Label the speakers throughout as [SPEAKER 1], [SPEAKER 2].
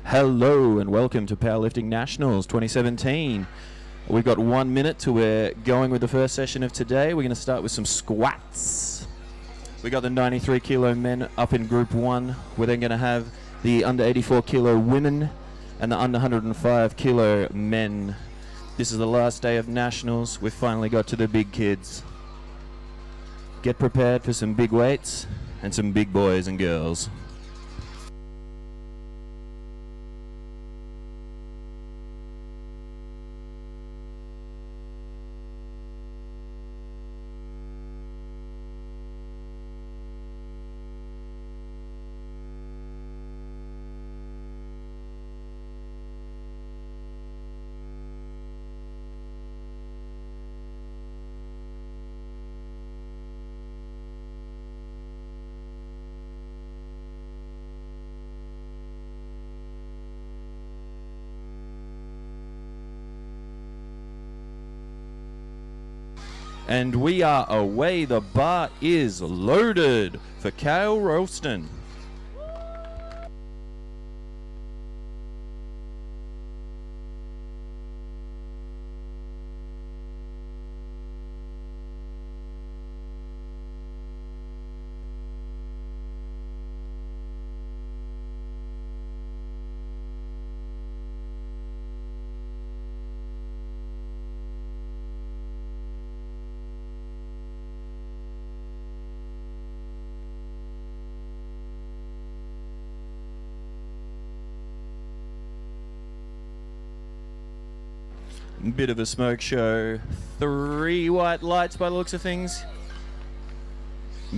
[SPEAKER 1] Hello and welcome to Powerlifting Nationals 2017. We've got 1 minute till we're going with the first session of today. We're going to start with some squats. We got the 93 kilo men up in group 1. We're then going to have the under 84 kilo women and the under 105 kilo men. This is the last day of Nationals. We've finally got to the big kids. Get prepared for some big weights and some big boys and girls. And we are away. The bar is loaded for Kale Ralston. Bit of a smoke show. 3 white lights by the looks of things.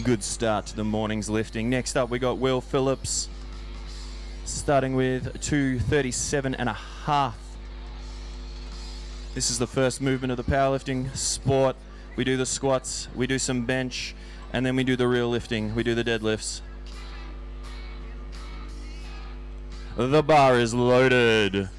[SPEAKER 1] Good start to the morning's lifting. Next up we got Will Phillips, starting with 237.5. This is the first movement of the powerlifting sport. We do the squats, we do some bench, and then we do the real lifting. We do the deadlifts. The bar is loaded.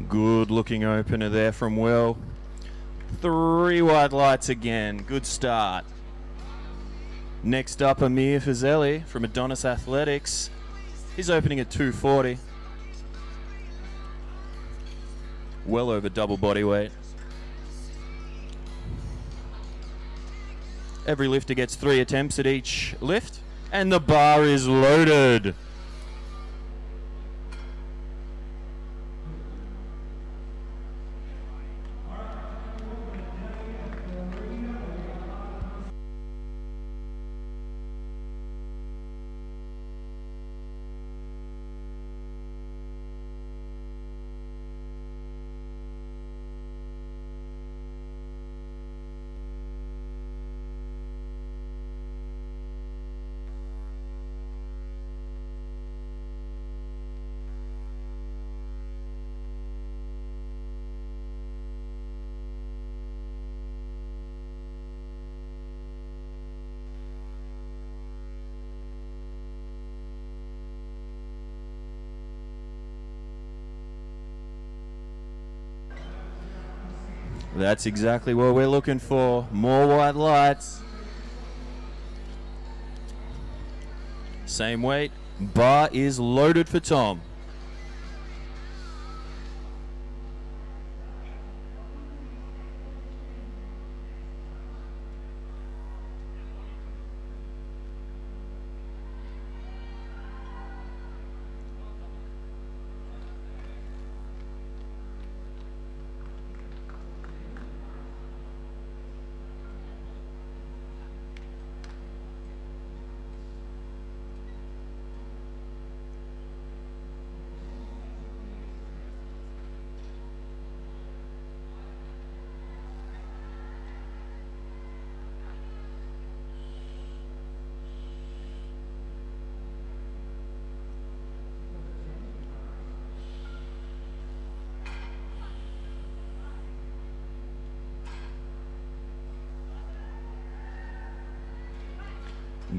[SPEAKER 1] Good looking opener there from Will. 3 white lights again. Good start. Next up, Amir Fazeli from Adonis Athletics. He's opening at 240. Well over double body weight. Every lifter gets 3 attempts at each lift, and the bar is loaded. That's exactly what we're looking for. More white lights. Same weight. Bar is loaded for Tom.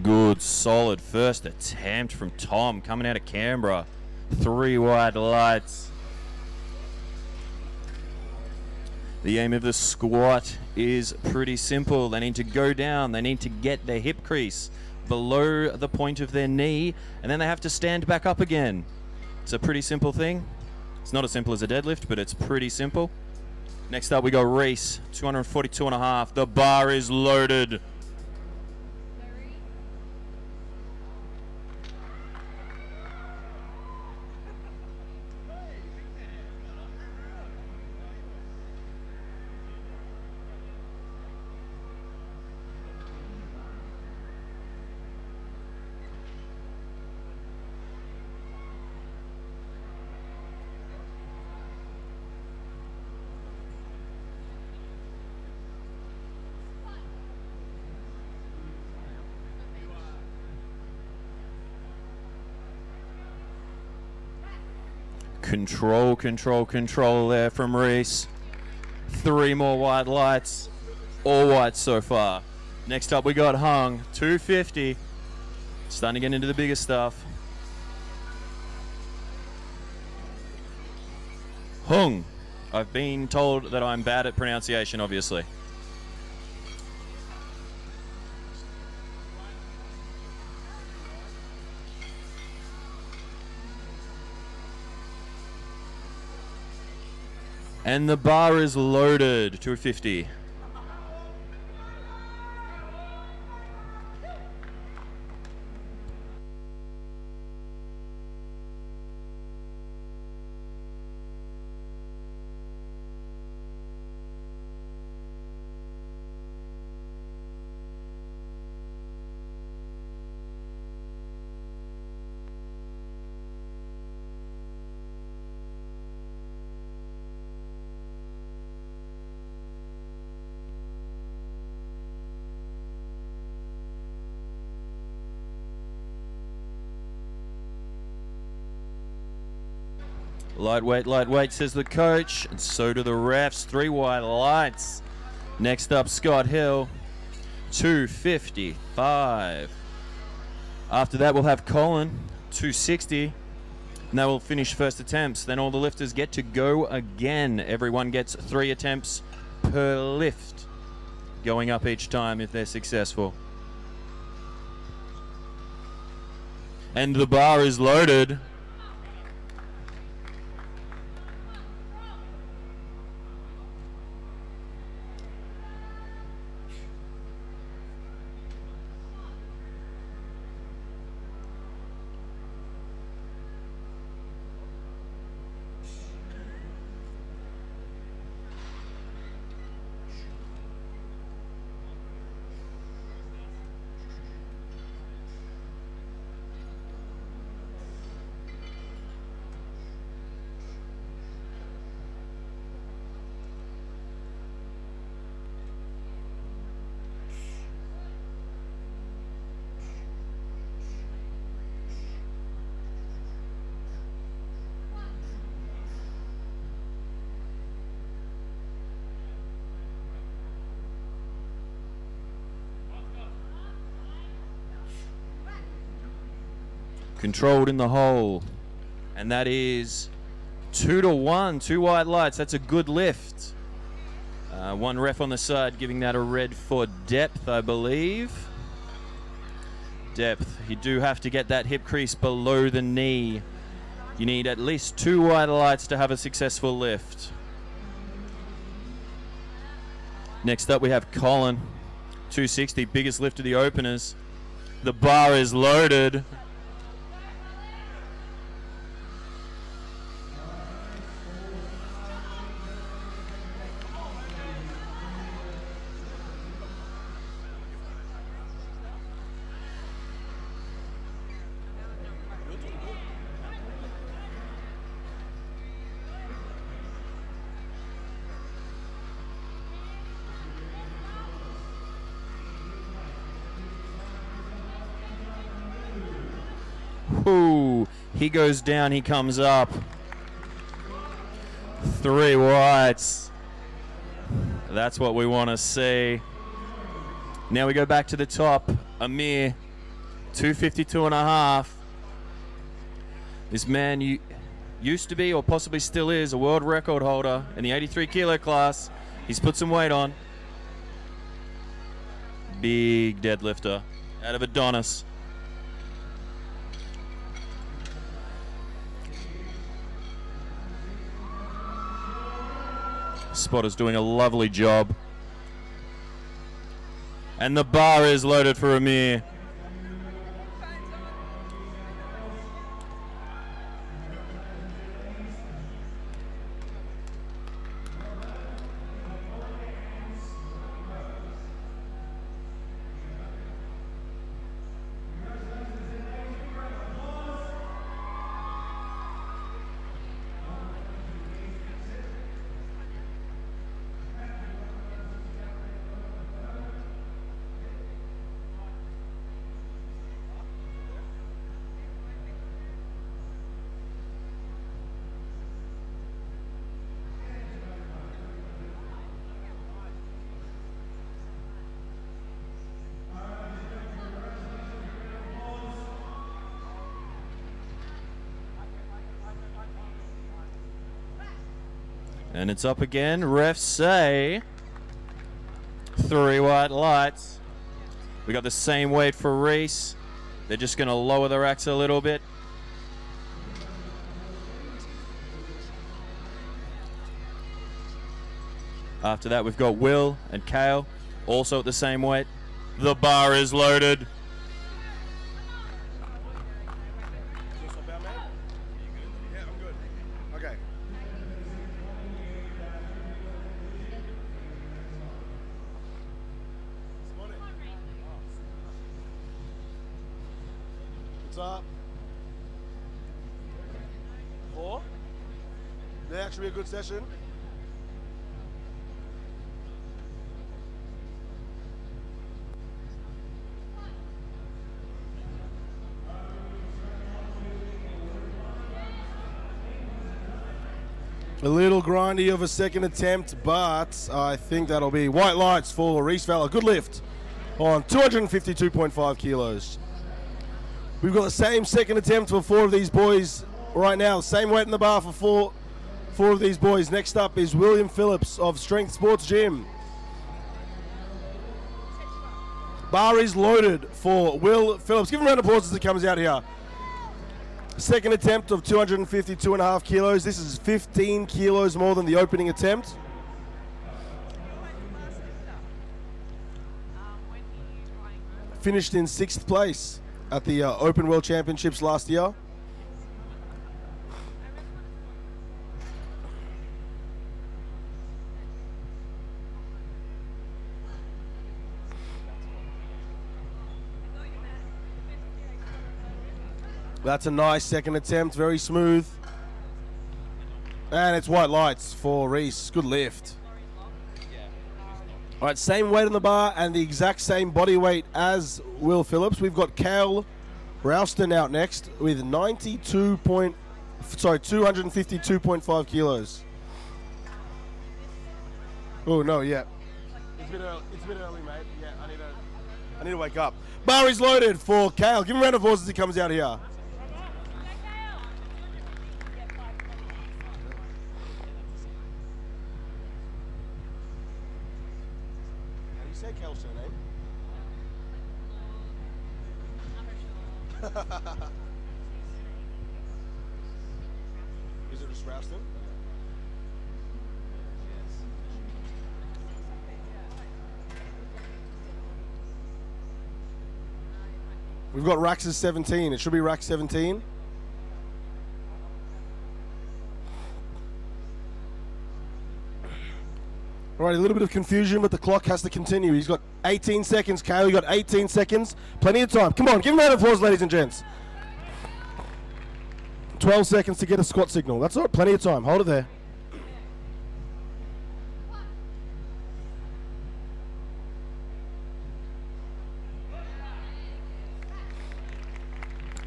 [SPEAKER 1] Good, solid first attempt from Tom coming out of Canberra. 3 wide lights. The aim of the squat is pretty simple. They need to go down. They need to get their hip crease below the point of their knee, and then they have to stand back up again. It's a pretty simple thing. It's not as simple as a deadlift, but it's pretty simple. Next up, we got Reese, 242.5. The bar is loaded. Control, control, control there from Reese. 3 more wide lights. All white so far. Next up we got Hung, 250. Starting to get into the bigger stuff. Hung. I've been told that I'm bad at pronunciation, obviously. And the bar is loaded, 250. Lightweight, lightweight, says the coach, and so do the refs. 3 wide lights. Next up, Scott Hill, 255. After that, we'll have Colin, 260. And that will finish first attempts. Then all the lifters get to go again. Everyone gets 3 attempts per lift, going up each time if they're successful. And the bar is loaded. Controlled in the hole, and that is 2-1, 2 wide lights. That's a good lift. One ref on the side giving that a red for depth, I believe. Depth. You do have to get that hip crease below the knee. You need at least 2 wide lights to have a successful lift. Next up we have Colin, 260, biggest lift of the openers. The bar is loaded. Ooh, he goes down, he comes up. 3 whites. That's what we want to see. Now we go back to the top. Amir, 252.5. This man used to be, or possibly still is, a world record holder in the 83 kilo class. He's put some weight on. Big deadlifter out of Adonis. Spotter's doing a lovely job. And the bar is loaded for Amir. And it's up again. Refs say 3 white lights. We got the same weight for Reese. They're just going to lower the racks a little bit. After that, we've got Will and Kale, also at the same weight. The bar is loaded.
[SPEAKER 2] Up. 4. That actually be a good session. A little grindy of a second attempt, but I think that'll be white lights for Reese Fowler. Good lift on 252.5 kilos. We've got the same second attempt for 4 of these boys right now. Same weight in the bar for four of these boys. Next up is William Phillips of Strength Sports Gym. Bar is loaded for Will Phillips. Give him a round of applause as he comes out here. Second attempt of 252.5 kilos. This is 15 kilos more than the opening attempt. Finished in 6th place at the Open World Championships last year. That's a nice second attempt, very smooth. And it's white lights for Reese. Good lift. All right, same weight on the bar and the exact same body weight as Will Phillips. We've got Cal Rouston out next with 252.5 kilos. Oh no, yeah. It's a bit early, mate. Yeah, I need to wake up. Bar is loaded for Cal. Give him a round of applause as he comes out here. Say Cal's surname. Is it just Rouston? We've got Rax's 17. It should be Rax 17. All right, a little bit of confusion, but the clock has to continue. He's got 18 seconds, Kale. You got 18 seconds. Plenty of time. Come on, give him a round of applause, ladies and gents. 12 seconds to get a squat signal. That's all right, plenty of time. Hold it there.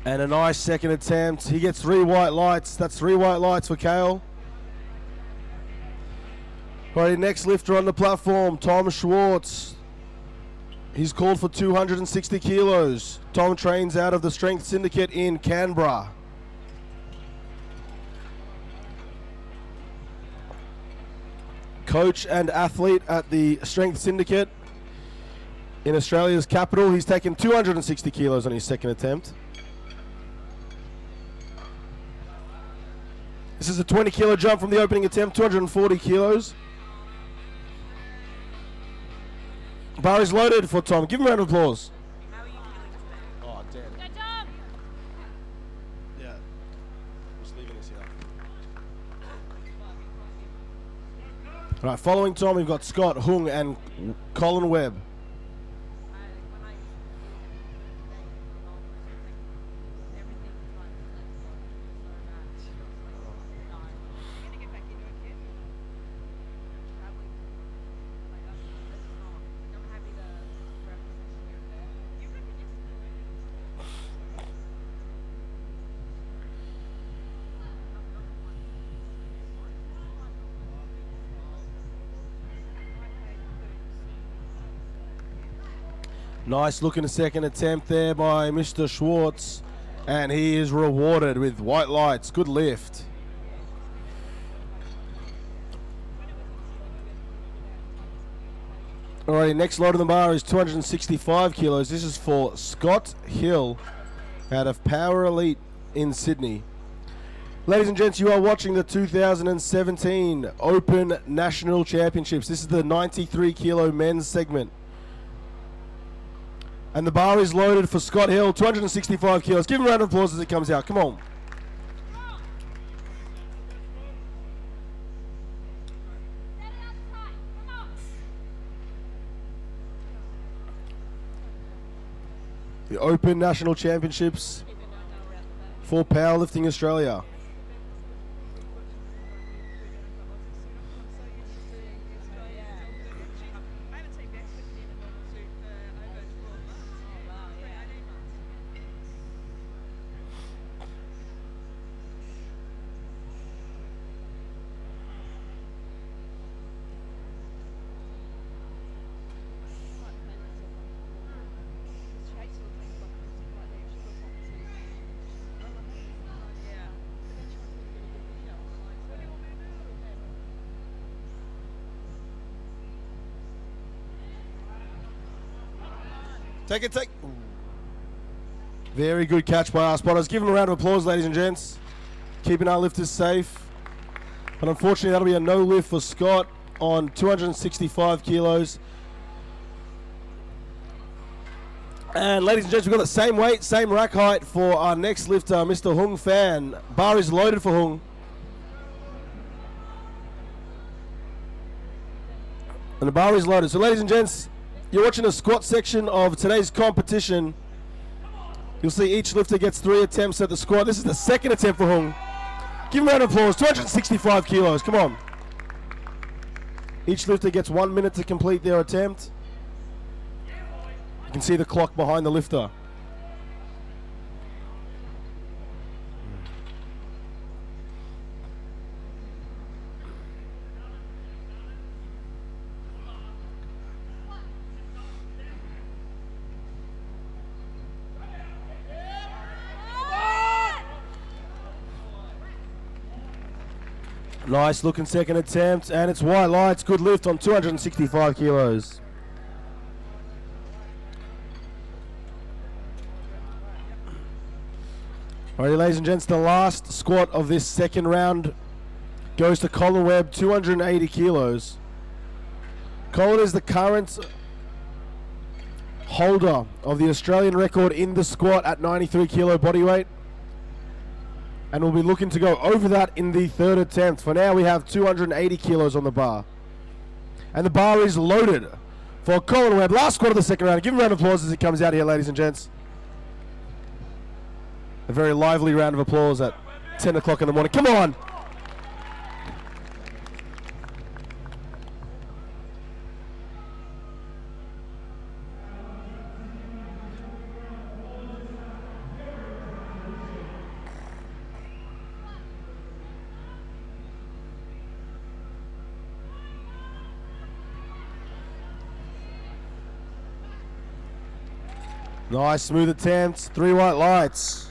[SPEAKER 2] And a nice second attempt. He gets 3 white lights. That's 3 white lights for Kale. All right, next lifter on the platform, Tom Schwartz. He's called for 260 kilos. Tom trains out of the Strength Syndicate in Canberra. Coach and athlete at the Strength Syndicate in Australia's capital. He's taken 260 kilos on his second attempt. This is a 20 kilo jump from the opening attempt, 240 kilos. Bar is loaded for Tom. Give him a round of applause.
[SPEAKER 3] How are you feeling today?
[SPEAKER 2] Oh, damn.
[SPEAKER 3] Good job!
[SPEAKER 2] Yeah. Just leaving this here. All right, following Tom, we've got Scott, Hung, and Colin Webb. Nice looking second attempt there by Mr. Schwartz, and he is rewarded with white lights. Good lift. Alrighty, next load on the bar is 265 kilos. This is for Scott Hill out of Power Elite in Sydney. Ladies and gents, you are watching the 2017 Open National Championships. This is the 93 kilo men's segment. And the bar is loaded for Scott Hill, 265 kilos. Give him a round of applause as it comes out. Come on. The Open National Championships for Powerlifting Australia. Take it, take. Very good catch by our spotters. Give them a round of applause, ladies and gents. Keeping our lifters safe. But unfortunately, that'll be a no lift for Scott on 265 kilos. And ladies and gents, we've got the same weight, same rack height for our next lifter, Mr. Hung Fan. Bar is loaded for Hung. And the bar is loaded. So ladies and gents, you're watching the squat section of today's competition. You'll see each lifter gets 3 attempts at the squat. This is the second attempt for Hung. Give him a round of applause. 265 kilos. Come on. Each lifter gets 1 minute to complete their attempt. You can see the clock behind the lifter. Nice looking second attempt, and it's white lights. Good lift on 265 kilos. Alrighty, ladies and gents, the last squat of this second round goes to Colin Webb, 280 kilos. Colin is the current holder of the Australian record in the squat at 93 kilo body weight. And we'll be looking to go over that in the third attempt. For now, we have 280 kilos on the bar. And the bar is loaded for Colin Webb. Last squat of the second round. Give him a round of applause as he comes out here, ladies and gents. A very lively round of applause at 10 o'clock in the morning. Come on! Nice, smooth attempt. 3 white lights.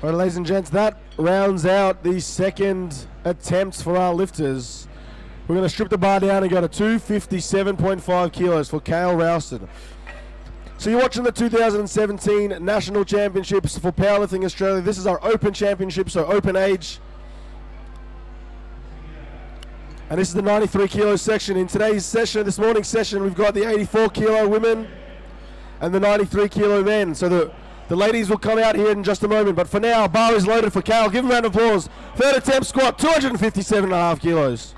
[SPEAKER 2] All right, ladies and gents, that rounds out the second attempts for our lifters. We're going to strip the bar down and go to 257.5 kilos for Kale Ralston. So you're watching the 2017 National Championships for Powerlifting Australia. This is our open championship, so open age. And this is the 93 kilo section. In today's session, this morning's session, we've got the 84 kilo women and the 93 kilo men. So the ladies will come out here in just a moment. But for now, bar is loaded for Kale. Give him a round of applause. Third attempt squat, 257.5 kilos.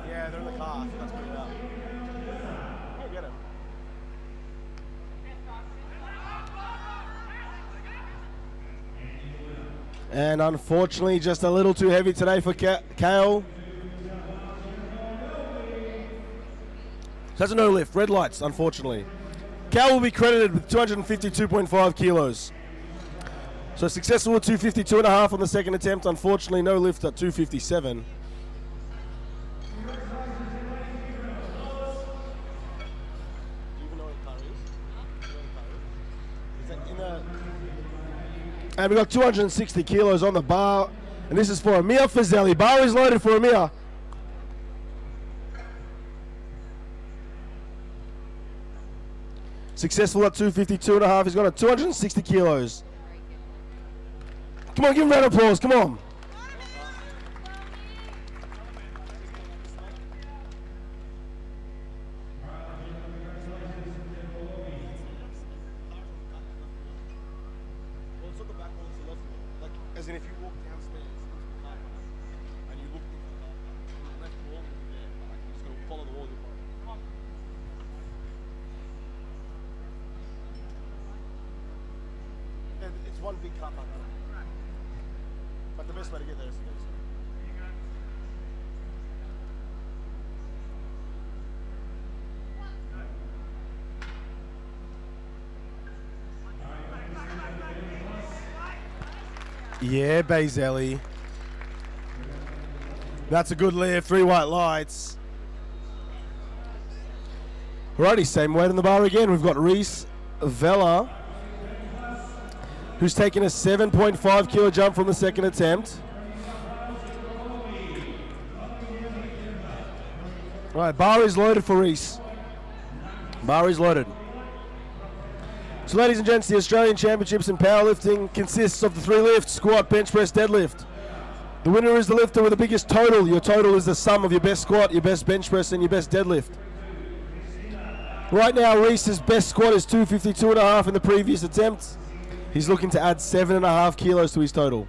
[SPEAKER 3] Yeah, they're in the car. Let's put it up. Hey, get him.
[SPEAKER 2] And unfortunately, just a little too heavy today for Kale. So that's a no lift. Red lights, unfortunately. Kale will be credited with 252.5 kilos. So successful with 252.5 on the second attempt. Unfortunately, no lift at 257. And we've got 260 kilos on the bar. And this is for Amir Fazeli. Bar is loaded for Amir. Successful at 252.5. He's got a 260 kilos. Come on, give him a round of applause. Come on. As in, if you walk downstairs into the car and you look on the left wall, you'll be there. Like, you just gotta follow the wall. Come on. It's one big car park. But the best way to get there is to go. Yeah, Bazeli. That's a good lift. 3 white lights. Alrighty, same weight on the bar again. We've got Reese Vella, who's taken a 7.5 kilo jump from the second attempt. Right, bar is loaded for Reese. Bar is loaded. So ladies and gents, the Australian Championships in powerlifting consists of the 3 lifts: squat, bench press, deadlift. The winner is the lifter with the biggest total. Your total is the sum of your best squat, your best bench press, and your best deadlift. Right now, Reese's best squat is 252.5 in the previous attempt. He's looking to add 7.5 kilos to his total.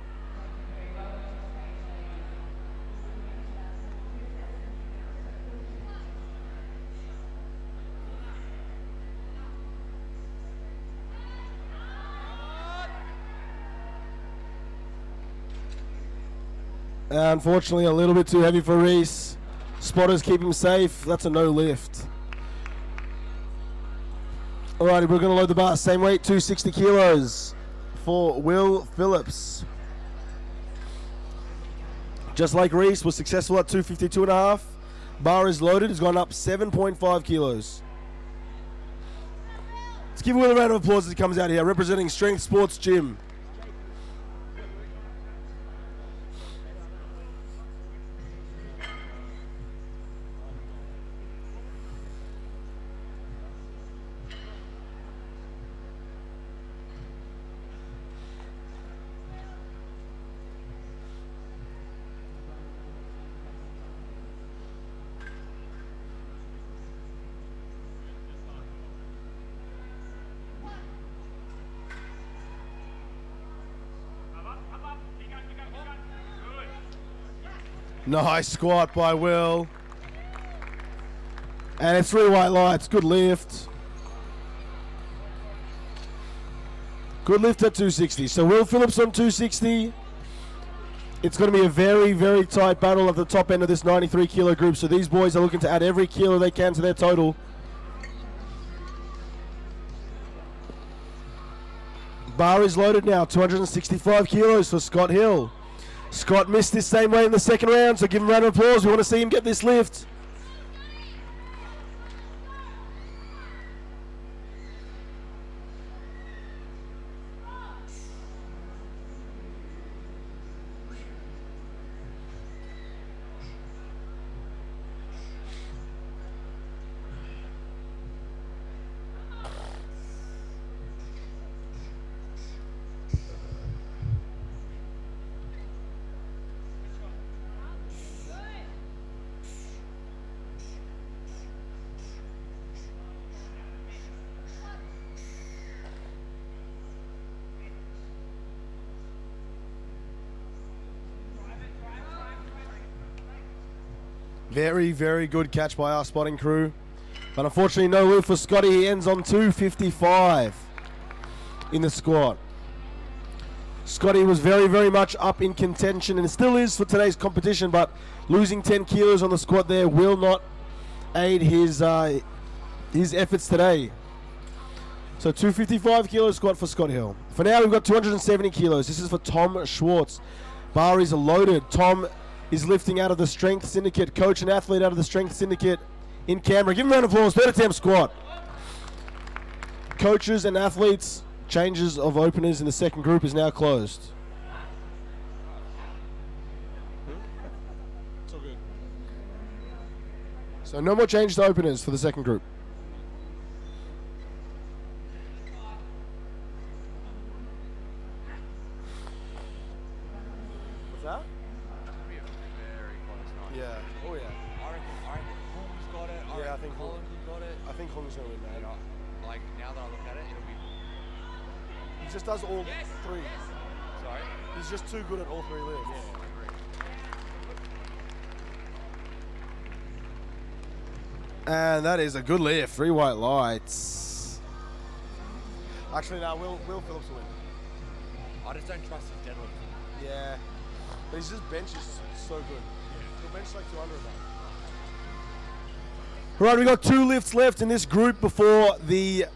[SPEAKER 2] Unfortunately, a little bit too heavy for Reese. Spotters keep him safe. That's a no lift. Alrighty, we're going to load the bar. Same weight, 260 kilos for Will Phillips. Just like Reese, was successful at 252.5. Bar is loaded. Has gone up 7.5 kilos. Let's give Will a round of applause as he comes out here, representing Strength Sports Gym. Nice squat by Will. And it's 3 white lights. Good lift. Good lift at 260. So Will Phillips on 260. It's going to be a very, very tight battle at the top end of this 93 kilo group. So these boys are looking to add every kilo they can to their total Bar is loaded now, 265 kilos for Scott Hill. Scott missed this same way in the second round, so give him a round of applause. We want to see him get this lift. Very, very good catch by our spotting crew. But unfortunately, no lift for Scotty. He ends on 255 in the squat. Scotty was very, very much up in contention and still is for today's competition, but losing 10 kilos on the squat there will not aid his efforts today. So 255 kilo squat for Scott Hill. For now, we've got 270 kilos. This is for Tom Schwartz. Bar is loaded. Tom is lifting out of the Strength Syndicate. Coach and athlete out of the Strength Syndicate in Canberra. Give him a round of applause. Third attempt squat. Coaches and athletes, changes of openers in the second group is now closed.
[SPEAKER 3] It's all good.
[SPEAKER 2] So no more change to openers for the second group. What's that? Yeah. Oh yeah.
[SPEAKER 4] I reckon Holmes got it.
[SPEAKER 2] Yeah, I think
[SPEAKER 4] Holland got it.
[SPEAKER 2] I think Holmes gonna win that.
[SPEAKER 4] You know, like now that I look at it, it'll be.
[SPEAKER 2] He just does all three.
[SPEAKER 4] Sorry.
[SPEAKER 2] He's just too good at all three lifts.
[SPEAKER 4] Yeah, I agree.
[SPEAKER 2] And that is a good lift. 3 white lights. Actually, no, Will Phillips will win.
[SPEAKER 4] I just don't trust his deadlift.
[SPEAKER 2] Yeah. But his just bench is so good. He'll bench like 200 now. Right, we got 2 lifts left in this group before the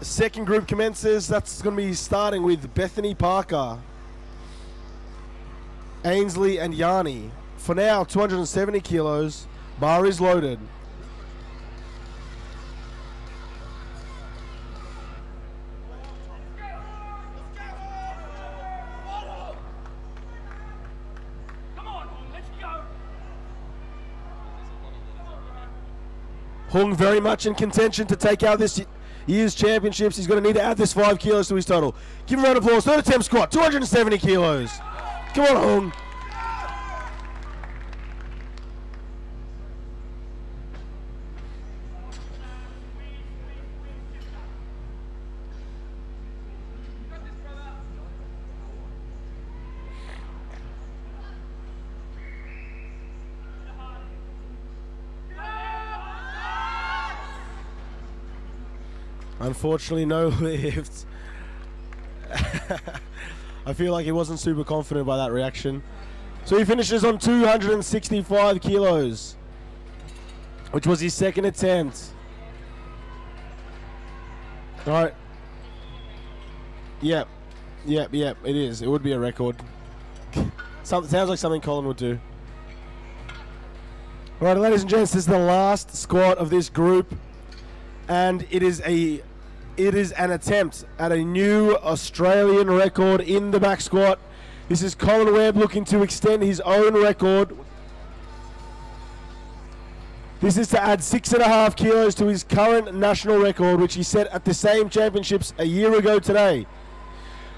[SPEAKER 2] second group commences. That's going to be starting with Bethany Parker, Ainsley, and Yanni. For now, 270 kilos. Bar is loaded. Hung very much in contention to take out this year's championships. He's going to need to add this 5 kilos to his total. Give him a round of applause. Third attempt squat, 270 kilos. Come on, Hung. Unfortunately, no lift. I feel like he wasn't super confident by that reaction. So he finishes on 265 kilos, which was his second attempt. All right. Yep, it is. It would be a record. Sounds like something Colin would do. All right, ladies and gents, this is the last squat of this group. And it is an attempt at a new Australian record in the back squat. This is Colin Webb looking to extend his own record. This is to add 6.5 kilos to his current national record, which he set at the same championships a year ago today.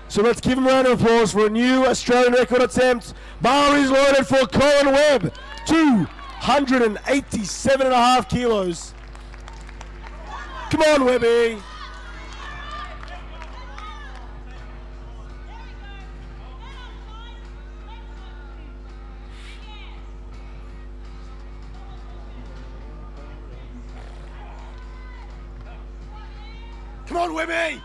[SPEAKER 2] So let's give him a round of applause for a new Australian record attempt. Bar is loaded for Colin Webb, 287.5 kilos. Come on, Webby. Come on, Webby.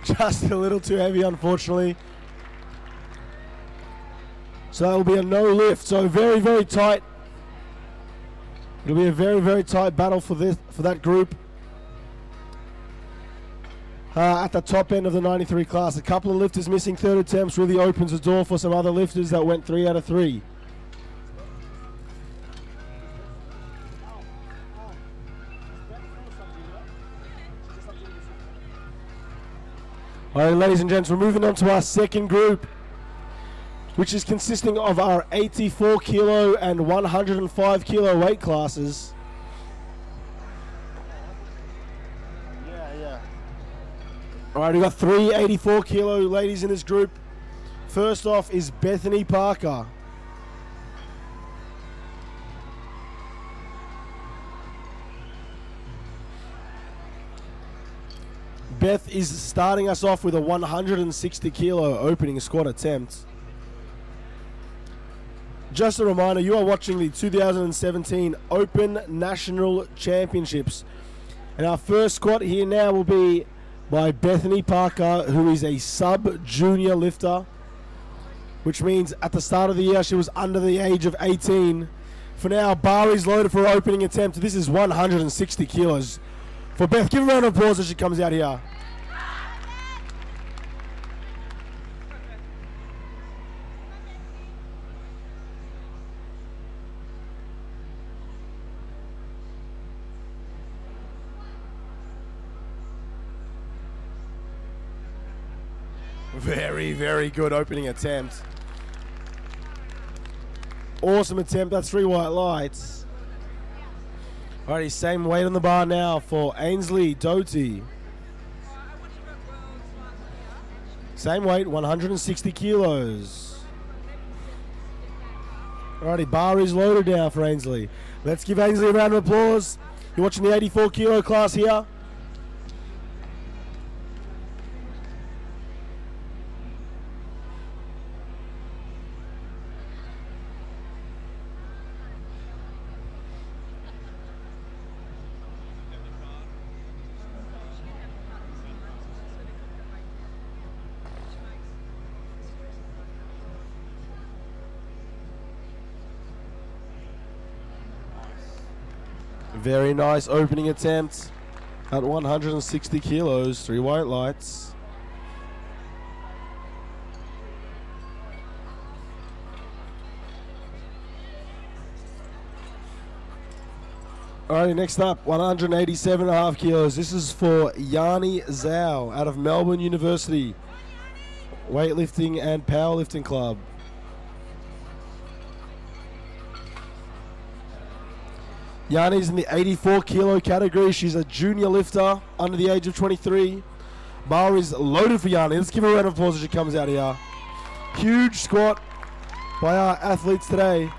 [SPEAKER 2] Just a little too heavy, unfortunately. So that will be a no lift. So very, very tight It'll be a very, very tight battle for that group. At the top end of the 93 class, a couple of lifters missing third attempts really opens the door for some other lifters that went 3 out of 3. All right, ladies and gents, we're moving on to our second group, which is consisting of our 84 kilo and 105 kilo weight classes. All right, we've got 3 84 kilo ladies in this group. First off is Bethany Parker. Beth is starting us off with a 160 kilo opening squat attempt. Just a reminder, you are watching the 2017 Open National Championships. And our first squat here now will be by Bethany Parker, who is a sub-junior lifter, which means at the start of the year she was under the age of 18. For now, bar is loaded for her opening attempt. This is 160 kilos. For Beth, give a round of applause as she comes out here. Very, very good opening attempt. Awesome attempt. That's 3 white lights. Alrighty, same weight on the bar now for Ainsley Doty. Same weight, 160 kilos. Alrighty, bar is loaded now for Ainsley. Let's give Ainsley a round of applause. You're watching the 84 kilo class here. Very nice opening attempt at 160 kilos, 3 white lights. Alrighty, next up, 187.5 kilos. This is for Yani Zhao out of Melbourne University Weightlifting and Powerlifting Club. Yanni's in the 84 kilo category. She's a junior lifter under the age of 23. Bar is loaded for Yanni. Let's give her a round of applause as she comes out here. Huge squat by our athletes today.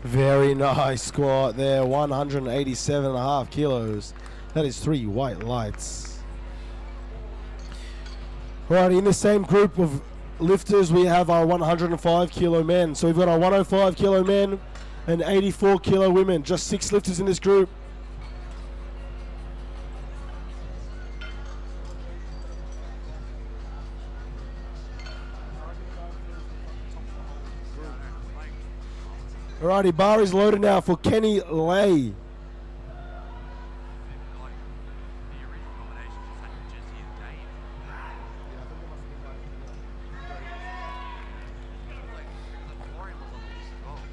[SPEAKER 2] Very nice squat there, 187.5 kilos. That is 3 white lights. Right, in the same group of lifters, we have our 105 kilo men. So we've got our 105 kilo men and 84 kilo women. Just 6 lifters in this group. Alrighty, bar is loaded now for Kenny Lay.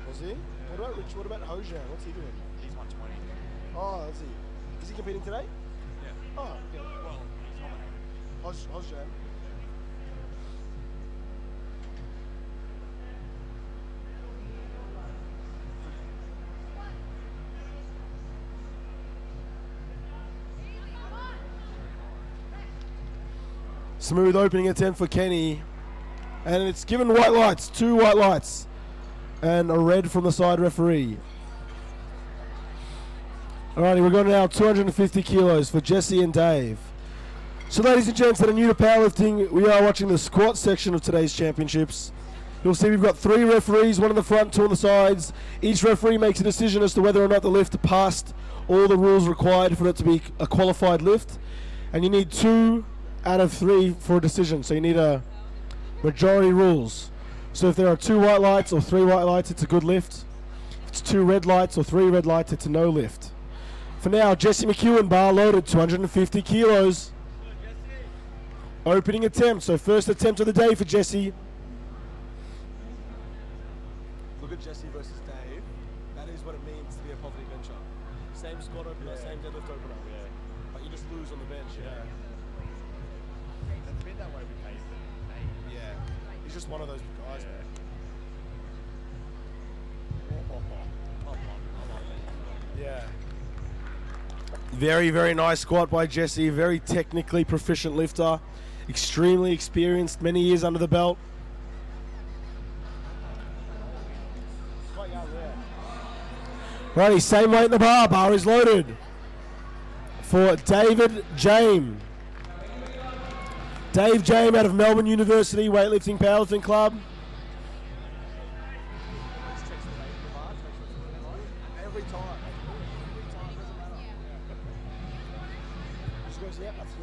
[SPEAKER 2] Was he? What about Rich? What about Hojan? What's he doing?
[SPEAKER 4] He's 120.
[SPEAKER 2] Oh, is he? Is he competing today?
[SPEAKER 4] Yeah.
[SPEAKER 2] Oh, okay.
[SPEAKER 4] Well, he's nominated.
[SPEAKER 2] Hojan. Smooth opening attempt for Kenny. And it's given white lights, 2 white lights. And a red from the side referee. Alrighty, we're going now 250 kilos for Jesse and Dave. So ladies and gents that are new to powerlifting, we are watching the squat section of today's championships. You'll see we've got 3 referees, 1 on the front, 2 on the sides. Each referee makes a decision as to whether or not the lift passed all the rules required for it to be a qualified lift. And you need 2 out of 3 for a decision, so you need a majority rules. So if there are 2 white lights or 3 white lights, it's a good lift. If it's 2 red lights or 3 red lights, it's a no lift. For now, Jesse McEwen, bar loaded, 250 kilos. Opening attempt, so first attempt of the day for Jesse.
[SPEAKER 3] Look at Jesse versus Dave. That is what it means to be a poverty bencher. Same squat opener, same deadlift opener. Yeah. But you just lose on the bench. Yeah.
[SPEAKER 4] It's been that way with Nathan.
[SPEAKER 3] Yeah. He's just one of those guys, man. Yeah.
[SPEAKER 2] Very, very nice squat by Jesse. Very technically proficient lifter. Extremely experienced, many years under the belt. Righty, same weight in the bar. Bar is loaded for David Jame. Dave Jame out of Melbourne University Weightlifting Powerlifting Club.
[SPEAKER 3] Every time. Doesn't matter. Just goes, yeah, that's it.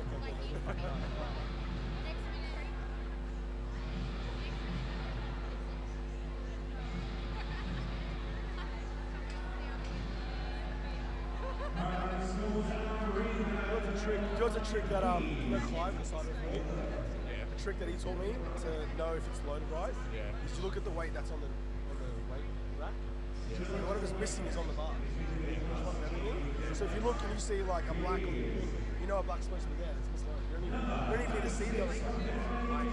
[SPEAKER 3] Does a trick that Clive decided for me. Yeah. The trick that he taught me to know if it's loaded right. Yeah. Is to look at the weight that's on the weight rack. Yeah. And whatever's missing is on the bar. So if you look and you see like a black, you know a black's supposed to be there. It's misloaded. You don't even need to see the other side.
[SPEAKER 4] Like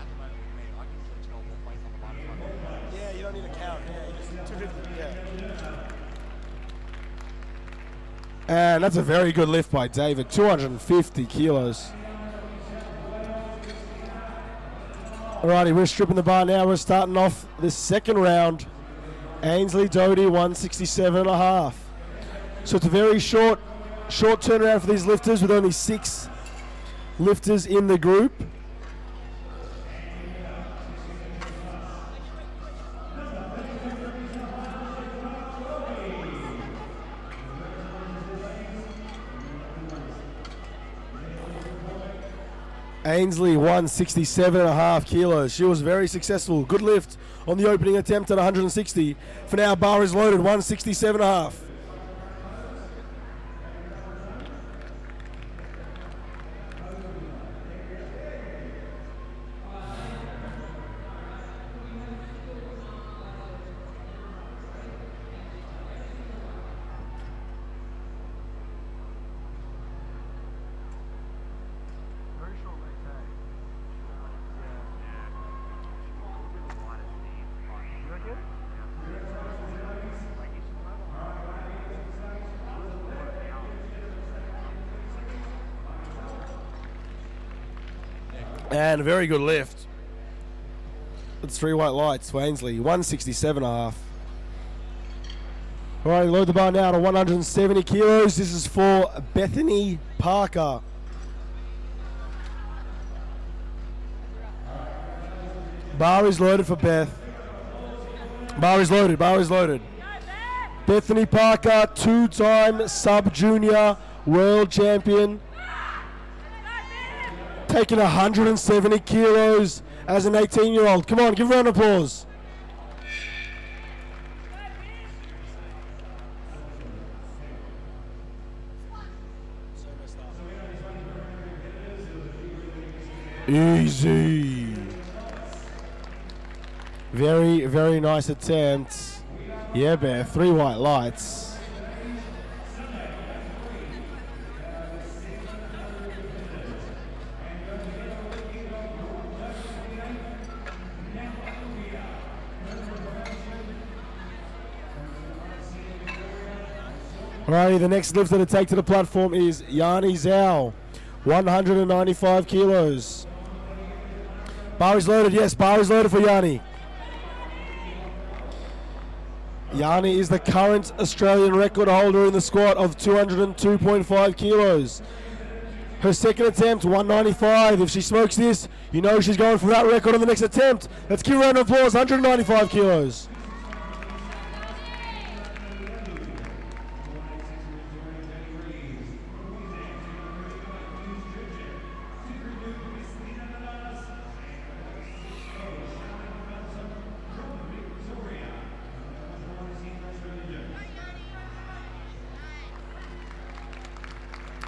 [SPEAKER 4] at the moment with me, I can usually tell what weight's on the bar.
[SPEAKER 3] Yeah, you don't need to count. Yeah, you just 250. Yeah.
[SPEAKER 2] And that's a very good lift by David, 250 kilos. Alrighty, we're stripping the bar now. We're starting off this second round. Ainsley Doty, 167.5. So it's a very short turnaround for these lifters with only 6 lifters in the group. Ainsley, 167.5 kilos. She was very successful. Good lift on the opening attempt at 160. For now, bar is loaded, 167.5. And a very good lift. It's 3 white lights for Ainsley, 167.5. All right, load the bar now to 170 kilos. This is for Bethany Parker. Bar is loaded for Beth. Bar is loaded, bar is loaded. Bethany Parker, 2-time sub-junior world champion. Taking 170 kilos as an 18-year-old. Come on, give her an applause. Easy. Very, very nice attempt. Yeah, Bear, 3 white lights. Alrighty, the next lifter to take to the platform is Yanni Zhao, 195 kilos. Bar is loaded, yes, bar is loaded for Yanni. Yanni is the current Australian record holder in the squat of 202.5 kilos. Her second attempt, 195. If she smokes this, you know she's going for that record on the next attempt. Let's give her a round of applause, 195 kilos.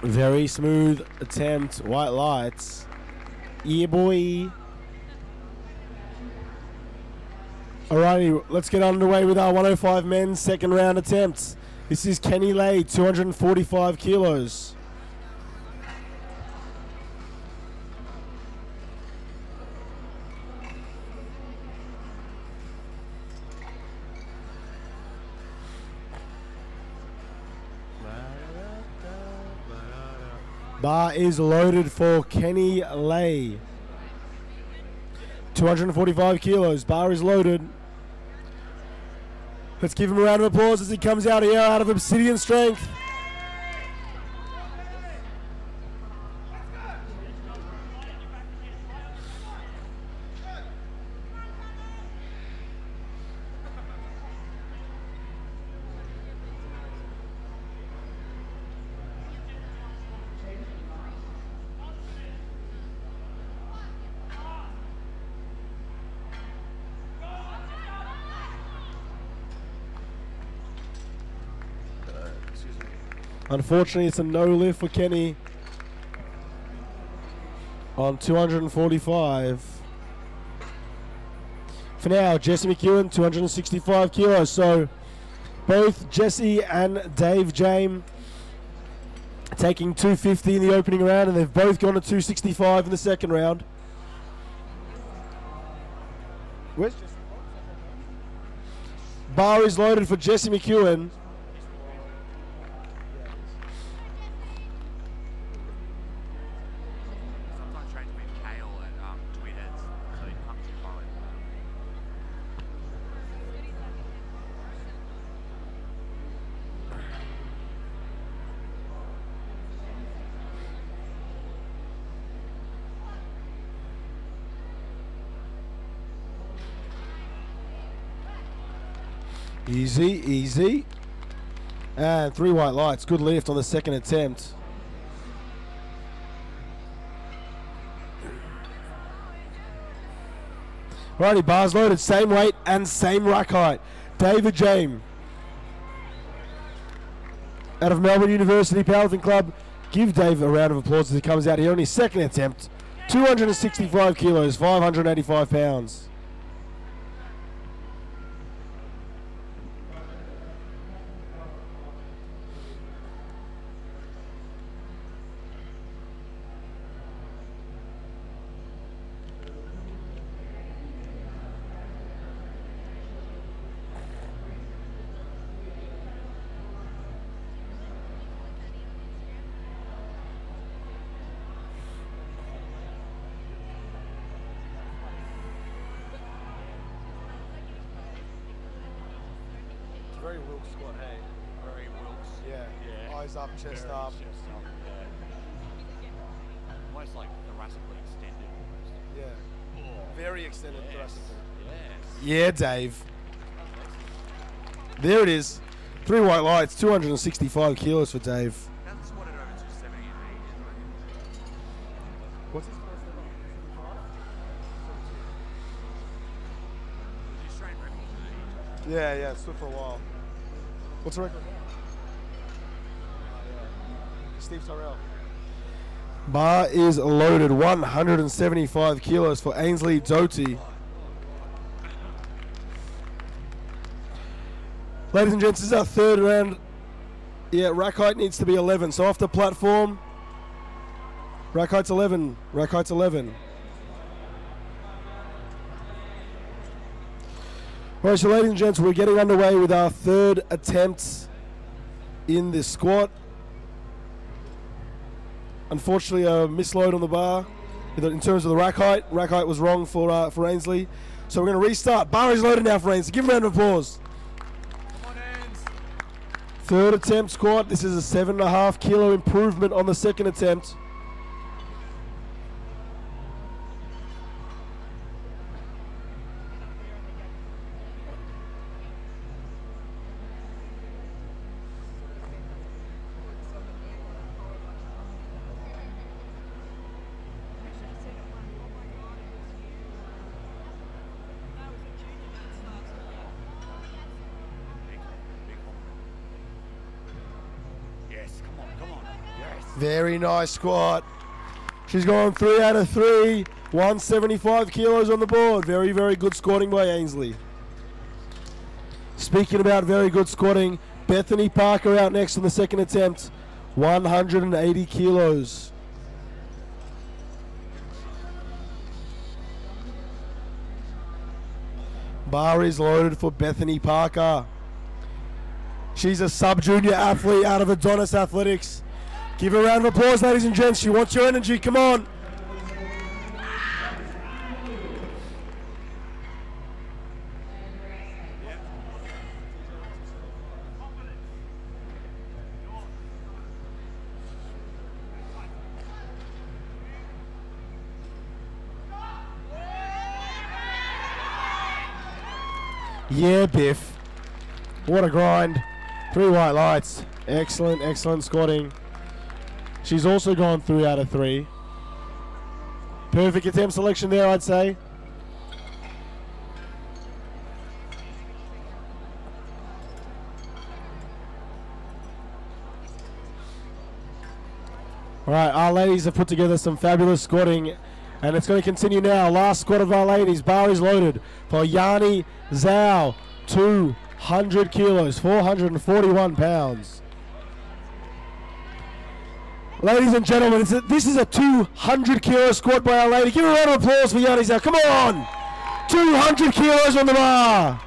[SPEAKER 2] Very smooth attempt, white lights. Yeah, boy. Alrighty, let's get underway with our 105 men's second round attempts. This is Kenny Lay, 245 kilos. Bar is loaded for Kenny Lay. 245 kilos. Bar is loaded. Let's give him a round of applause as he comes out here out of Obsidian Strength. Unfortunately, it's a no lift for Kenny on 245. For now, Jesse McEwen, 265 kilos. So both Jesse and Dave James taking 250 in the opening round, and they've both gone to 265 in the second round. Where's Jesse? Bar is loaded for Jesse McEwen. Easy, easy. And 3 white lights. Good lift on the second attempt. Righty, bars loaded. Same weight and same rack height. David James out of Melbourne University Powerlifting Club. Give Dave a round of applause as he comes out here on his second attempt. 265 kilos, 585 pounds. Very Wilkes squat, hey?
[SPEAKER 4] Very Wilkes.
[SPEAKER 2] Yeah. Eyes up, chest up.
[SPEAKER 4] Chest up, yeah. Almost like thoracically extended almost.
[SPEAKER 2] Yeah.
[SPEAKER 4] Oh.
[SPEAKER 2] Very extended
[SPEAKER 4] Yes.
[SPEAKER 2] thoracically.
[SPEAKER 4] Yes.
[SPEAKER 2] Yeah, Dave. There it is. 3 white lights, 265 kilos for Dave.
[SPEAKER 4] That's squatted over 270 and 80, isn't it?
[SPEAKER 2] What's his
[SPEAKER 4] Did you strain records in
[SPEAKER 2] Yeah, yeah, stood for a while. What's the record? Steve Tyrrell. Bar is loaded, 175 kilos for Ainsley Doty. Ladies and gents, this is our third round. Yeah, rack height needs to be 11. So off the platform, rack height's 11. Rack height's 11. All right, so ladies and gents, we're getting underway with our third attempt in this squat. Unfortunately, a misload on the bar in terms of the rack height. Rack height was wrong for Ainsley. So we're going to restart. Bar is loaded now for Ainsley. Give him a round of applause. Third attempt squat. This is a 7.5 kilo improvement on the second attempt. Very nice squat. She's gone 3 out of 3. 175 kilos on the board. Very, very good squatting by Ainsley. Speaking about very good squatting, Bethany Parker out next on the second attempt. 180 kilos. Bar is loaded for Bethany Parker. She's a sub-junior athlete out of Adonis Athletics. Give her a round of applause, ladies and gents. She wants your energy. Come on. Yeah, Biff. What a grind. 3 white lights. Excellent, excellent squatting. She's also gone 3 out of 3. Perfect attempt selection there, I'd say. All right, our ladies have put together some fabulous squatting, and it's going to continue now. Last squat of our ladies. Bar is loaded for Yanni Zhao. 200 kilos, 441 pounds. Ladies and gentlemen, this is a 200 kilo squat by our lady. Give her a round of applause for Yanni Zhao. Come on! 200 kilos on the bar.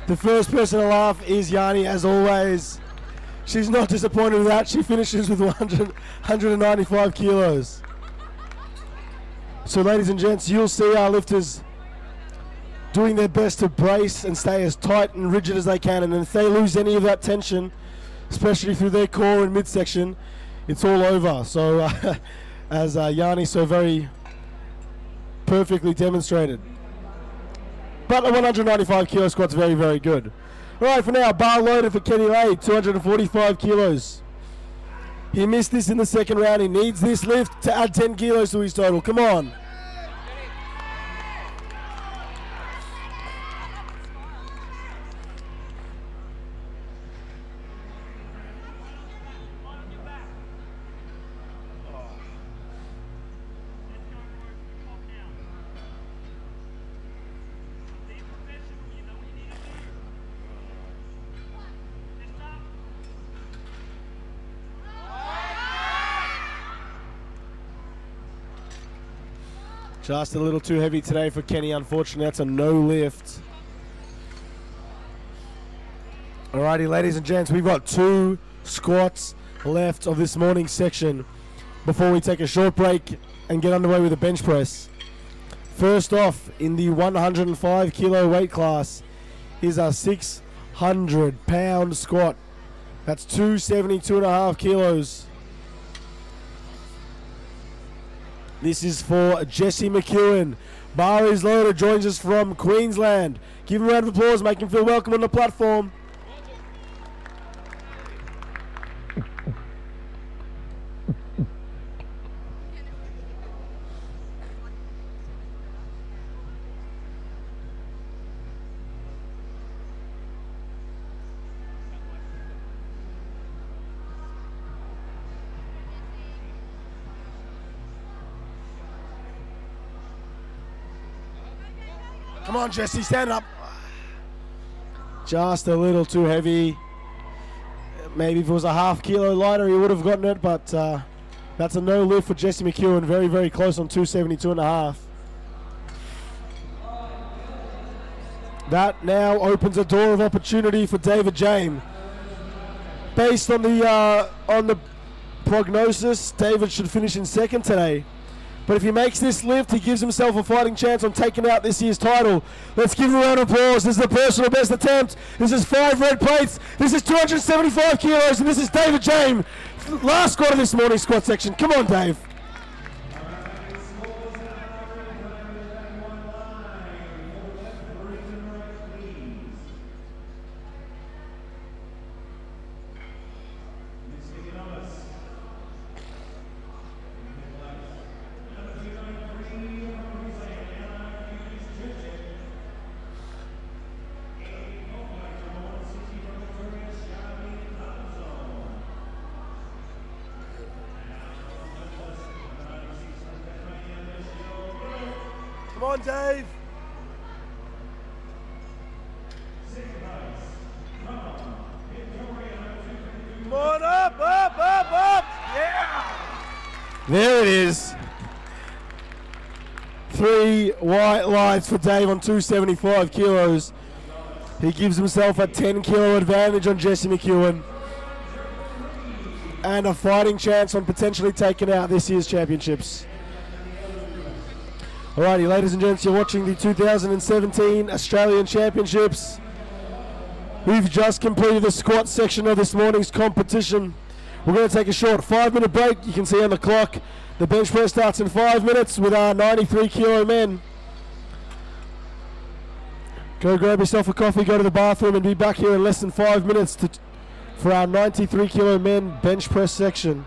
[SPEAKER 2] The first person to laugh is Yanni, as always. She's not disappointed with that. She finishes with 195 kilos. So, ladies and gents, you'll see our lifters doing their best to brace and stay as tight and rigid as they can. And if they lose any of that tension, especially through their core and midsection, it's all over. So, as Yanni so very perfectly demonstrated. But a 195 kilo squat's very, very good. All right, for now, bar loaded for Kenny Lade, 245 kilos. He missed this in the second round. He needs this lift to add 10 kilos to his total. Come on. Just a little too heavy today for Kenny, unfortunately. That's a no lift. Alrighty, ladies and gents, we've got 2 squats left of this morning's section before we take a short break and get underway with the bench press. First off, in the 105 kilo weight class is a 600 pound squat. That's 272.5 kilos. This is for Jessie McEwen. Bar is loaded, joins us from Queensland. Give him a round of applause, make him feel welcome on the platform. Come on, Jesse, stand up. Just a little too heavy. Maybe if it was a half kilo lighter, he would have gotten it, but that's a no lift for Jessie McEwen. Very, very close on 272.5. That now opens a door of opportunity for David James. Based on the prognosis, David should finish in second today. But if he makes this lift, he gives himself a fighting chance on taking out this year's title. Let's give him a round of applause. This is the personal best attempt. This is 5 red plates. This is 275 kilos, and this is David James. Last squat of this morning's squat section. Come on, Dave.
[SPEAKER 3] Come on, Dave. Come on, up. Yeah.
[SPEAKER 2] There it is. 3 white lights for Dave on 275 kilos. He gives himself a 10 kilo advantage on Jesse McEwen. And a fighting chance on potentially taking out this year's championships. Alrighty, ladies and gents, you're watching the 2017 Australian Championships. We've just completed the squat section of this morning's competition. We're going to take a short 5-minute break. You can see on the clock the bench press starts in 5 minutes with our 93 kilo men. Go grab yourself a coffee, go to the bathroom, and be back here in less than 5 minutes for our 93 kilo men bench press section.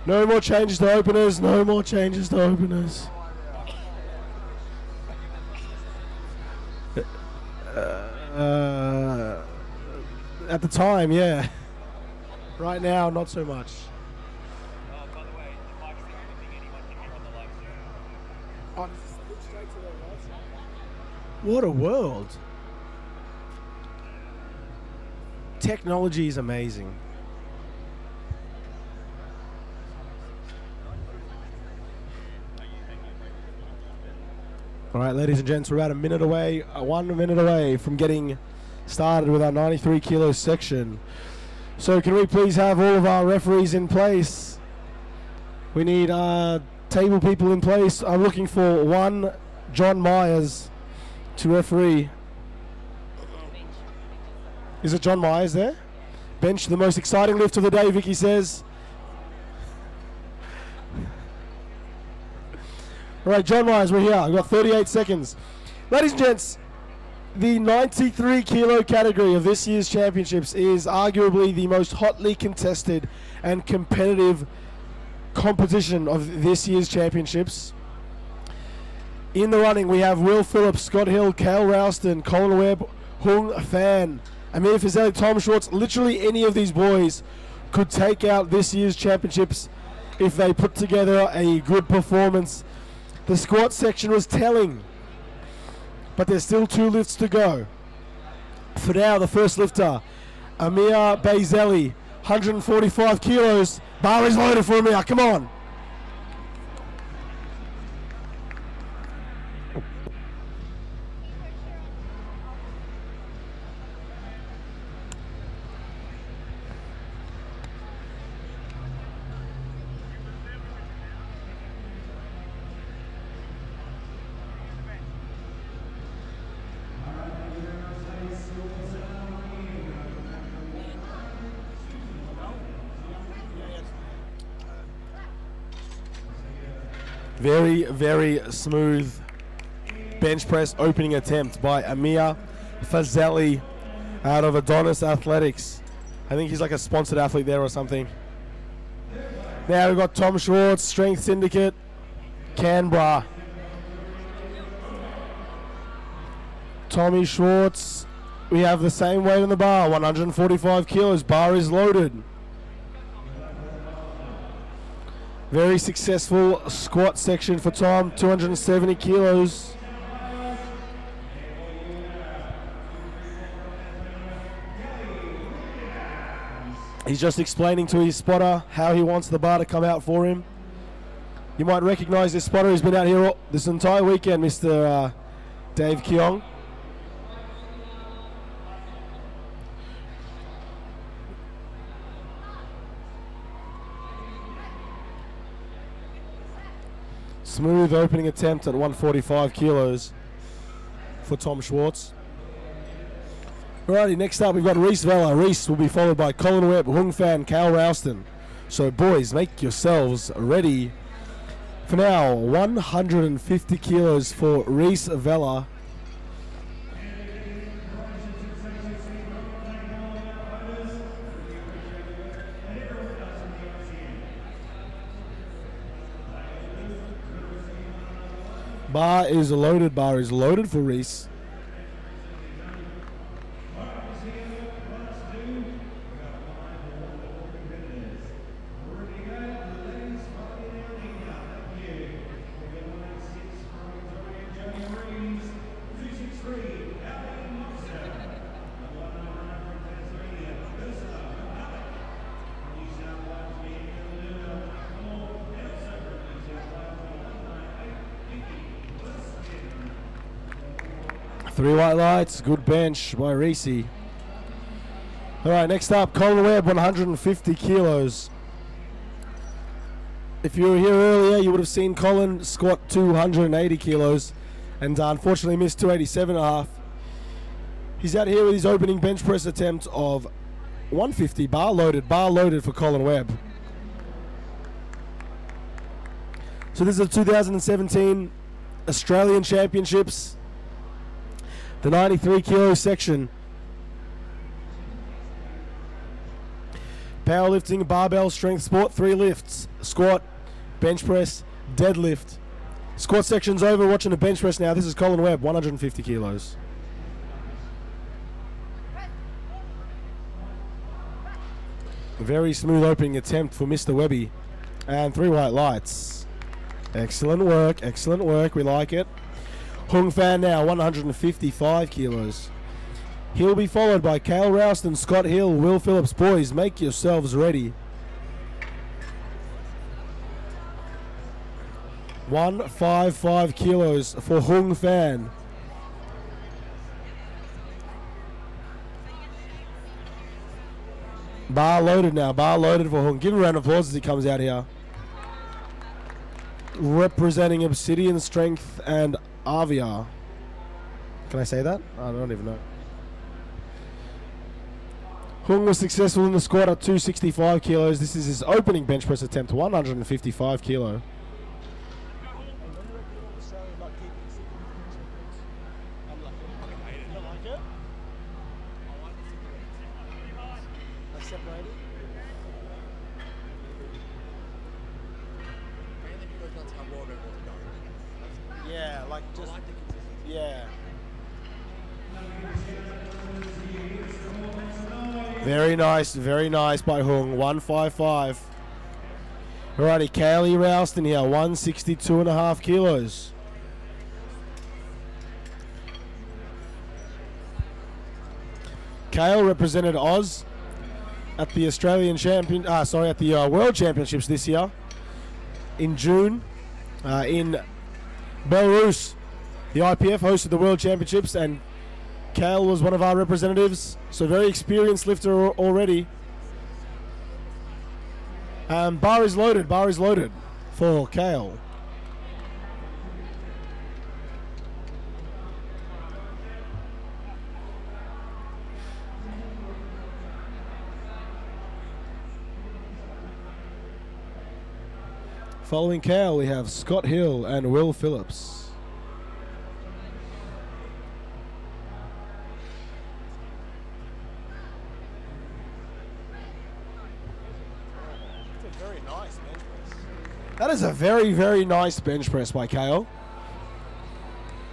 [SPEAKER 2] No more changes to openers, no more changes to openers. At the time, yeah. Right now, not so much.
[SPEAKER 4] By the way, the mic's the only thing anyone can hear on the live stream.
[SPEAKER 2] What a world. Technology is amazing. All right, ladies and gents, we're about 1 minute away from getting started with our 93 kilo section. So can we please have all of our referees in place? We need table people in place. I'm looking for one John Myers to referee. Is it John Myers there? Bench, the most exciting lift of the day, Vicky says. All right, John Myers, we're here. I've got 38 seconds. Ladies and gents, the 93 kilo category of this year's championships is arguably the most hotly contested and competitive competition of this year's championships. In the running, we have Will Phillips, Scott Hill, Cale Ralston, Colin Webb, Hung Fan, Amir Fazeli, Tom Schwartz. Literally any of these boys could take out this year's championships if they put together a good performance. The squat section was telling, but there's still 2 lifts to go. For now, the first lifter, Amir Fazeli, 145 kilos. Bar is loaded for Amir, come on. Very, very smooth bench press opening attempt by Amir Fazeli out of Adonis Athletics. I think he's like a sponsored athlete there or something. Now we've got Tom Schwartz, Strength Syndicate, Canberra. Tommy Schwartz, we have the same weight on the bar, 145 kilos. Bar is loaded. Very successful squat section for Tom, 270 kilos. He's just explaining to his spotter how he wants the bar to come out for him. You might recognize this spotter who's been out here this entire weekend, Mr. Dave Keong. Smooth opening attempt at 145 kilos for Tom Schwartz. Alrighty, next up we've got Reese Vella. Reese will be followed by Colin Webb, Hung Fan, Cale Ralston. So boys, make yourselves ready. For now, 150 kilos for Reese Vella. Bar is loaded for Reese. Three white lights, good bench by Reese. All right, next up, Colin Webb, 150 kilos. If you were here earlier, you would have seen Colin squat 280 kilos and unfortunately missed 287.5. He's out here with his opening bench press attempt of 150, bar loaded for Colin Webb. So this is the 2017 Australian Championships. The 93 kilo section. Powerlifting, barbell, strength sport, 3 lifts. Squat, bench press, deadlift. Squat section's over, watching the bench press now. This is Colin Webb, 150 kilos. Very smooth opening attempt for Mr. Webby. And 3 white lights. Excellent work, excellent work. We like it. Hung Fan now, 155 kilos. He'll be followed by Cale Rouston, Scott Hill, Will Phillips. Boys, make yourselves ready. 155 kilos for Hung Fan. Bar loaded now, bar loaded for Hung. Give him a round of applause as he comes out here. Representing Obsidian Strength and Avia. Can I say that? I don't even know. Hung was successful in the squat at 265 kilos. This is his opening bench press attempt, 155 kilo.
[SPEAKER 3] Yeah, like just yeah.
[SPEAKER 2] Very nice by Hung. 155. Alrighty, Kaylee Ralston here, 162.5 kilos. Kale represented Oz at the Australian champion. At the World Championships this year in June in Belarus. The IPF hosted the World Championships, and Kale was one of our representatives. So very experienced lifter already. Bar is loaded for Kale. Following Kale, we have Scott Hill and Will Phillips.
[SPEAKER 3] It's a very nice bench press.
[SPEAKER 2] That is a very nice bench press by Kale.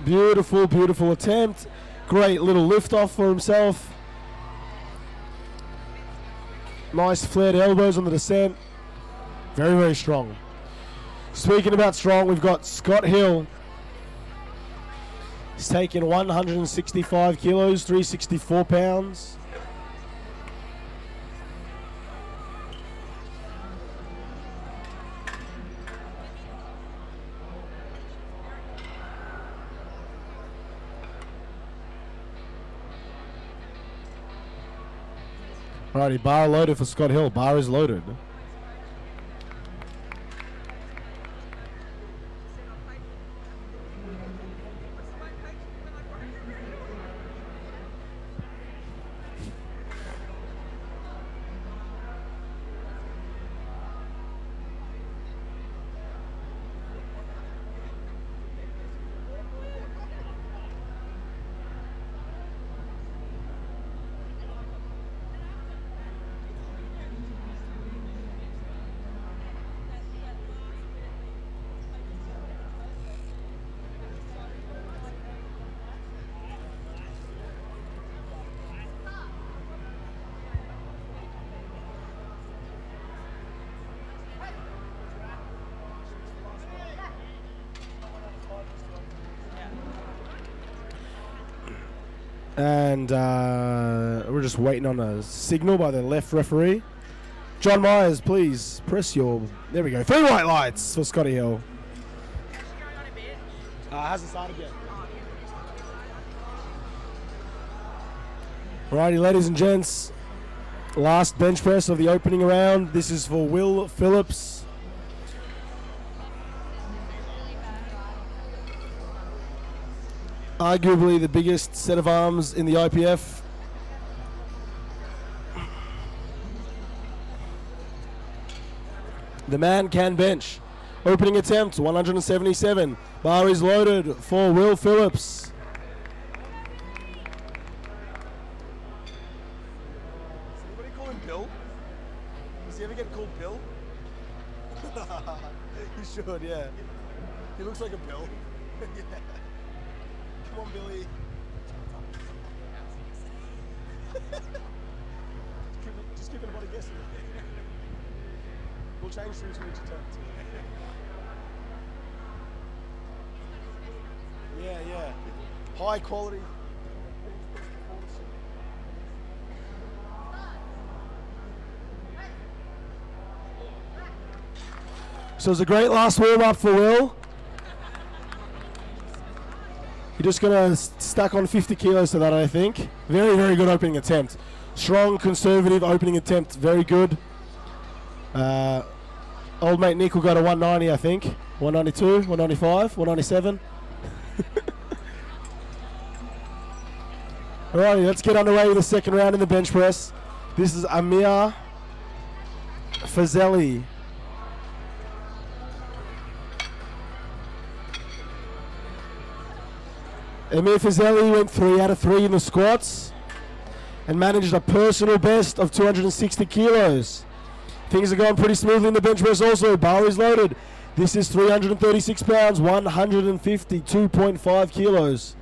[SPEAKER 2] Beautiful attempt. Great little lift off for himself. Nice flared elbows on the descent. Very strong. Speaking about strong, we've got Scott Hill. He's taken 165 kilos, 364 pounds. Alrighty, bar loaded for Scott Hill. Bar is loaded. And we're just waiting on a signal by the left referee. John Myers, please press your... There we go. 3 white lights for Scotty Hill. Hasn't started yet. Alrighty, ladies and gents. Last bench press of the opening round. This is for Will Phillips. Arguably the biggest set of arms in the IPF. The man can bench. Opening attempt, 177. Bar is loaded for Will Phillips.
[SPEAKER 3] Does anybody call him Bill? Does he ever get called Bill? He should, yeah. He looks like a Bill. Yeah. Come on, Billy. Just skipping a body guessing. We'll change through to each attempt. Yeah. High quality. So it's a great last warm-up for Will. You're just going to stack on 50 kilos to that, I think. Very, very good opening attempt. Strong, conservative opening attempt. Very good. Old mate Nick will go to 190, I think. 192, 195, 197. Alrighty, let's get underway with the second round in the bench press. This is Amir Fazeli. Amir Fazeli went 3 out of 3 in the squats and managed a personal best of 260 kilos. Things are going pretty smoothly in the bench press also. Bar is loaded. This is 336 pounds, 152.5 kilos.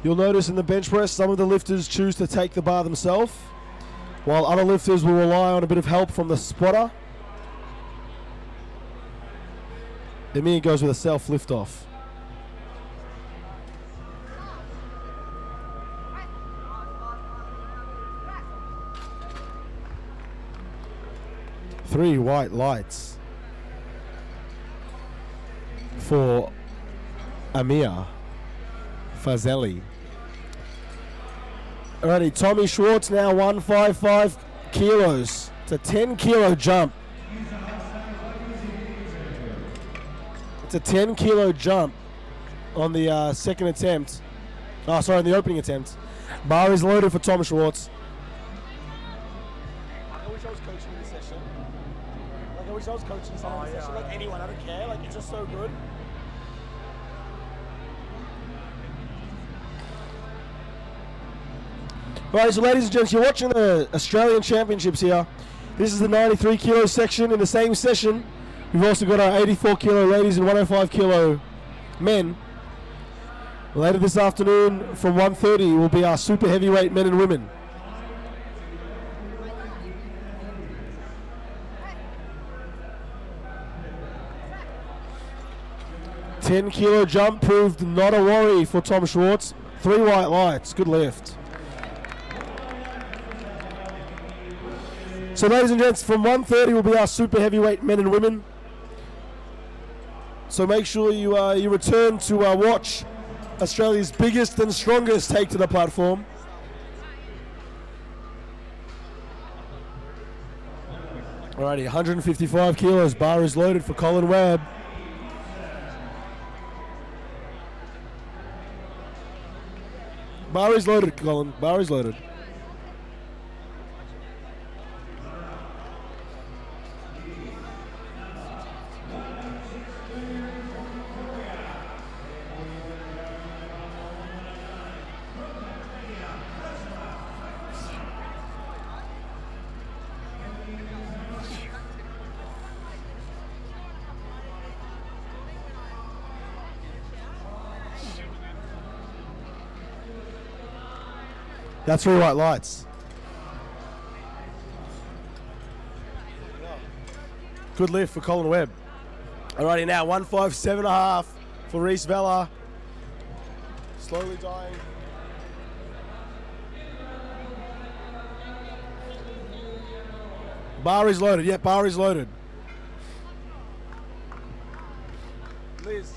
[SPEAKER 3] You'll notice in the bench press some of the lifters choose to take the bar themselves, while other lifters will rely on a bit of help from the spotter. Amir goes with a self lift off. Three white lights for Amir Fazeli. Alrighty, Tommy Schwartz now 155 kilos. It's a 10 kilo jump. It's a 10 kilo jump on the second attempt. Oh, sorry, on the opening attempt. Bar is loaded for Tom Schwartz. I wish I was coaching this session. I wish I was coaching this session. Like anyone, I don't care. Like, it's just so good. Right, so ladies and gents, you're watching the Australian Championships here. This is the 93 kilo section. In the same session, we've also got our 84 kilo ladies and 105 kilo men. Later this afternoon from 1:30 will be our super heavyweight men and women. $10 kilo jump proved not a worry for Tom Schwartz. 3 white lights, good lift. So ladies and gents, from 1:30 will be our super heavyweight men and women. So make sure you return to watch Australia's biggest and strongest take to the platform. Alrighty, 155 kilos. Bar is loaded for Colin Webb. Bar is loaded, Colin. Bar is loaded. That's 3 white lights. Good lift for Colin Webb. Alrighty, now 157.5 for Reese Vella. Slowly dying. Bar is loaded. Yeah, bar is loaded. Liz.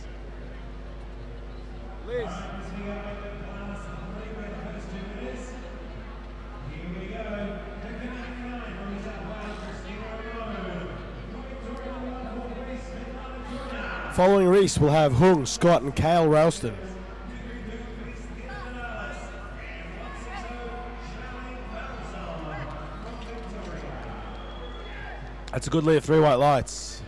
[SPEAKER 3] Following Reese, we'll have Hung, Scott, and Kale Ralston. That's a good lift, 3 white lights.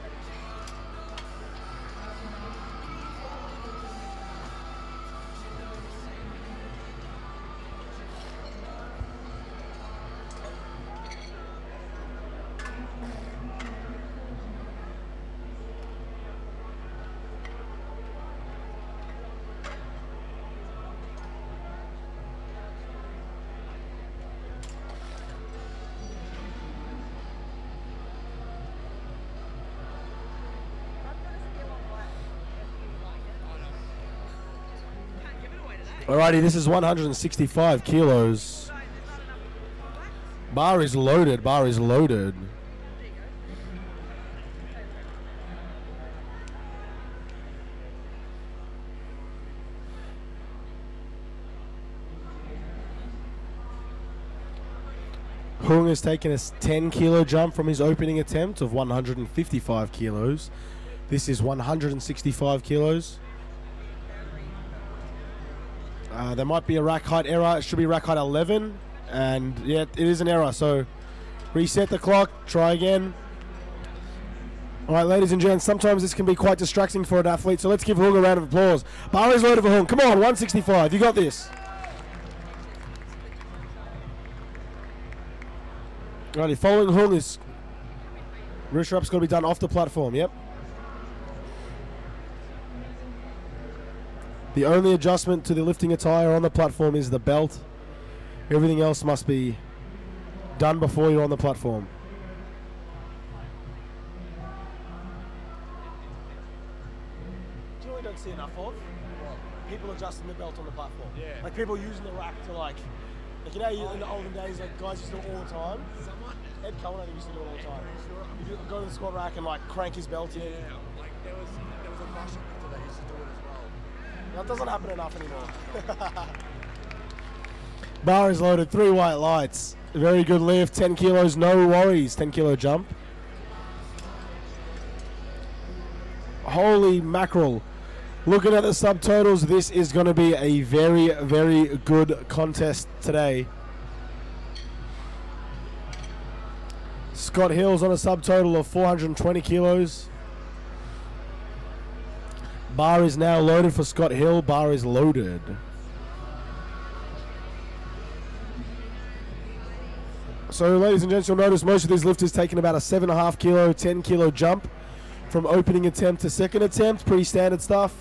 [SPEAKER 2] Alrighty, this is 165 kilos. Bar is loaded, bar is loaded. Hung has taken a 10 kilo jump from his opening attempt of 155 kilos. This is 165 kilos. There might be a rack height error. It should be rack height 11. And yeah, it is an error. So reset the clock. Try again. All right, ladies and gents, sometimes this can be quite distracting for an athlete. So let's give Hung a round of applause. Bar is loaded for Hung. Come on, 165. You got this. Alrighty, following Hung is wrist wrap's got to be done off the platform. Yep. The only adjustment to the lifting attire on the platform is the belt. Everything else must be done before you're on the platform.
[SPEAKER 3] Do you know what we don't see enough of? People adjusting the belt on the platform. Yeah. Like people using the rack to like you know, in the olden days, like guys used to do it all the time. Ed Cullen used to do it all the time. You go to the squat rack and like crank his belt in.
[SPEAKER 4] Yeah, like there was a Russian that used to do it as well.
[SPEAKER 3] That doesn't happen enough anymore.
[SPEAKER 2] Bar is loaded, 3 white lights. Very good lift, 10 kilos, no worries. 10 kilo jump. Holy mackerel. Looking at the subtotals, this is going to be a very, very good contest today. Scott Hill's on a subtotal of 420 kilos. Bar is now loaded for Scott Hill. Bar is loaded. So, ladies and gents, you'll notice most of these lifters taking about a 7.5 kilo, 10 kilo jump from opening attempt to second attempt. Pretty standard stuff.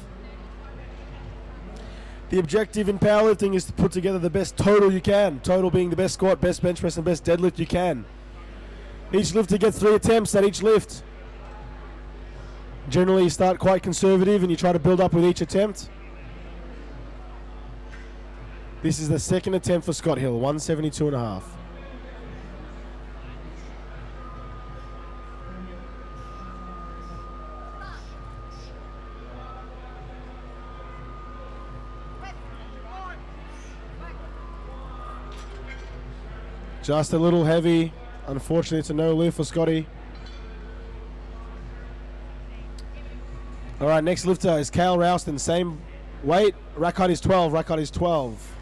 [SPEAKER 2] The objective in powerlifting is to put together the best total you can. Total being the best squat, best bench press, and best deadlift you can. Each lifter gets 3 attempts at each lift. Generally, you start quite conservative and you try to build up with each attempt. This is the second attempt for Scott Hill, 172.5. Just a little heavy. Unfortunately, it's a no lift for Scotty. All right, next lifter is Cale Rouston. Same weight. Rack height is 12. Rack height is 12.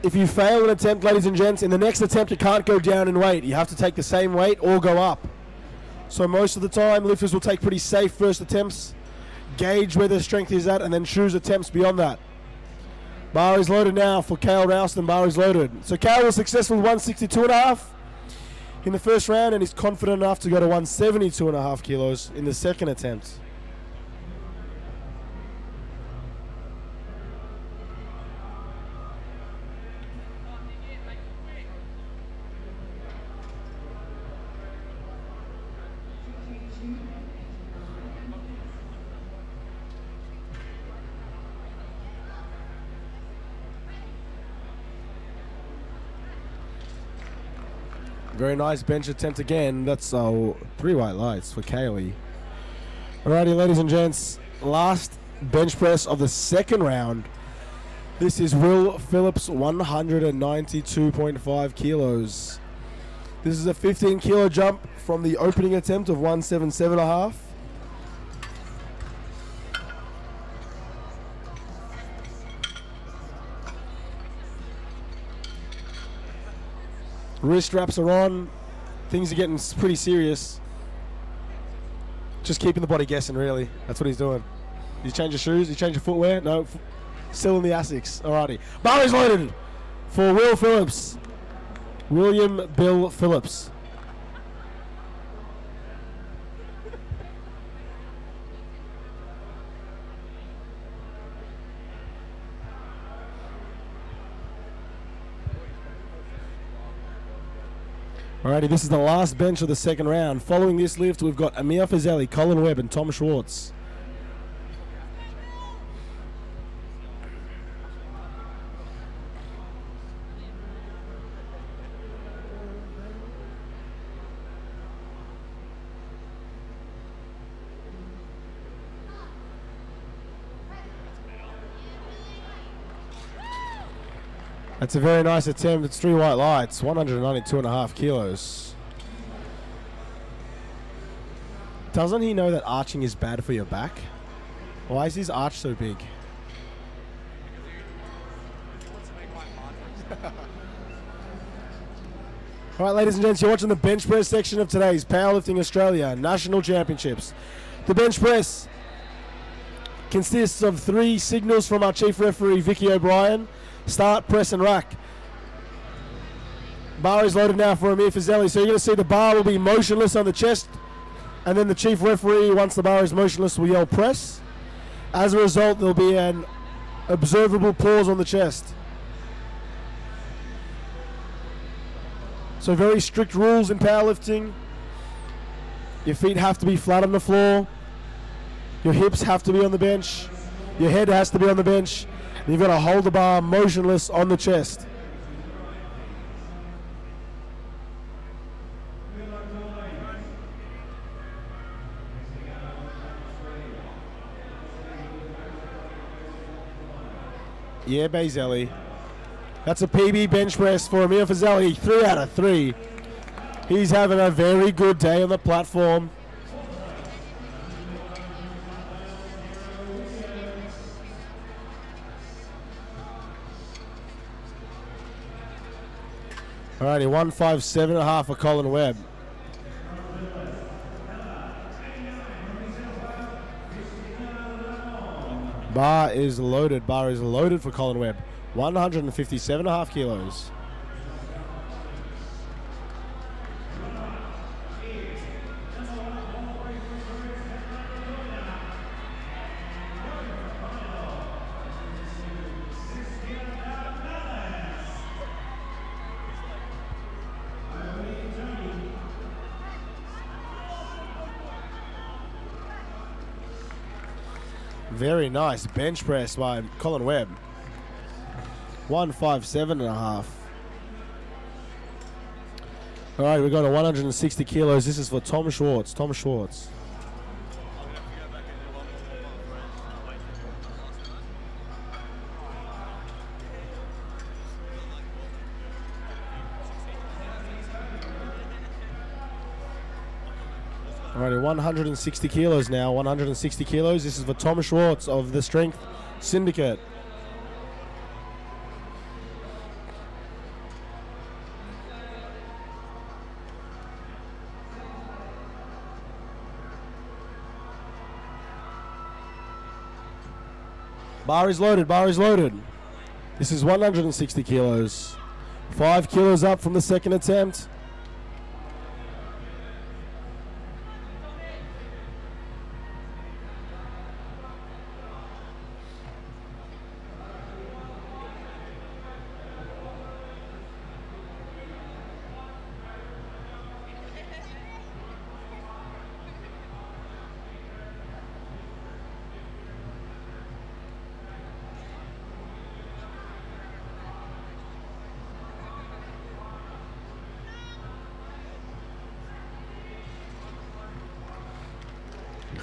[SPEAKER 2] If you fail an attempt, ladies and gents, in the next attempt, you can't go down in weight. You have to take the same weight or go up. So most of the time, lifters will take pretty safe first attempts, gauge where their strength is at, and then choose attempts beyond that. Bar is loaded now for Cale Rouston. Bar is loaded. So Cale was successful with 162.5 in the first round and is confident enough to go to 172.5 kilos in the second attempt. Very nice bench attempt again. That's 3 white lights for Kaylee. Alrighty, ladies and gents. Last bench press of the second round. This is Will Phillips, 192.5 kilos. This is a 15 kilo jump from the opening attempt of 177.5. Wrist straps are on. Things are getting pretty serious. Just keeping the body guessing, really. That's what he's doing. You change your shoes? You change your footwear? No. Still in the Asics. Alrighty. Bar is loaded for Will Phillips. William Bill Phillips. Alrighty, this is the last bench of the second round. Following this lift, we've got Amir Fazeli, Colin Webb, and Tom Schwartz. That's a very nice attempt. It's 3 white lights, 192.5 kilos. Doesn't he know that arching is bad for your back? Why is his arch so big? All right, ladies and gents, you're watching the bench press section of today's Powerlifting Australia National Championships. The bench press consists of 3 signals from our chief referee, Vicky O'Brien. Start, press, and rack. Bar is loaded now for Amir Fazeli. So you're going to see the bar will be motionless on the chest, and then the chief referee, once the bar is motionless, will yell press. As a result, there'll be an observable pause on the chest. So very strict rules in powerlifting. Your feet have to be flat on the floor. Your hips have to be on the bench. Your head has to be on the bench. And you've got to hold the bar motionless on the chest. Yeah, Bazelli. That's a PB bench press for Amir Fazeli. 3 out of 3. He's having a very good day on the platform. Alrighty, 157.5 for Colin Webb. Bar is loaded. Bar is loaded for Colin Webb. 157.5 kilos. Very nice bench press by Colin Webb. 157.5. All right, we're going to 160 kilos. This is for Tom Schwartz. Tom Schwartz. Alrighty, 160 kilos now. 160 kilos. This is for Tom Schwartz of the Strength Syndicate. Bar is loaded. Bar is loaded. This is 160 kilos. 5 kilos up from the second attempt.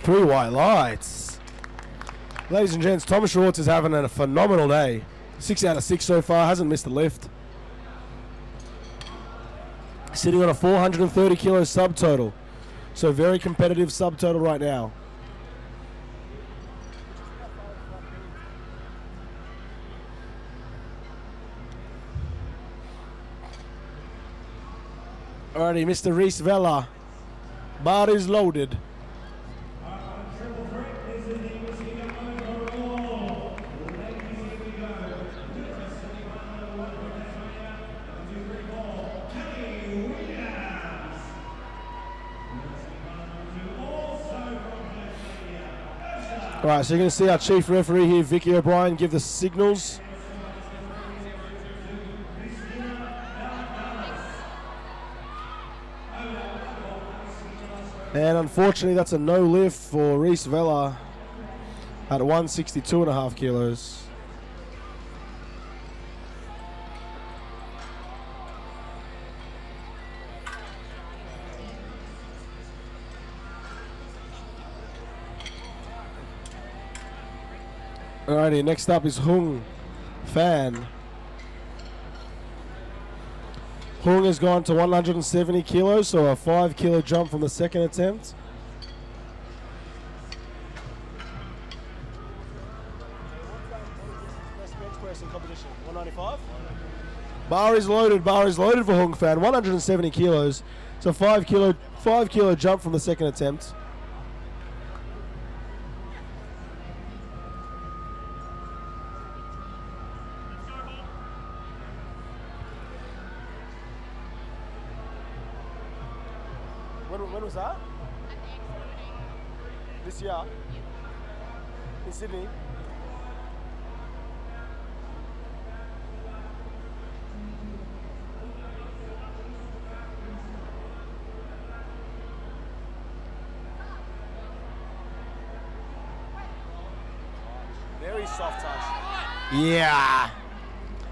[SPEAKER 2] Three white lights. Ladies and gents, Tom Schwartz is having a phenomenal day. 6 out of 6 so far, hasn't missed a lift. Sitting on a 430 kilo subtotal. So very competitive subtotal right now. Alrighty, Mr. Reese Vella. Bar is loaded. Alright, so you're going to see our chief referee here, Vicky O'Brien, give the signals. And unfortunately, that's a no lift for Reese Vella at 162.5 kilos. Alrighty, next up is Hung Fan. Hung has gone to 170 kilos, so a 5 kilo jump from the second attempt.
[SPEAKER 3] Best bench press in competition, 195.
[SPEAKER 2] Bar is loaded for Hung Fan, 170 kilos. So 5 kilo jump from the second attempt.
[SPEAKER 3] When was that? This year? In Sydney? Very soft touch.
[SPEAKER 2] Yeah.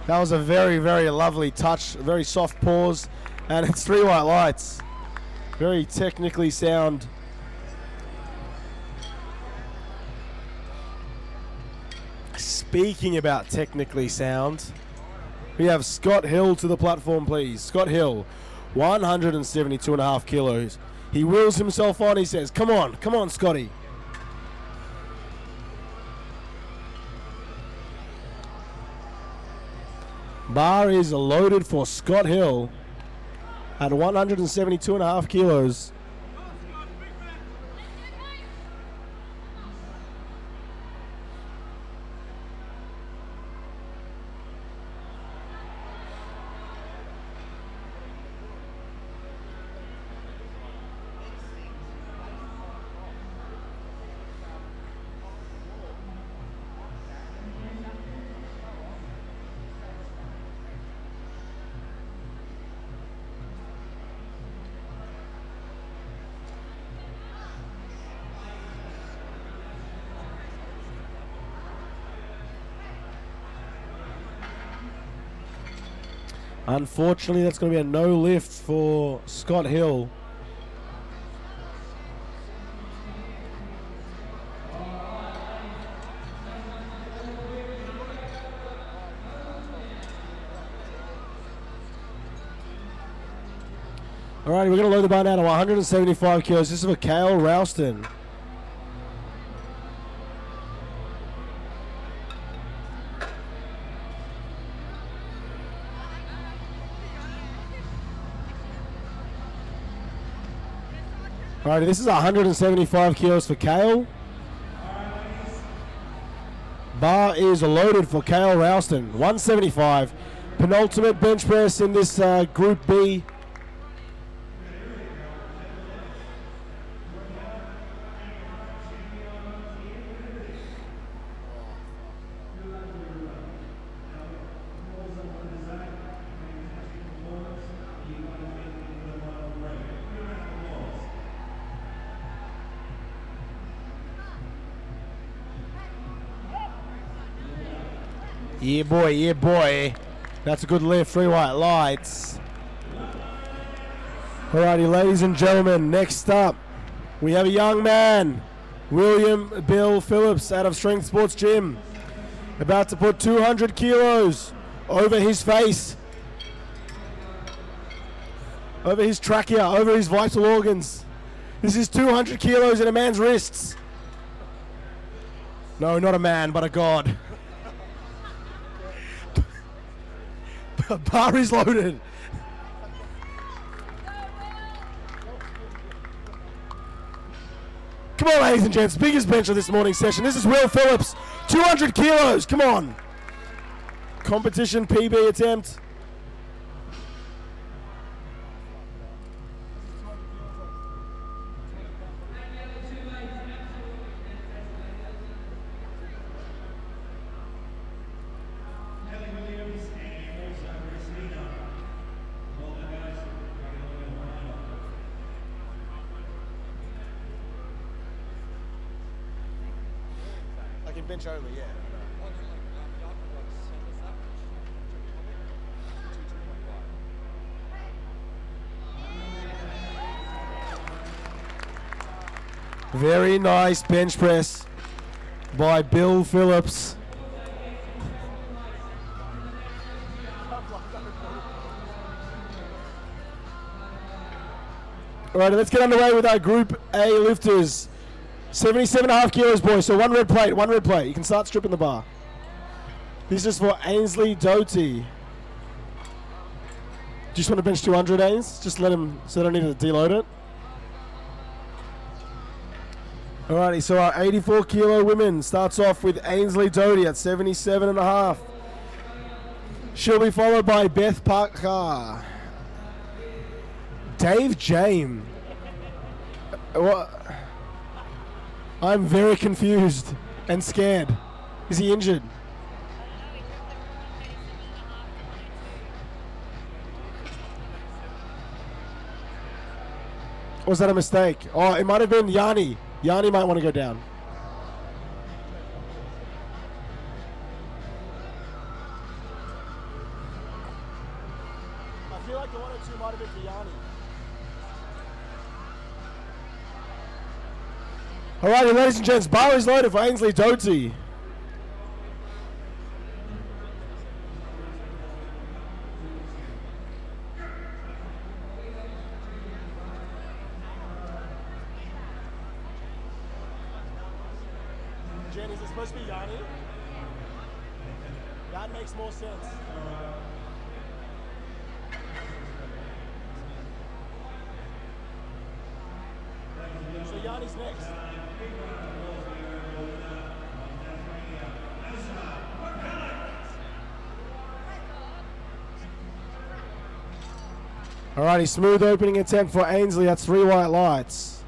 [SPEAKER 2] That was a very, very lovely touch. Very soft pause. And it's 3 white lights. Very technically sound. Speaking about technically sound, we have Scott Hill to the platform, please. Scott Hill, 172.5 kilos. He wheels himself on. He says, come on, Scotty. Bar is loaded for Scott Hill at 172.5 kilos. Unfortunately, that's going to be a no lift for Scott Hill. All right, we're going to load the bar now to 175 kilos. This is for Cale Ralston. Alrighty, this is 175 kilos for Cale. Bar is loaded for Cale Ralston, 175. Penultimate bench press in this Group B. Yeah, boy, yeah, boy. That's a good lift, 3 white lights. Alrighty, ladies and gentlemen, next up, we have a young man, William Bill Phillips, out of Strength Sports Gym, about to put 200 kilos over his face, over his trachea, over his vital organs. This is 200 kilos in a man's wrists. No, not a man, but a god. Bar is loaded. Come on, ladies and gents, biggest bench of this morning's session. This is Will Phillips, 200 kilos, come on. Competition PB attempt. Bench only, yeah. Very nice bench press by Bill Phillips. Alright, let's get underway with our Group A lifters. 77.5 kilos, boys. So one red plate, one red plate. You can start stripping the bar. This is for Ainsley Doty. Do you just want to bench 200, Ains? Just let him, so I don't need to deload it. Alrighty, so our 84 kilo women starts off with Ainsley Doty at 77.5. She'll be followed by Beth Parker. Dave James. What? I'm very confused and scared. Is he injured? Or was that a mistake? Oh, it might have been Yanni. Yanni might want to go down. I feel like the 102 might have been for Yanni. Alrighty, ladies and gents, bar is loaded for Ainsley Doty. Jen, is it supposed to be Yanni? That makes more sense. So Yanni's next. Alrighty, smooth opening attempt for Ainsley. That's 3 white lights.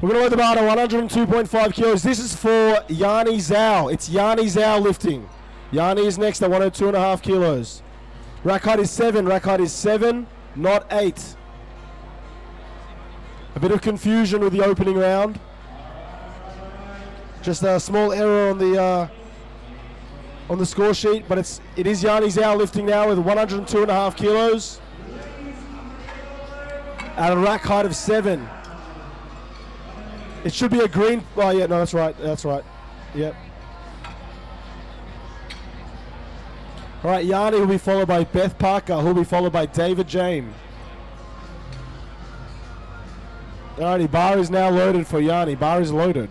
[SPEAKER 2] We're going to load the bar to 102.5 kilos. This is for Yanni Zhao. It's Yanni Zhao lifting. Yanni is next at 102.5 kilos. Rack height is 7. Rack height is 7, not 8. A bit of confusion with the opening round. Just a small error on the score sheet, but it is Yanni Zhao lifting now with 102.5 kilos. At a rack height of 7. It should be a green. Oh yeah, no, that's right. That's right. Yep. All right, Yanni will be followed by Beth Parker, who will be followed by David James. Alrighty, bar is now loaded for Yanni. Bar is loaded.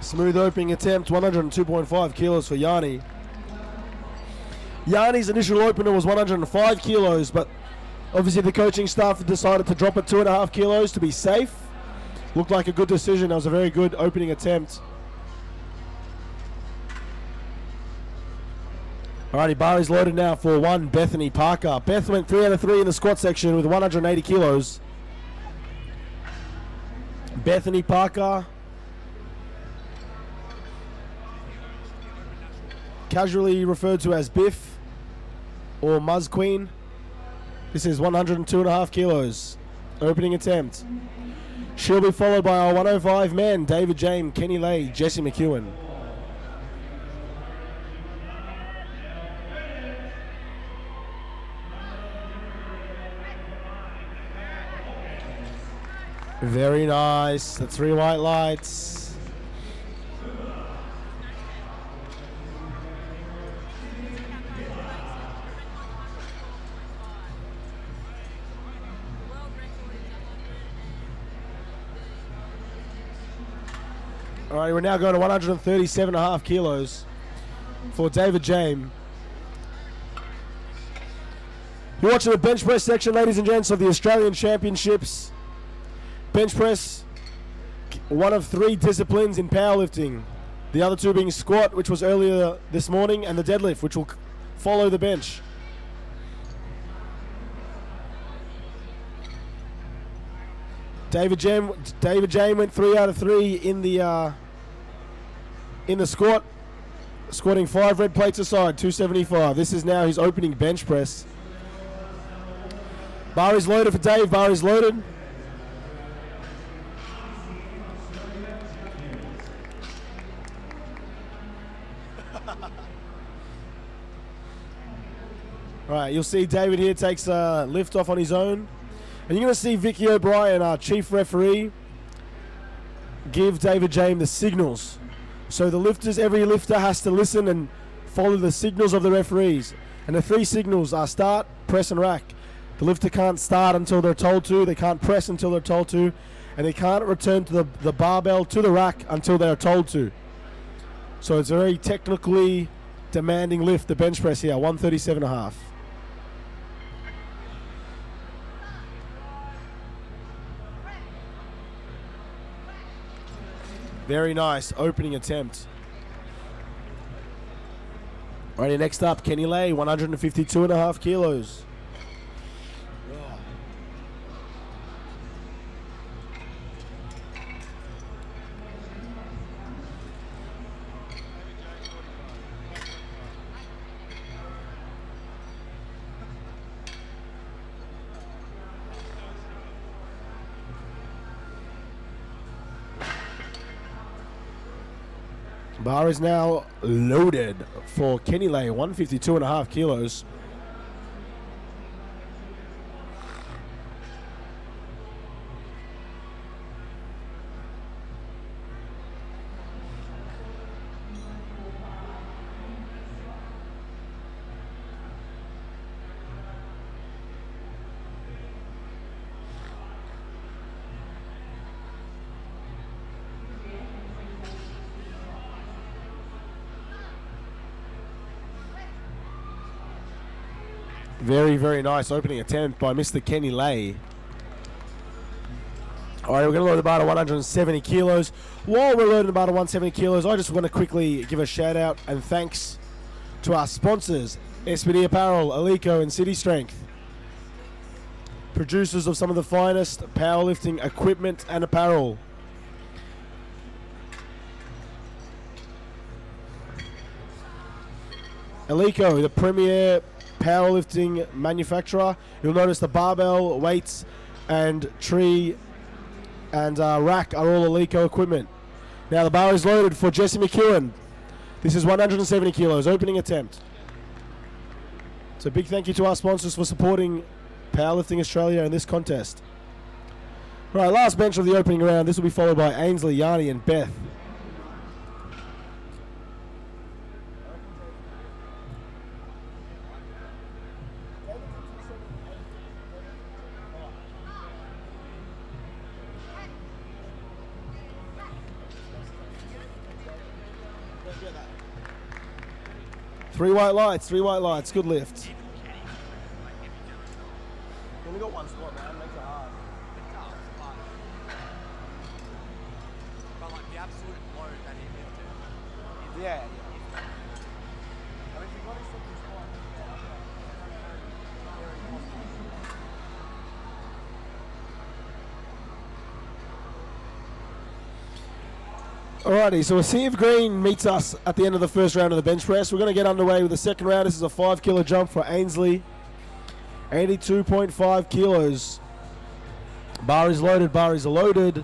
[SPEAKER 2] Smooth opening attempt, 102.5 kilos for Yanni. Yanni's initial opener was 105 kilos, but obviously the coaching staff decided to drop it 2.5 kilos to be safe. Looked like a good decision. That was a very good opening attempt. Alrighty, bar is loaded now for one Bethany Parker. Beth went 3 out of 3 in the squat section with 180 kilos. Bethany Parker, casually referred to as Biff or Muzz Queen. This is 102.5 kilos. Opening attempt. She'll be followed by our 105 men, David James, Kenny Lay, Jesse McEwen. Very nice. The 3 white lights. Alright, we're now going to 137.5 kilos for David James. You're watching the bench press section, ladies and gents, of the Australian Championships. Bench press, one of 3 disciplines in powerlifting. The other 2 being squat, which was earlier this morning, and the deadlift, which will follow the bench. David James went 3 out of 3 in the squat, squatting 5 red plates aside, 275. This is now his opening bench press. Bar is loaded for Dave. Bar is loaded. right, you'll see David here takes a lift off on his own. And you're going to see Vicky O'Brien, our chief referee, give David James the signals. So the lifters, every lifter has to listen and follow the signals of the referees. And the 3 signals are start, press and rack. The lifter can't start until they're told to, they can't press until they're told to, and they can't return to the barbell to the rack until they're told to. So it's a very technically demanding lift, the bench press here, 137.5. Very nice opening attempt. Alrighty, next up, Kenny Lay, 152.5 kilos. Bar is now loaded for Kenny Lay, 152.5 kilos. Very, very nice opening attempt by Mr. Kenny Lay. All right, we're going to load the bar to 170 kilos. While we're loading the bar to 170 kilos, I just want to quickly give a shout out and thanks to our sponsors, SPD Apparel, Alico, and City Strength. Producers of some of the finest powerlifting equipment and apparel. Alico, the premier powerlifting manufacturer. You'll notice the barbell, weights, and tree and rack are all Alico equipment. Now the bar is loaded for Jesse McEwen. This is 170 kilos, opening attempt. So big thank you to our sponsors for supporting Powerlifting Australia in this contest. Right, last bench of the opening round. This will be followed by Ainsley, Yanni, and Beth. Three white lights, good lift.
[SPEAKER 3] Only got one squat, man. Makes it hard.
[SPEAKER 4] It does, but like the absolute load that he lifted.
[SPEAKER 3] Yeah. I mean, if you got his second squat, very possible.
[SPEAKER 2] Alrighty, so a sea of green meets us at the end of the first round of the bench press. We're going to get underway with the second round. This is a 5 kilo jump for Ainsley. 82.5 kilos. Bar is loaded, bar is loaded.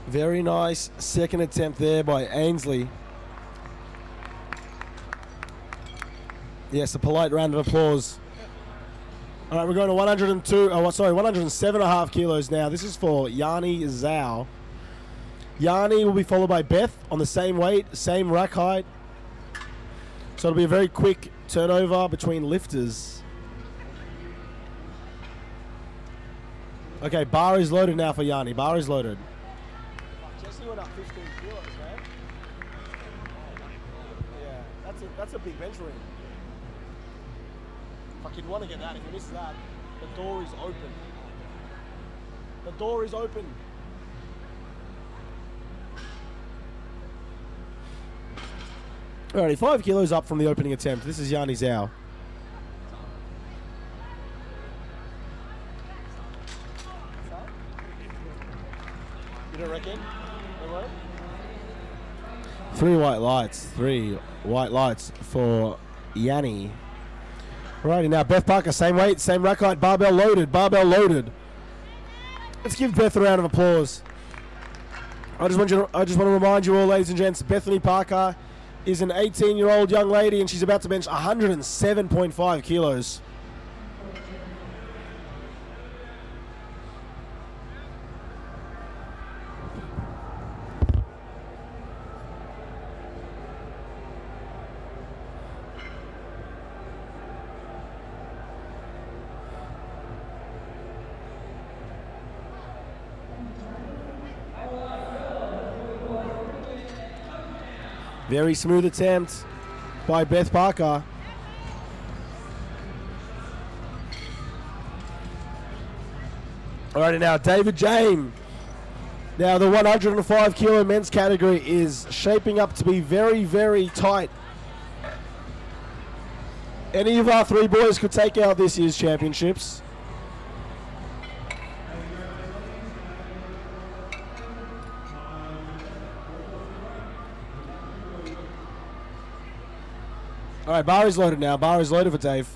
[SPEAKER 2] Very nice second attempt there by Ainsley. Yes, a polite round of applause. All right, we're going to 107.5 kilos now. This is for Yanni Zhao. Yanni will be followed by Beth on the same weight, same rack height. So it'll be a very quick turnover between lifters. Okay, bar is loaded now for Yanni. Bar is loaded.
[SPEAKER 3] Jesse went up 15 kilos, man. Yeah, that's a big bench ring. Fuck, you'd want to get that. If you miss that, the door is open. The door is open.
[SPEAKER 2] Alrighty, 5 kilos up from the opening attempt. This is Yanni Zhao. You don't reckon? Three white lights for Yanni. Alrighty, now Beth Parker, same weight, same rack height, barbell loaded. Let's give Beth a round of applause. I just want to remind you all, ladies and gents, Bethany Parker is an 18-year-old young lady, and she's about to bench 107.5 kilos. Very smooth attempt by Beth Parker. Alrighty, now David James. Now the 105 kilo men's category is shaping up to be very, very tight. Any of our three boys could take out this year's championships. All right, bar is loaded now. Bar is loaded for Dave.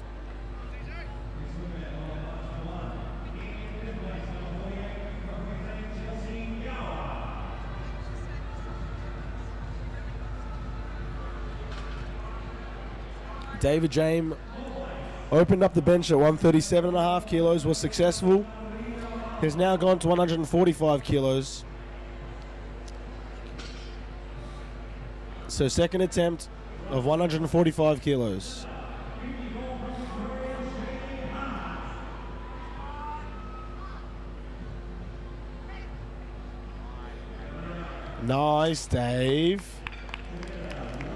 [SPEAKER 2] David James opened up the bench at 137.5 kilos, was successful. Has now gone to 145 kilos. So second attempt of 145 kilos. Nice, Dave.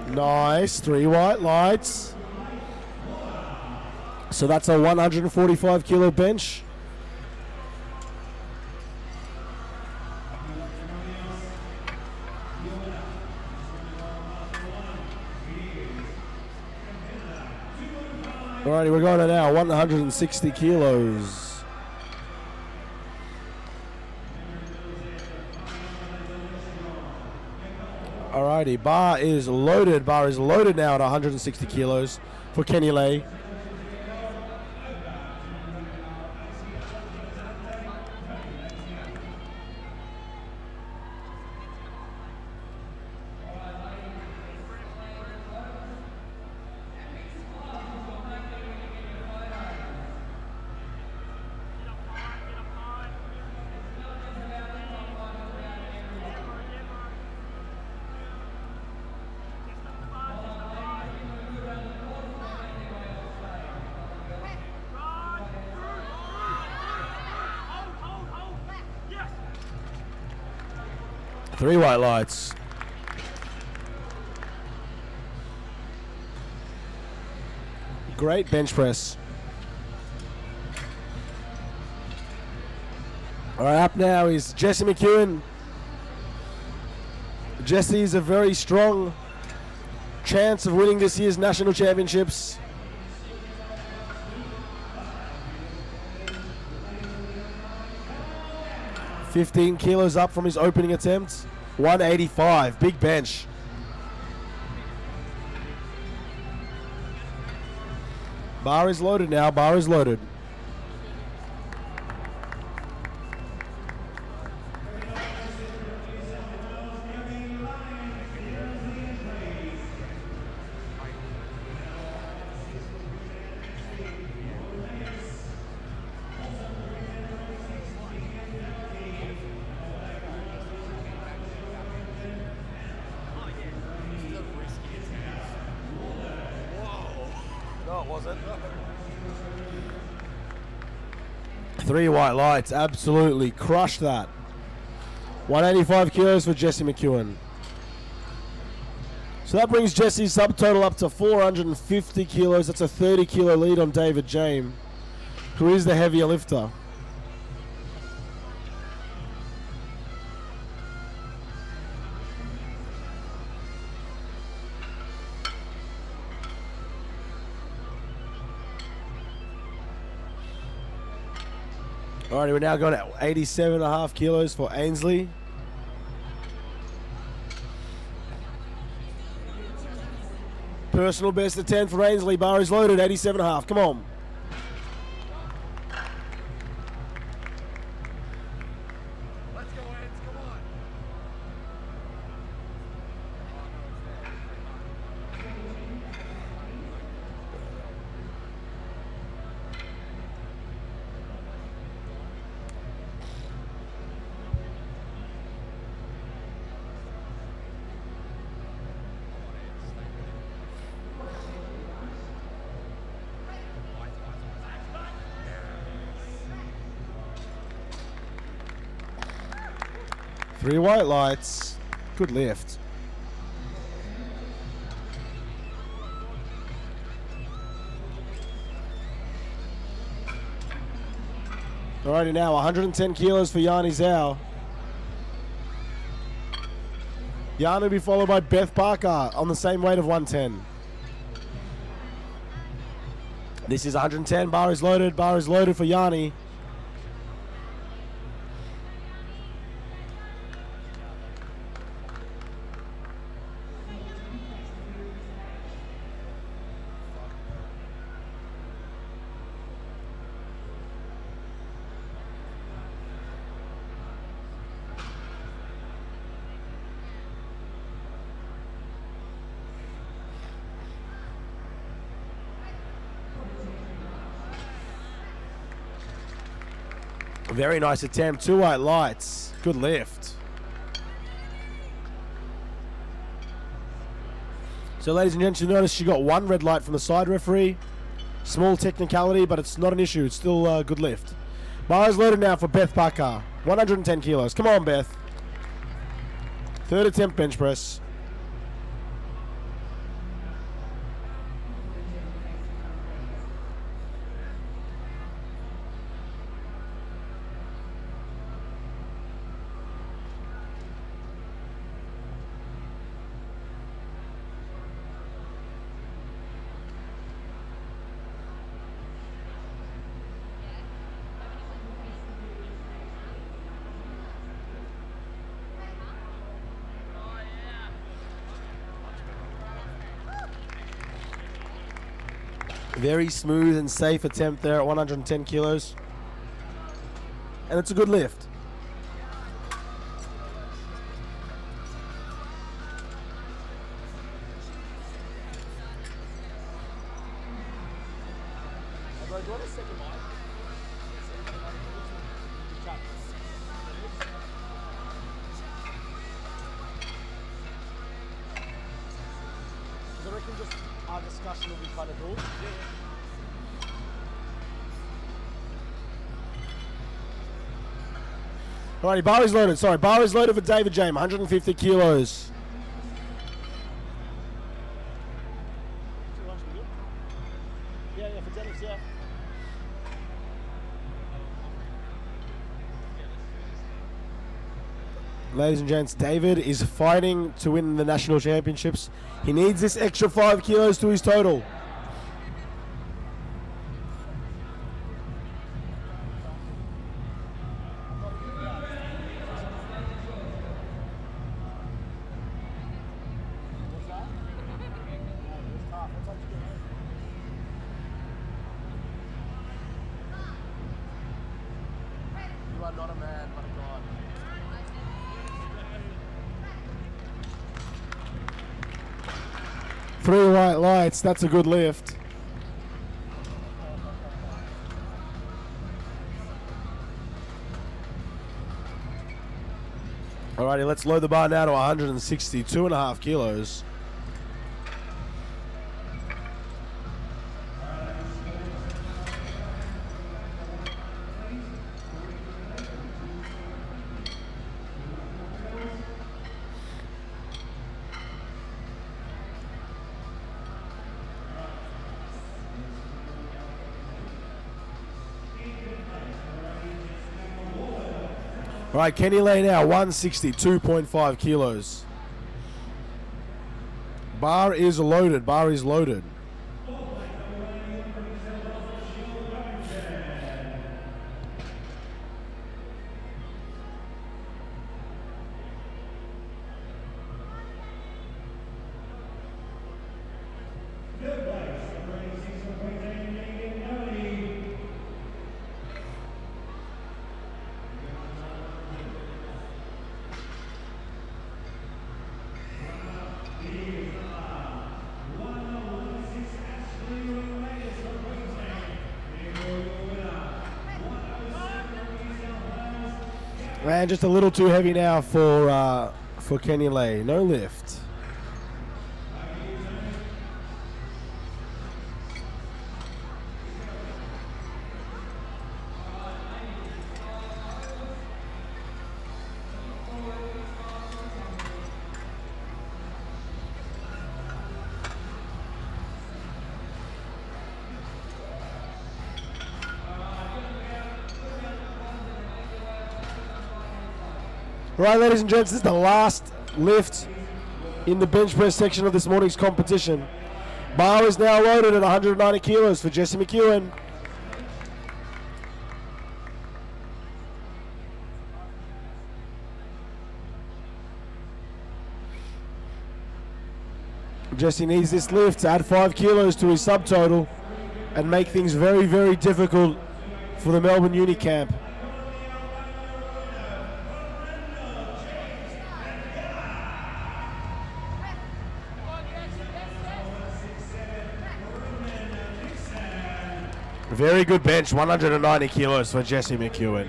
[SPEAKER 2] Nice, 3 white lights. So that's a 145 kilo bench. Alrighty, we're going to now 160 kilos. Alrighty, bar is loaded. Bar is loaded now at 160 kilos for Kenny Lay. Three white lights. Great bench press. All right, up now is Jesse McEwen. Jesse is a very strong chance of winning this year's national championships. $15 kilos up from his opening attempt. 185, big bench. Bar is loaded now, bar is loaded.
[SPEAKER 3] No, it wasn't.
[SPEAKER 2] 3 white lights, absolutely crushed that. 185 kilos for Jesse McEwen. So that brings Jesse's subtotal up to 450 kilos. That's a 30 kilo lead on David James, who is the heavier lifter. Alrighty, we're now going at 87.5 kilos for Ainsley. Personal best of 10 for Ainsley. Bar is loaded, 87.5. Come on.
[SPEAKER 4] Let's go, Eds, come on.
[SPEAKER 2] 3 white lights. Good lift. Alrighty, now 110 kilos for Yanni Zhao. Yanni will be followed by Beth Parker on the same weight of 110. This is 110. Bar is loaded. Bar is loaded for Yanni. Very nice attempt. 2 white lights. Good lift. So, ladies and gents, you notice she got 1 red light from the side referee. Small technicality, but it's not an issue. It's still a good lift. Bar is loaded now for Beth Parker. 110 kilos. Come on, Beth. 3rd attempt bench press. Very smooth and safe attempt there at 110 kilos. And it's a good lift. I reckon just our discussion will be kind of cool. Alrighty, bar is loaded. Sorry, bar is loaded for David James, 150 kilos. Yeah, for Dennis, yeah. Ladies and gents, David is fighting to win the national championships. He needs this extra 5 kilos to his total. You are not a man, but a god. Three white lights, that's a good lift. Alrighty, let's load the bar now to 162.5 kilos. All right, Kenny Lane now, 162.5 kilos. Bar is loaded, bar is loaded. And just a little too heavy now for Kenyon Lay. No lift. Right, ladies and gents, this is the last lift in the bench press section of this morning's competition. Bar is now loaded at 190 kilos for Jesse McEwen. Jesse needs this lift to add 5 kilos to his subtotal and make things very, very difficult for the Melbourne Uni camp. Very good bench, 190 kilos for Jesse McEwen.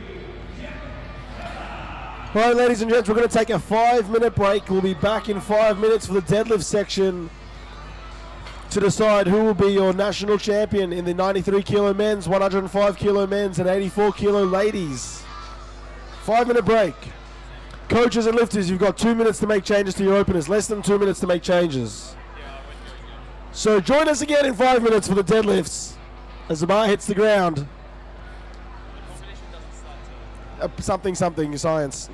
[SPEAKER 2] All right, ladies and gents, we're going to take a 5-minute break. We'll be back in 5 minutes for the deadlift section to decide who will be your national champion in the 93 kilo men's, 105 kilo men's, and 84 kilo ladies. 5-minute break. Coaches and lifters, you've got 2 minutes to make changes to your openers, less than 2 minutes to make changes. So join us again in 5 minutes for the deadlifts as the bar hits the ground. Something, science.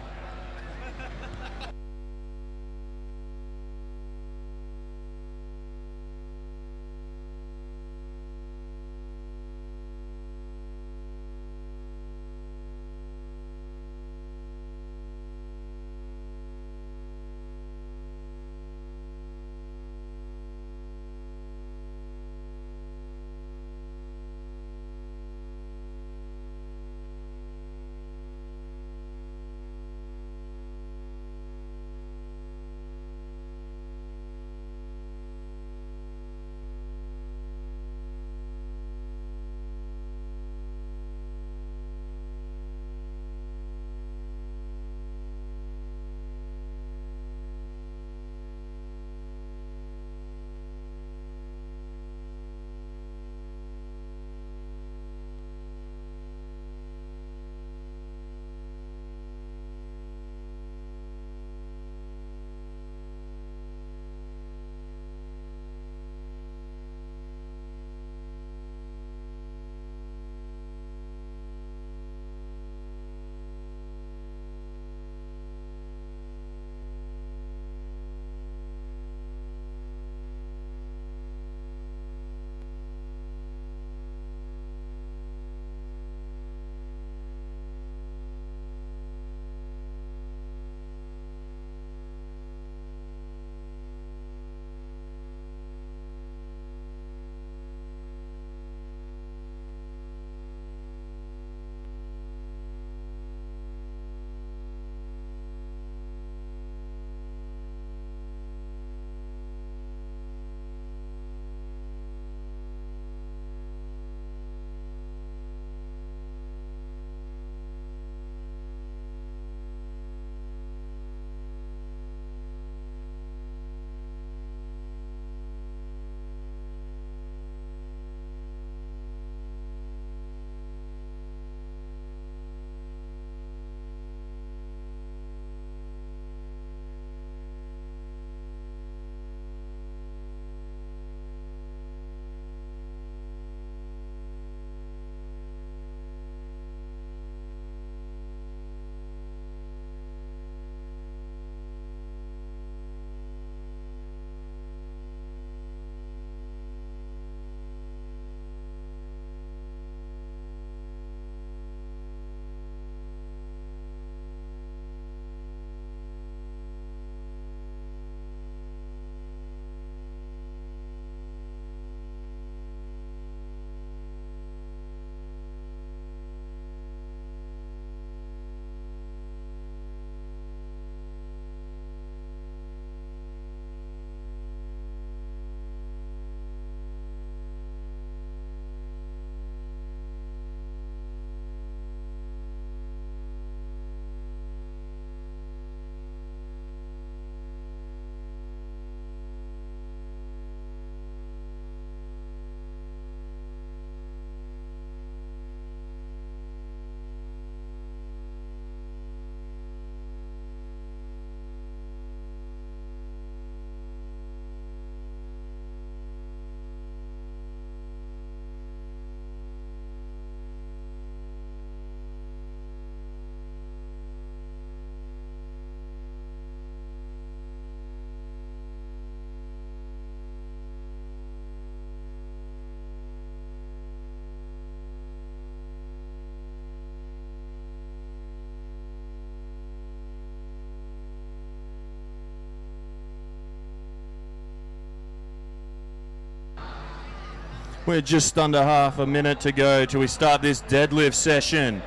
[SPEAKER 1] We're just under half a minute to go till we start this deadlift session.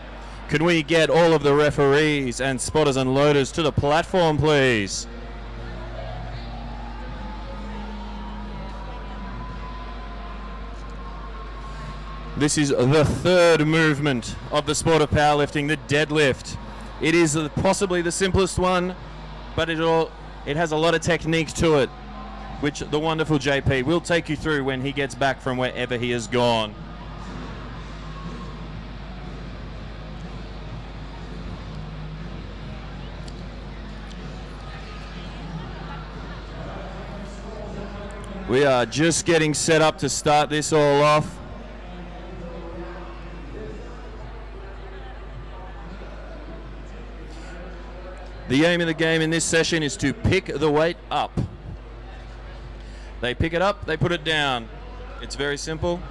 [SPEAKER 1] Can we get all of the referees and spotters and loaders to the platform, please? This is the third movement of the sport of powerlifting, the deadlift. It is possibly the simplest one, but it has a lot of technique to it, which the wonderful JP will take you through when he gets back from wherever he has gone. We are just getting set up to start this all off. The aim of the game in this session is to pick the weight up. They pick it up, they put it down. It's very simple.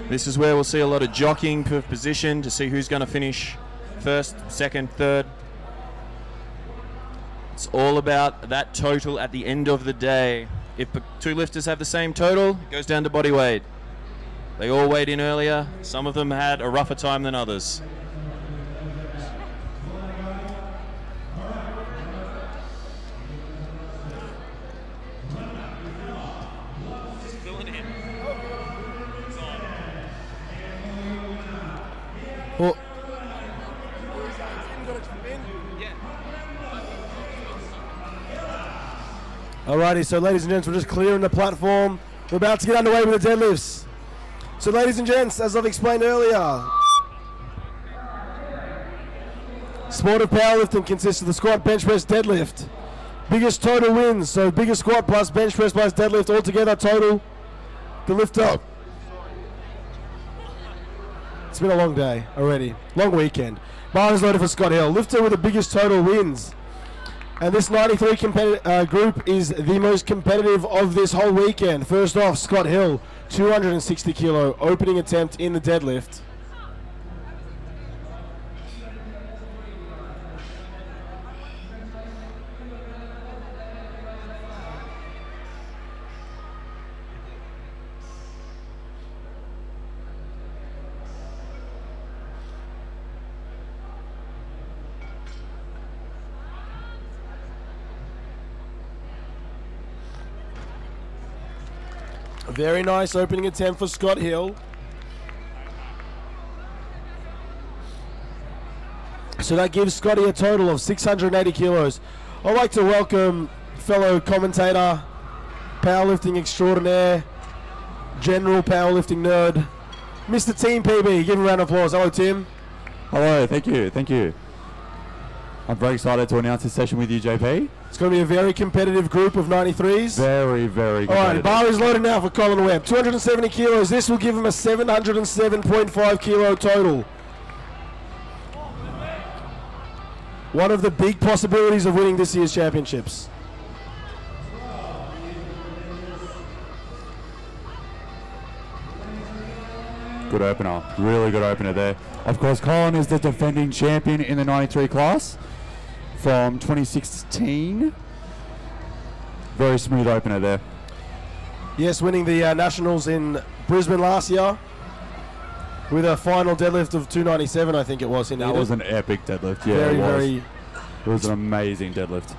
[SPEAKER 1] This is where we'll see a lot of jockeying for position to see who's going to finish first, second, third. It's all about that total at the end of the day. If two lifters have the same total, it goes down to body weight. They all weighed in earlier. Some of them had a rougher time than others.
[SPEAKER 2] Well, alrighty, so ladies and gents, we're just clearing the platform. We're about to get underway with the deadlifts. So ladies and gents, as I've explained earlier, sport of powerlifting consists of the squat, bench press, deadlift. Biggest total wins, so biggest squat plus bench press plus deadlift altogether total. The lift up. It's been a long day already, long weekend. Bar is loaded for Scott Hill. Lifter with the biggest total wins. And this 93 group is the most competitive of this whole weekend. First off, Scott Hill, 260 kilo opening attempt in the deadlift. Very nice opening attempt for Scott Hill. So that gives Scotty a total of 680 kilos. I'd like to welcome fellow commentator, powerlifting extraordinaire, general powerlifting nerd, Mr. Team PB. Give him a round of applause. Hello, Tim.
[SPEAKER 5] Hello, thank you. I'm very excited to announce this session with you, JP.
[SPEAKER 2] It's going to be a very competitive group of 93s.
[SPEAKER 5] Very, very
[SPEAKER 2] competitive. All right, bar is loaded now for Colin Webb. 270 kilos. This will give him a 707.5 kilo total. One of the big possibilities of winning this year's championships.
[SPEAKER 5] Good opener. Really good opener there. Of course, Colin is the defending champion in the 93 class from 2016. Very smooth opener there.
[SPEAKER 2] Yes, winning the Nationals in Brisbane last year with a final deadlift of 297, I think it was.
[SPEAKER 5] That was an epic deadlift. Yeah, it was an amazing deadlift.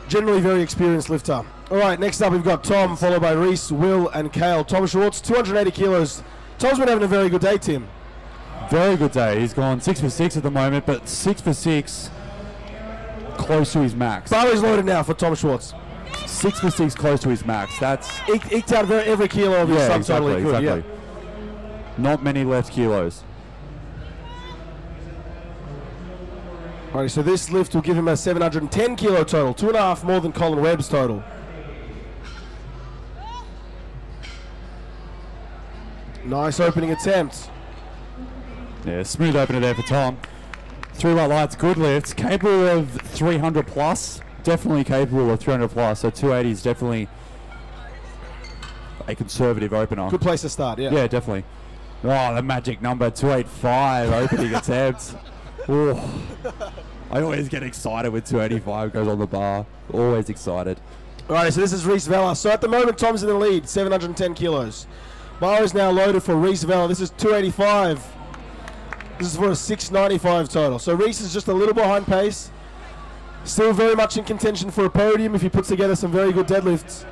[SPEAKER 2] Generally very experienced lifter. All right, next up we've got Tom, followed by Reese, Will, and Cale. Tom Schwartz, 280 kilos. Tom's been having a very good day, Tim.
[SPEAKER 5] Very good day. He's gone 6 for 6 at the moment, but 6 for 6 close to his max.
[SPEAKER 2] Bar is loaded now for Tom Schwartz.
[SPEAKER 5] 6 for 6 close to his max. That's
[SPEAKER 2] eked out every kilo of his subtotal he could.
[SPEAKER 5] Exactly. Not many left kilos.
[SPEAKER 2] Alright, so this lift will give him a 710 kilo total, 2.5 more than Colin Webb's total. Nice opening attempt.
[SPEAKER 5] Yeah, smooth opener there for Tom. 3 white lights, good lifts, capable of 300 plus. Definitely capable of 300 plus. So 280 is definitely a conservative opener.
[SPEAKER 2] Good place to start, yeah.
[SPEAKER 5] Yeah, definitely. Oh, the magic number, 285 opening attempt. Oh, I always get excited when 285 goes on the bar. Always excited.
[SPEAKER 2] Alright, so this is Reese Vella. So at the moment, Tom's in the lead, 710 kilos. Bar is now loaded for Reese Vella. This is 285. This is for a 695 total. So Reese is just a little behind pace. Still very much in contention for a podium if he puts together some very good deadlifts.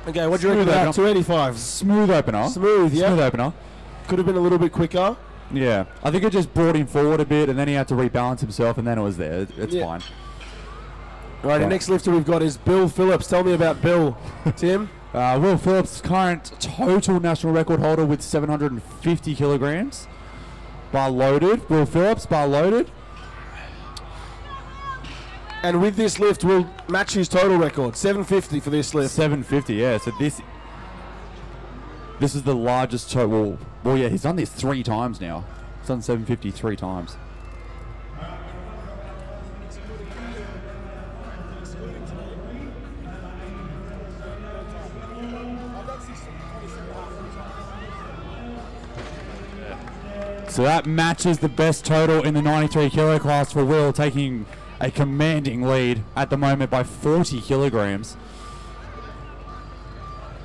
[SPEAKER 2] Okay, what do you reckon about 285?
[SPEAKER 5] Smooth opener.
[SPEAKER 2] Smooth, yeah.
[SPEAKER 5] Smooth opener.
[SPEAKER 2] Could have been a little bit quicker.
[SPEAKER 5] Yeah. I think it just brought him forward a bit, and then he had to rebalance himself, and then it was there. It's fine.
[SPEAKER 2] All right, the next lifter we've got is Bill Phillips. Tell me about Bill, Tim.
[SPEAKER 5] Will Phillips, current total national record holder with 750 kilograms. Bar loaded. Will Phillips, bar loaded.
[SPEAKER 2] And with this lift, we'll match his total record. 750 for this lift.
[SPEAKER 5] 750, yeah. So this is the largest total. Well, yeah, he's done this 3 times now. He's done 750 3 times. So that matches the best total in the 93 kilo class for Will, taking a commanding lead at the moment by 40 kilograms.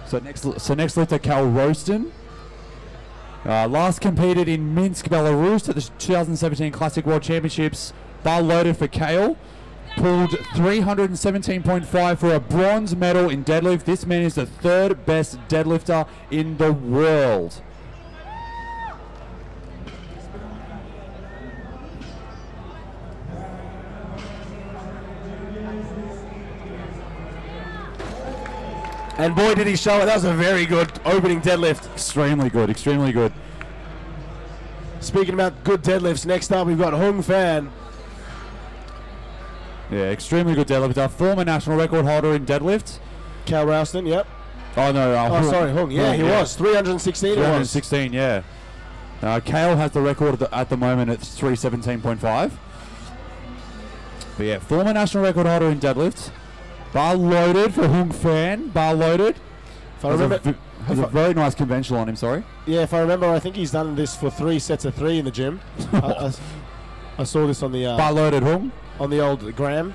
[SPEAKER 5] So next lifter, Cal Roaston. Last competed in Minsk, Belarus at the 2017 Classic World Championships. Bar loaded for Kale. Pulled 317.5 for a bronze medal in deadlift. This man is the 3rd best deadlifter in the world.
[SPEAKER 2] And boy, did he show it. That was a very good opening deadlift.
[SPEAKER 5] Extremely good, extremely good.
[SPEAKER 2] Speaking about good deadlifts, next up we've got Hung Fan.
[SPEAKER 5] Yeah, extremely good deadlift. Our former national record holder in deadlift.
[SPEAKER 2] Cal Rouston, yep.
[SPEAKER 5] Oh, no.
[SPEAKER 2] Hung. Yeah, he was. 316
[SPEAKER 5] 316, yeah. Kale has the record at the moment at 317.5. But yeah, former national record holder in deadlift. Bar loaded for Hung Fan. Bar loaded.
[SPEAKER 2] If I remember,
[SPEAKER 5] has a very nice conventional on him, sorry.
[SPEAKER 2] Yeah, if I remember, I think he's done this for 3 sets of 3 in the gym. I saw this on the
[SPEAKER 5] bar loaded Hung.
[SPEAKER 2] On the old gram.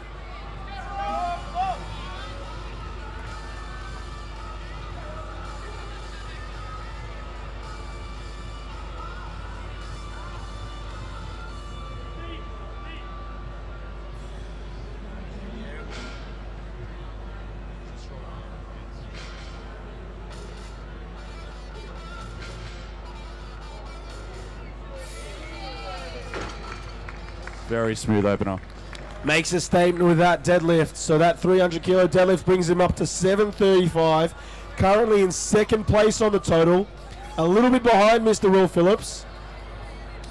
[SPEAKER 5] Very smooth opener.
[SPEAKER 2] Makes a statement with that deadlift. So that 300 kilo deadlift brings him up to 735. Currently in 2nd place on the total. A little bit behind Mr. Will Phillips.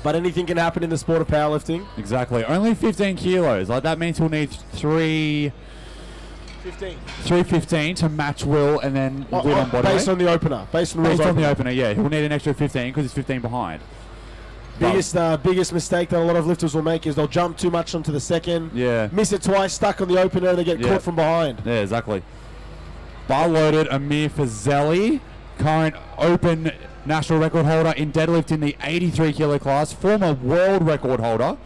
[SPEAKER 2] But anything can happen in the sport of powerlifting.
[SPEAKER 5] Exactly. Only 15 kilos. Like that means he'll need 315 to match Will, and then on body
[SPEAKER 2] based
[SPEAKER 5] weight.
[SPEAKER 2] On the opener. Based on
[SPEAKER 5] the opener, yeah. He'll need an extra 15 because he's 15 behind.
[SPEAKER 2] Biggest mistake that a lot of lifters will make is they'll jump too much onto the second.
[SPEAKER 5] Yeah.
[SPEAKER 2] Miss it twice, stuck on the opener, they get caught from behind.
[SPEAKER 5] Yeah, exactly. Bar loaded, Amir Fazeli, current open national record holder in deadlift in the 83 kilo class, former world record holder.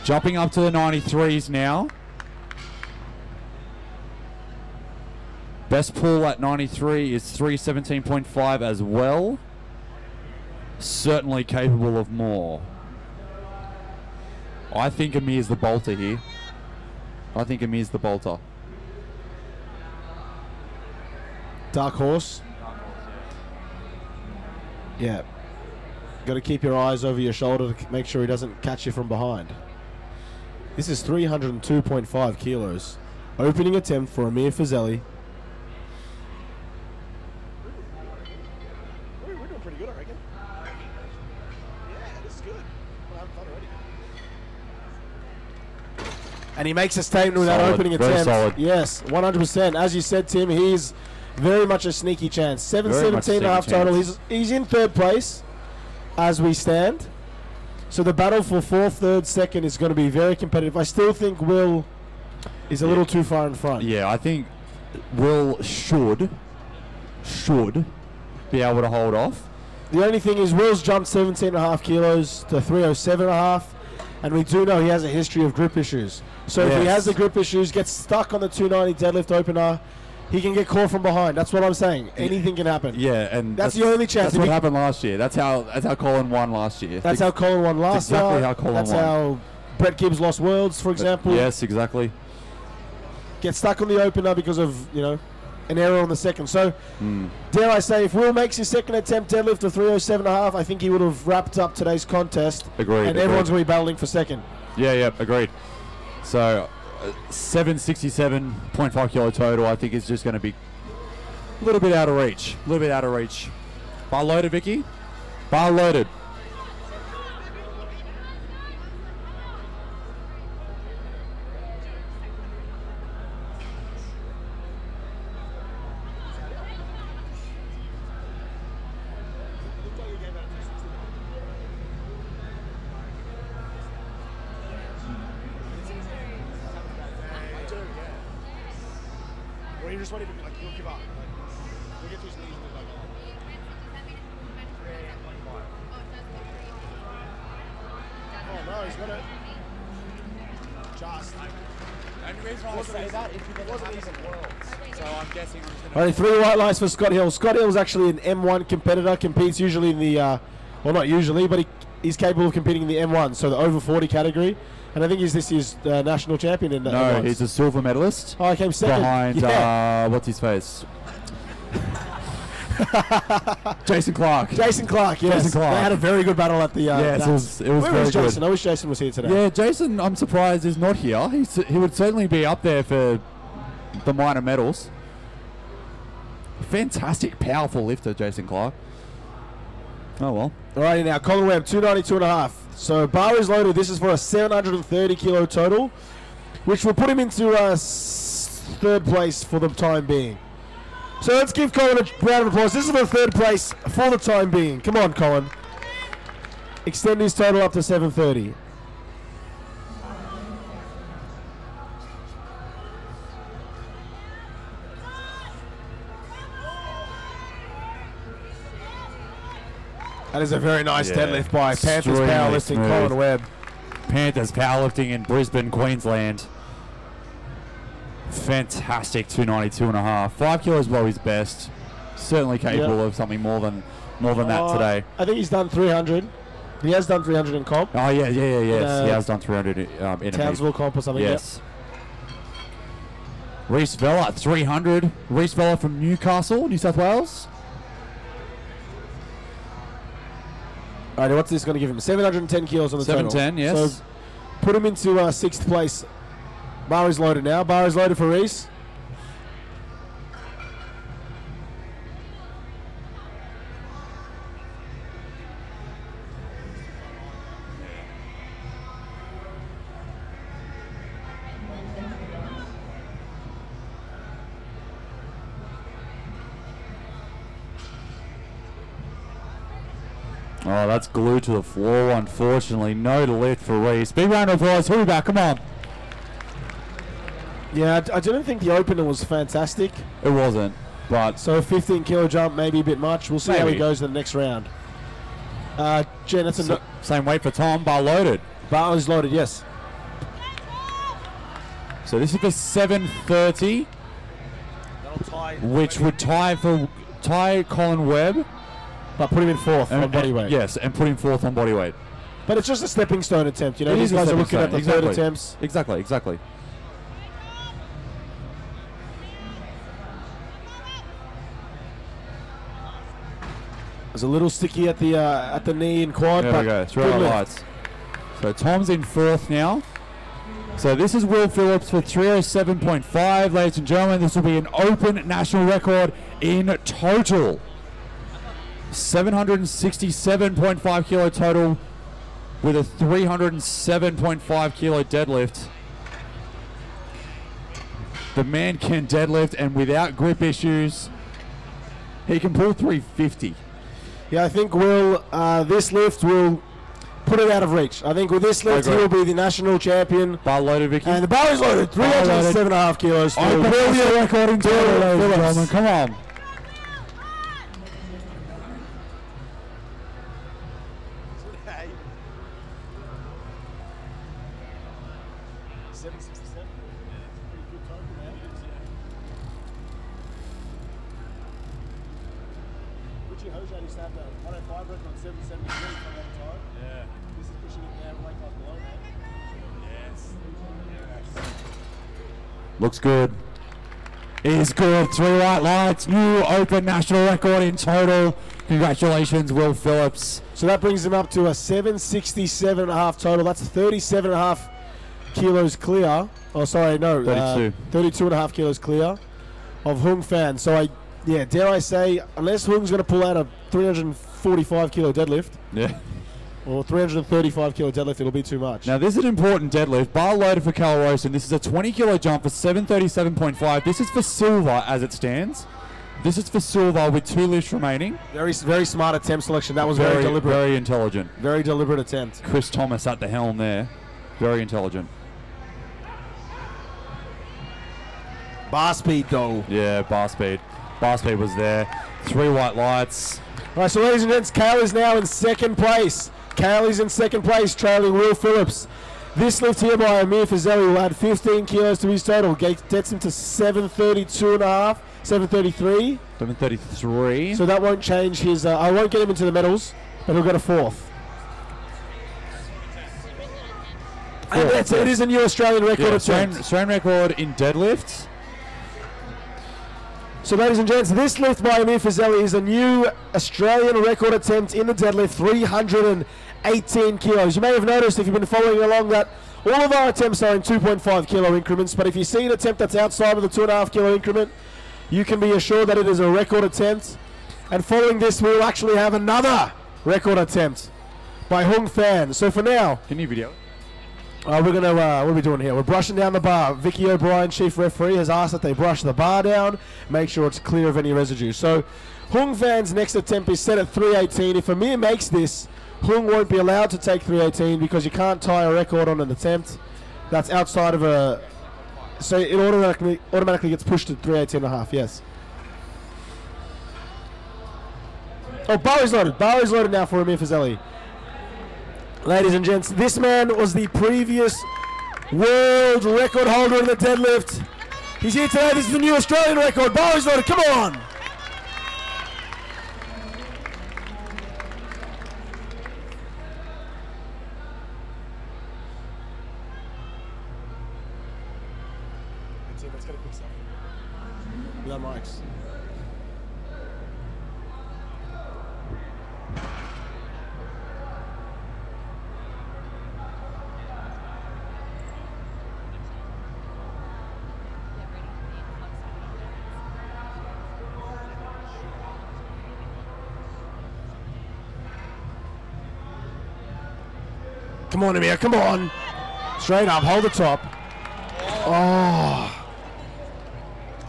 [SPEAKER 5] Jumping up to the 93s now. Best pull at 93 is 317.5 as well. Certainly capable of more. I think Amir's the bolter here.
[SPEAKER 2] Dark horse. Yeah. Got to keep your eyes over your shoulder to make sure he doesn't catch you from behind. This is 302.5 kilos. Opening attempt for Amir Fazeli. We're doing pretty good, I reckon. Yeah, this is good. We're having fun already. And he makes a statement with that opening attempt.
[SPEAKER 5] Solid.
[SPEAKER 2] Yes, 100%. As you said, Tim, he's very much a sneaky chance. 717.5 total. He's in 3rd place as we stand. So the battle for 4th, 3rd, 2nd is going to be very competitive. I still think Will is a little too far in front.
[SPEAKER 5] Yeah, I think Will should be able to hold off.
[SPEAKER 2] The only thing is Will's jumped 17.5 kilos to 307.5, and we do know he has a history of grip issues. So if he has the grip issues, gets stuck on the 290 deadlift opener, he can get caught from behind. That's what I'm saying. Anything can happen.
[SPEAKER 5] Yeah, and
[SPEAKER 2] that's the only chance.
[SPEAKER 5] That's what happened last year. That's how Colin won last year.
[SPEAKER 2] That's how Colin won last year.
[SPEAKER 5] Exactly how Colin won.
[SPEAKER 2] That's how Brett Gibbs lost Worlds, for example.
[SPEAKER 5] Yes, exactly.
[SPEAKER 2] Get stuck on the opener because of, you know, an error on the second. So, dare I say, if Will makes his second attempt deadlift of 307.5, I think he would have wrapped up today's contest.
[SPEAKER 5] Agreed.
[SPEAKER 2] And everyone's going to be battling for second.
[SPEAKER 5] Yeah, agreed. So, 767.5 kilo total, I think is just going to be a little bit out of reach. A little bit out of reach. Bar loaded, Vicky? Bar loaded.
[SPEAKER 3] Or you just want him to be like, he'll give up. Like, he'll get to his knees and be like, oh. Oh no, he's got it. Just.
[SPEAKER 4] The only reason I say that is because it wasn't even Worlds. So I'm guessing I'm just going to...
[SPEAKER 2] Only 3 white lights for Scott Hill. Scott Hill is actually an M1 competitor, competes usually in the, well not usually, but he's capable of competing in the M1, so the over 40 category. And I think he's this year's national champion in that.
[SPEAKER 5] No, he's a silver medalist.
[SPEAKER 2] Oh, he came second.
[SPEAKER 5] Behind, what's his face? Jason Clark.
[SPEAKER 2] Jason Clark, yes.
[SPEAKER 5] Jason Clark.
[SPEAKER 2] They had a very good battle at the...
[SPEAKER 5] yes, it was
[SPEAKER 2] Where
[SPEAKER 5] very
[SPEAKER 2] was Jason?
[SPEAKER 5] good.
[SPEAKER 2] I wish Jason was here today.
[SPEAKER 5] Yeah, Jason, I'm surprised is not here. He would certainly be up there for the minor medals. Fantastic, powerful lifter, Jason Clark. Oh, well.
[SPEAKER 2] Alrighty now, Colin Webb, 292.5. So bar is loaded. This is for a 730 kilo total, which will put him into 3rd place for the time being. So let's give Colin a round of applause. This is for 3rd place for the time being. Come on, Colin. Extend his total up to 730. That is a very nice deadlift by Panthers Powerlifting, Colin Webb.
[SPEAKER 5] Panthers Powerlifting in Brisbane, Queensland. Fantastic 292.5. 5 kilos below his best. Certainly capable of something more than that today.
[SPEAKER 2] I think he's done 300. He has done 300 in comp.
[SPEAKER 5] Oh, yes. He has done 300 in
[SPEAKER 2] Townsville comp or something.
[SPEAKER 5] Yes. Reece Vella at 300. Reece Vella from Newcastle, New South Wales.
[SPEAKER 2] Alright, what's this going to give him? 710 kilos on the total.
[SPEAKER 5] 710, yes.
[SPEAKER 2] So put him into 6th place. Bar is loaded now. Bar is loaded for Reece.
[SPEAKER 5] Oh, that's glued to the floor, unfortunately. No lift for Reece. Big round of applause. Who back? Come on.
[SPEAKER 2] Yeah, I didn't think the opener was fantastic.
[SPEAKER 5] It wasn't, but...
[SPEAKER 2] So a 15 kilo jump, maybe a bit much. We'll see how he goes in the next round. Jen, that's a...
[SPEAKER 5] Same weight for Tom. Bar loaded.
[SPEAKER 2] Bar is loaded, yes.
[SPEAKER 5] So this is for 730, which would tie Colin Webb.
[SPEAKER 2] But put him in 4th on bodyweight.
[SPEAKER 5] Yes, and put him 4th on bodyweight.
[SPEAKER 2] But it's just a stepping stone attempt, you know. These guys are looking at the 3rd attempts.
[SPEAKER 5] Exactly.
[SPEAKER 2] It's a little sticky at the knee and quad.
[SPEAKER 5] There we go. 3 lights. So Tom's in 4th now. So this is Will Phillips for 307.5, ladies and gentlemen. This will be an open national record in total. 767.5 kilo total with a 307.5 kilo deadlift. The man can deadlift, and without grip issues, he can pull 350.
[SPEAKER 2] Yeah, I think this lift will put put it out of reach. I think with this lift, he
[SPEAKER 5] agree.
[SPEAKER 2] will be the national champion.
[SPEAKER 5] Bar loaded, Vicky.
[SPEAKER 2] And the bar is loaded. 307.5 kilos.
[SPEAKER 5] Open national record in total, ladies and
[SPEAKER 2] Phillips.
[SPEAKER 5] gentlemen. Come on. Looks good. Is good. 3 white lights. New open national record in total. Congratulations, Will Phillips.
[SPEAKER 2] So that brings him up to a 767.5 total. That's 37.5 kilos clear. Oh, sorry, no. 32.5 kilos clear of Hung Fan. So dare I say, unless Hung's going to pull out a 345 kilo deadlift.
[SPEAKER 5] Yeah.
[SPEAKER 2] Or 335 kilo deadlift, it'll be too much.
[SPEAKER 5] Now, this is an important deadlift. Bar loaded for Calarosa. This is a 20 kilo jump for 737.5. This is for silver as it stands. This is for silver with 2 lifts remaining.
[SPEAKER 2] Very smart attempt selection. That was very deliberate.
[SPEAKER 5] Very intelligent.
[SPEAKER 2] Very deliberate attempt.
[SPEAKER 5] Chris Thomas at the helm there. Very intelligent.
[SPEAKER 2] Bar speed, though.
[SPEAKER 5] Yeah, bar speed. Bar speed was there. 3 white lights.
[SPEAKER 2] All right, so ladies and gents, Kale is now in second place. Kale is in second place, trailing Will Phillips. This lift here by Amir Fazeli will add 15 kilos to his total. Gets him to 732.5, 733.
[SPEAKER 5] 733.
[SPEAKER 2] So that won't change his... I won't get him into the medals, but he'll get a fourth. And that's it. It is a new Australian record attempt.
[SPEAKER 5] Australian record in deadlifts.
[SPEAKER 2] So, ladies and gents, this lift by Amir Fazeli is a new Australian record attempt in the deadlift, 318 kilos. You may have noticed, if you've been following along, that all of our attempts are in 2.5 kilo increments, but if you see an attempt that's outside of the 2.5 kilo increment, you can be assured that it is a record attempt. And following this, we'll actually have another record attempt by Hung Fan. So for now...
[SPEAKER 5] Can you video?
[SPEAKER 2] We're going to, what are we doing here? We're brushing down the bar. Vicky O'Brien, chief referee, has asked that they brush the bar down, make sure it's clear of any residue. So Hung Fan's next attempt is set at 318. If Amir makes this, Hung won't be allowed to take 318 because you can't tie a record on an attempt that's outside of a... So it automatically gets pushed to 318.5, yes. Oh, bar is loaded. Bar is loaded now for Amir Fazeli. Ladies and gents, this man was the previous world record holder in the deadlift. He's here today. This is the new Australian record. Bar is loaded. Come on. Let's get a quick selfie. Without mics. Come on, Amir, come on. Straight up, hold the top. Oh.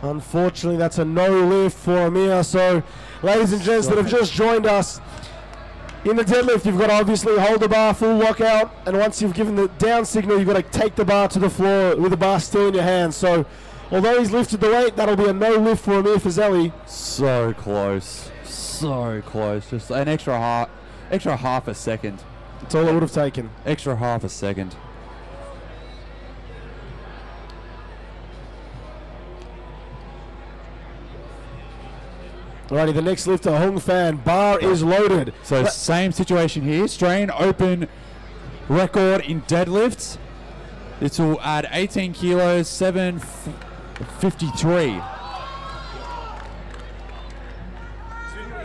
[SPEAKER 2] Unfortunately, that's a no lift for Amir. So, ladies and gents that have just joined us, in the deadlift, you've got to obviously hold the bar full lockout. And once you've given the down signal, you've got to take the bar to the floor with the bar still in your hand. So, although he's lifted the weight, that'll be a no lift for Amir Fazeli.
[SPEAKER 5] So close. So close. Just an extra half a second.
[SPEAKER 2] That's all it would have taken.
[SPEAKER 5] Extra half a second.
[SPEAKER 2] Alrighty, the next lifter, Hung Fan. Bar is loaded.
[SPEAKER 5] So same situation here. Australian Open record in deadlifts. This will add 18 kilos, 753.
[SPEAKER 3] So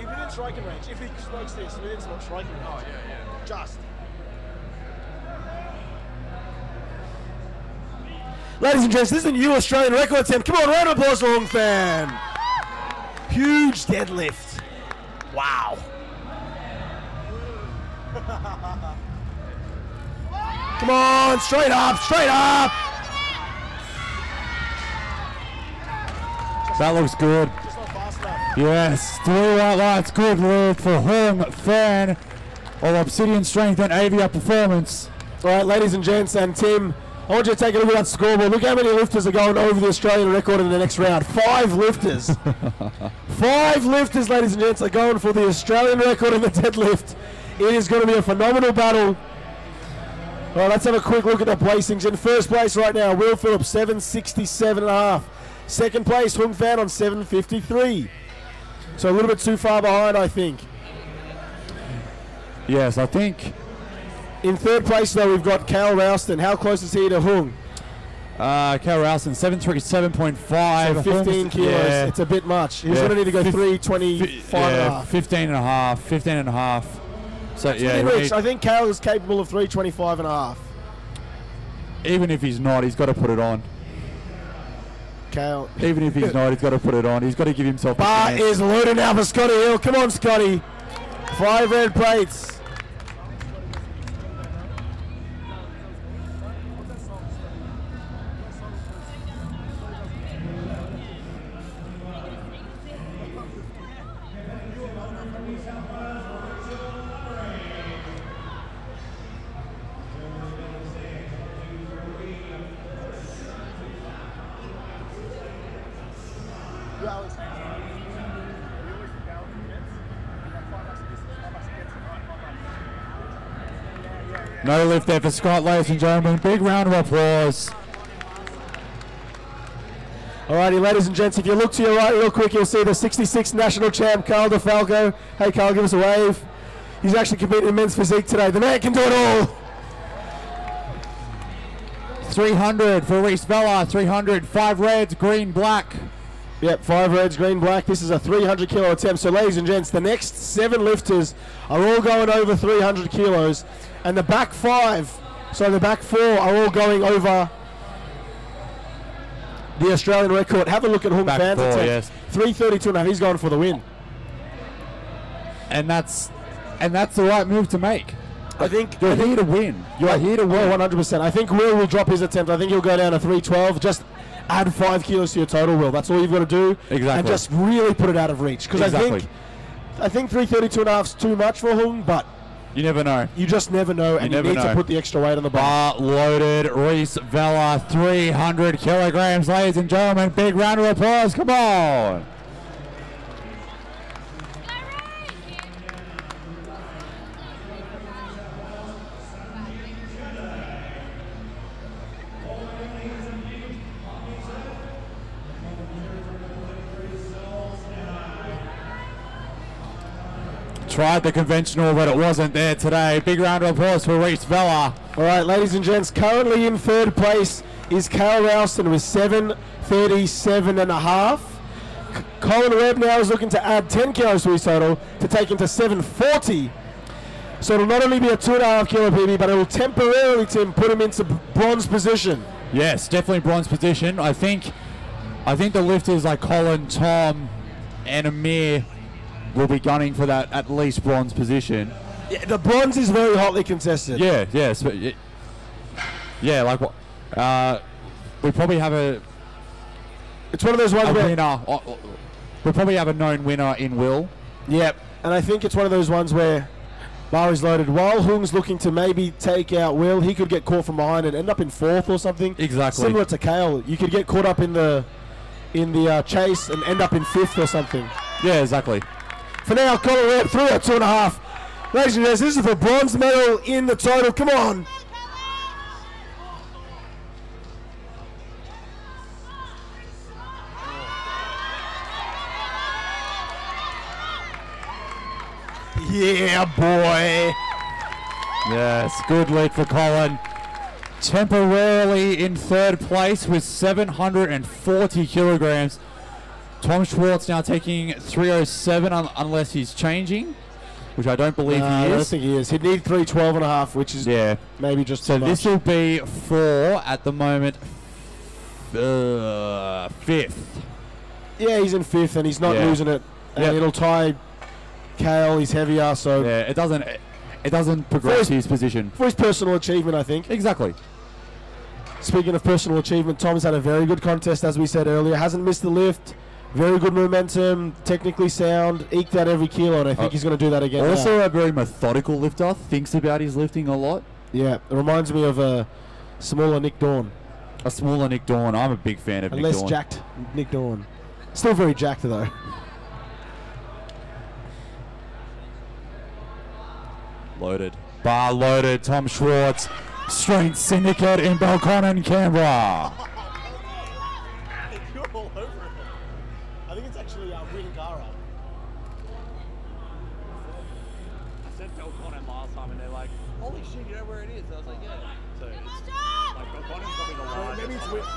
[SPEAKER 3] within striking range, if he smokes this, within striking range. Oh, yeah. Just.
[SPEAKER 2] Ladies and gents, this is a new Australian record attempt. Come on, round of applause for Hung Fan. Huge deadlift. Wow. Come on, straight up, straight up.
[SPEAKER 5] That looks good.
[SPEAKER 3] Just not fast enough.
[SPEAKER 5] Yes, 3 white lights. Good lift for Hung Fan. of Obsidian Strength and Avia Performance.
[SPEAKER 2] All right, ladies and gents, and Tim, I want you to take a look at that scoreboard. Look how many lifters are going over the Australian record in the next round. 5 lifters. 5 lifters, ladies and gents, are going for the Australian record in the deadlift. It is going to be a phenomenal battle. All right, let's have a quick look at the placings. In first place right now, Will Phillips, 767.5. Second place, Hung Fan on 753. So a little bit too far behind, I think.
[SPEAKER 5] Yes, I think.
[SPEAKER 2] In third place, though, we've got Cal Ralston. How close is he to Hung?
[SPEAKER 5] Cal Ralston, 737.5.
[SPEAKER 2] So 15 kilos.
[SPEAKER 5] Yeah.
[SPEAKER 2] It's a bit much. He's going to need to go 325.5.
[SPEAKER 5] 15 and a half. So, yeah.
[SPEAKER 2] Rich. I think Cal is capable of 325.5.
[SPEAKER 5] Even if he's not, he's got to put it on.
[SPEAKER 2] Cal.
[SPEAKER 5] Even if he's not, he's got to put it on. He's got to give himself a
[SPEAKER 2] Bar
[SPEAKER 5] chance.
[SPEAKER 2] is loaded now for Scotty Hill. Come on, Scotty. 5 red plates.
[SPEAKER 5] No lift there for Scott, ladies and gentlemen. Big round of applause.
[SPEAKER 2] Alrighty, ladies and gents, if you look to your right real quick, you'll see the 66 national champ, Carl DeFalco. Hey, Carl, give us a wave. He's actually competing in men's physique today. The man can do it all.
[SPEAKER 5] 300 for Reese Vella. 300, 5 reds, green, black.
[SPEAKER 2] Yep, 5 reds, green, black. This is a 300 kilo attempt. So, ladies and gents, the next 7 lifters are all going over 300 kilos. And the back 5, so the back 4 are all going over the Australian record. Have a look at Hung Fan's attempt.
[SPEAKER 5] Yes.
[SPEAKER 2] 332.5. He's going for the win.
[SPEAKER 5] And that's the right move to make.
[SPEAKER 2] I think
[SPEAKER 5] You're here to win. You're here to win.
[SPEAKER 2] 100%. I think Will drop his attempt. I think he'll go down to 312. Just add 5 kilos to your total, Will. That's all you've got to do.
[SPEAKER 5] Exactly.
[SPEAKER 2] And just really put it out of reach. Because
[SPEAKER 5] Exactly.
[SPEAKER 2] I think 332.5 is too much for Hung, but
[SPEAKER 5] You never know.
[SPEAKER 2] you just never know, and you
[SPEAKER 5] never
[SPEAKER 2] need to
[SPEAKER 5] know.
[SPEAKER 2] put the extra weight on the bar.
[SPEAKER 5] Bar loaded, Reese Vella, 300 kilograms, ladies and gentlemen. Big round of applause. Come on. Tried the conventional, but it wasn't there today. Big round of applause for Reese Vella.
[SPEAKER 2] All right, ladies and gents, currently in third place is Cal Ralston with 737.5. Colin Webb now is looking to add 10 kilos to his total to take him to 740. So it'll not only be a 2.5 kilo PB, but it will temporarily, Tim, put him into bronze position.
[SPEAKER 5] Yes, definitely bronze position. I think the lifters like Colin, Tom, and Amir will be gunning for that at least bronze position.
[SPEAKER 2] Yeah, the bronze is very hotly contested.
[SPEAKER 5] Yeah, yes, but yeah, like we probably have a
[SPEAKER 2] It's one of those ones where...
[SPEAKER 5] winner. We probably have a known winner in Will.
[SPEAKER 2] Yep, and I think it's one of those ones where bar is loaded. While Hung's looking to maybe take out Will, he could get caught from behind and end up in 4th or something.
[SPEAKER 5] Exactly.
[SPEAKER 2] Similar to Kale. You could get caught up in the chase and end up in 5th or something.
[SPEAKER 5] Yeah, exactly.
[SPEAKER 2] For now, Colin Webb through at 2.5. Ladies and gents, this is for bronze medal in the total. Come on. Yeah, boy.
[SPEAKER 5] Yes, good lead for Colin. Temporarily in third place with 740 kilograms. Tom Schwartz now taking 307 unless he's changing, which I don't believe he
[SPEAKER 2] I don't
[SPEAKER 5] is.
[SPEAKER 2] think he is. He'd need 312.5, which is maybe just
[SPEAKER 5] So
[SPEAKER 2] too
[SPEAKER 5] this
[SPEAKER 2] much.
[SPEAKER 5] will be for, at the moment, 5th.
[SPEAKER 2] Yeah, he's in 5th and he's not
[SPEAKER 5] Yeah.
[SPEAKER 2] losing it. And
[SPEAKER 5] Yep.
[SPEAKER 2] it'll tie Kale. He's heavier, so
[SPEAKER 5] Yeah, it doesn't progress his position.
[SPEAKER 2] for his personal achievement, I think.
[SPEAKER 5] Exactly.
[SPEAKER 2] Speaking of personal achievement, Tom's had a very good contest, as we said earlier. Hasn't missed the lift. Very good momentum, technically sound, eked out every kilo, and I think he's going to do that again.
[SPEAKER 5] Also
[SPEAKER 2] now.
[SPEAKER 5] a very methodical lifter, thinks about his lifting a lot.
[SPEAKER 2] Yeah, it reminds me of a smaller Nick Dawn.
[SPEAKER 5] A smaller Nick Dawn. I'm a big fan of
[SPEAKER 2] A
[SPEAKER 5] Nick
[SPEAKER 2] less
[SPEAKER 5] Dawn.
[SPEAKER 2] jacked Nick Dawn. Still very jacked, though.
[SPEAKER 5] Loaded. Bar loaded. Tom Schwartz. Strength Syndicate in Belconnen, Canberra.
[SPEAKER 3] You're all over it. I think it's actually Wingara.
[SPEAKER 4] I said Belconnen last time, and they're like, "Holy shit, you know where it is?" I was like, "Yeah." So it's like Belconnen's probably the largest.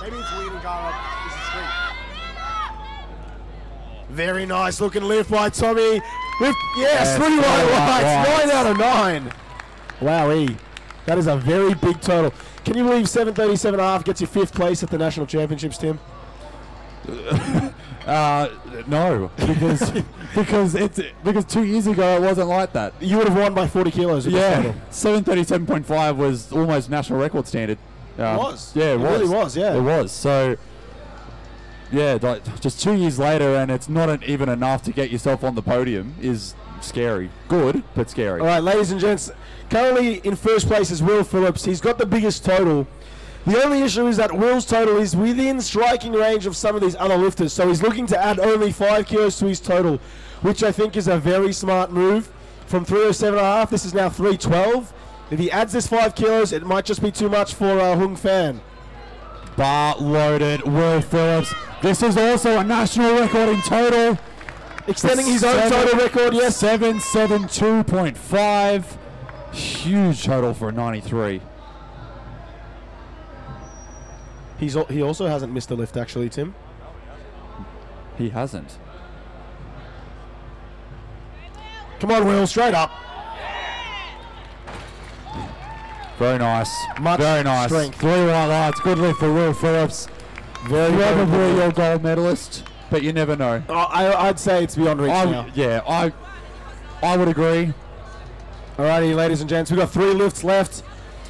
[SPEAKER 3] Maybe it's Wingara. This is street.
[SPEAKER 2] Very nice looking lift by Tommy. Lift, yes,
[SPEAKER 5] Yes,
[SPEAKER 2] 3 white
[SPEAKER 5] white
[SPEAKER 2] lights, 9 out of 9. Wowee. That is a very big total. Can you believe 737.5 gets you 5th place at the National Championships, Tim?
[SPEAKER 5] No, because 2 years ago it wasn't like that.
[SPEAKER 2] You would have won by 40 kilos. With this
[SPEAKER 5] Yeah,
[SPEAKER 2] total.
[SPEAKER 5] 737.5 was almost national record standard.
[SPEAKER 2] It was.
[SPEAKER 5] Yeah, it was.
[SPEAKER 2] really was, yeah.
[SPEAKER 5] It was. So, yeah, like just 2 years later, and it's not even enough to get yourself on the podium is scary. Good, but scary.
[SPEAKER 2] All right, ladies and gents, currently in first place is Will Phillips. He's got the biggest total. The only issue is that Will's total is within striking range of some of these other lifters, so he's looking to add only 5 kilos to his total, which I think is a very smart move. From 307.5, this is now 312. If he adds this 5 kilos, it might just be too much for Hung Fan.
[SPEAKER 5] Bar loaded, Will Phillips. This is also a national record in total.
[SPEAKER 2] Extending his own total record, yes.
[SPEAKER 5] 772.5. Huge total for a 93.
[SPEAKER 2] He also hasn't missed a lift, actually, Tim.
[SPEAKER 5] He hasn't.
[SPEAKER 2] Come on, Will, straight up.
[SPEAKER 5] Very nice.
[SPEAKER 2] Much
[SPEAKER 5] Very nice.
[SPEAKER 2] strength.
[SPEAKER 5] 3 white lights. Good lift for Will Phillips. Probably your gold medalist, but you never know.
[SPEAKER 2] I'd say it's beyond reach now.
[SPEAKER 5] Yeah, I would agree.
[SPEAKER 2] Alrighty, ladies and gents, we've got 3 lifts left,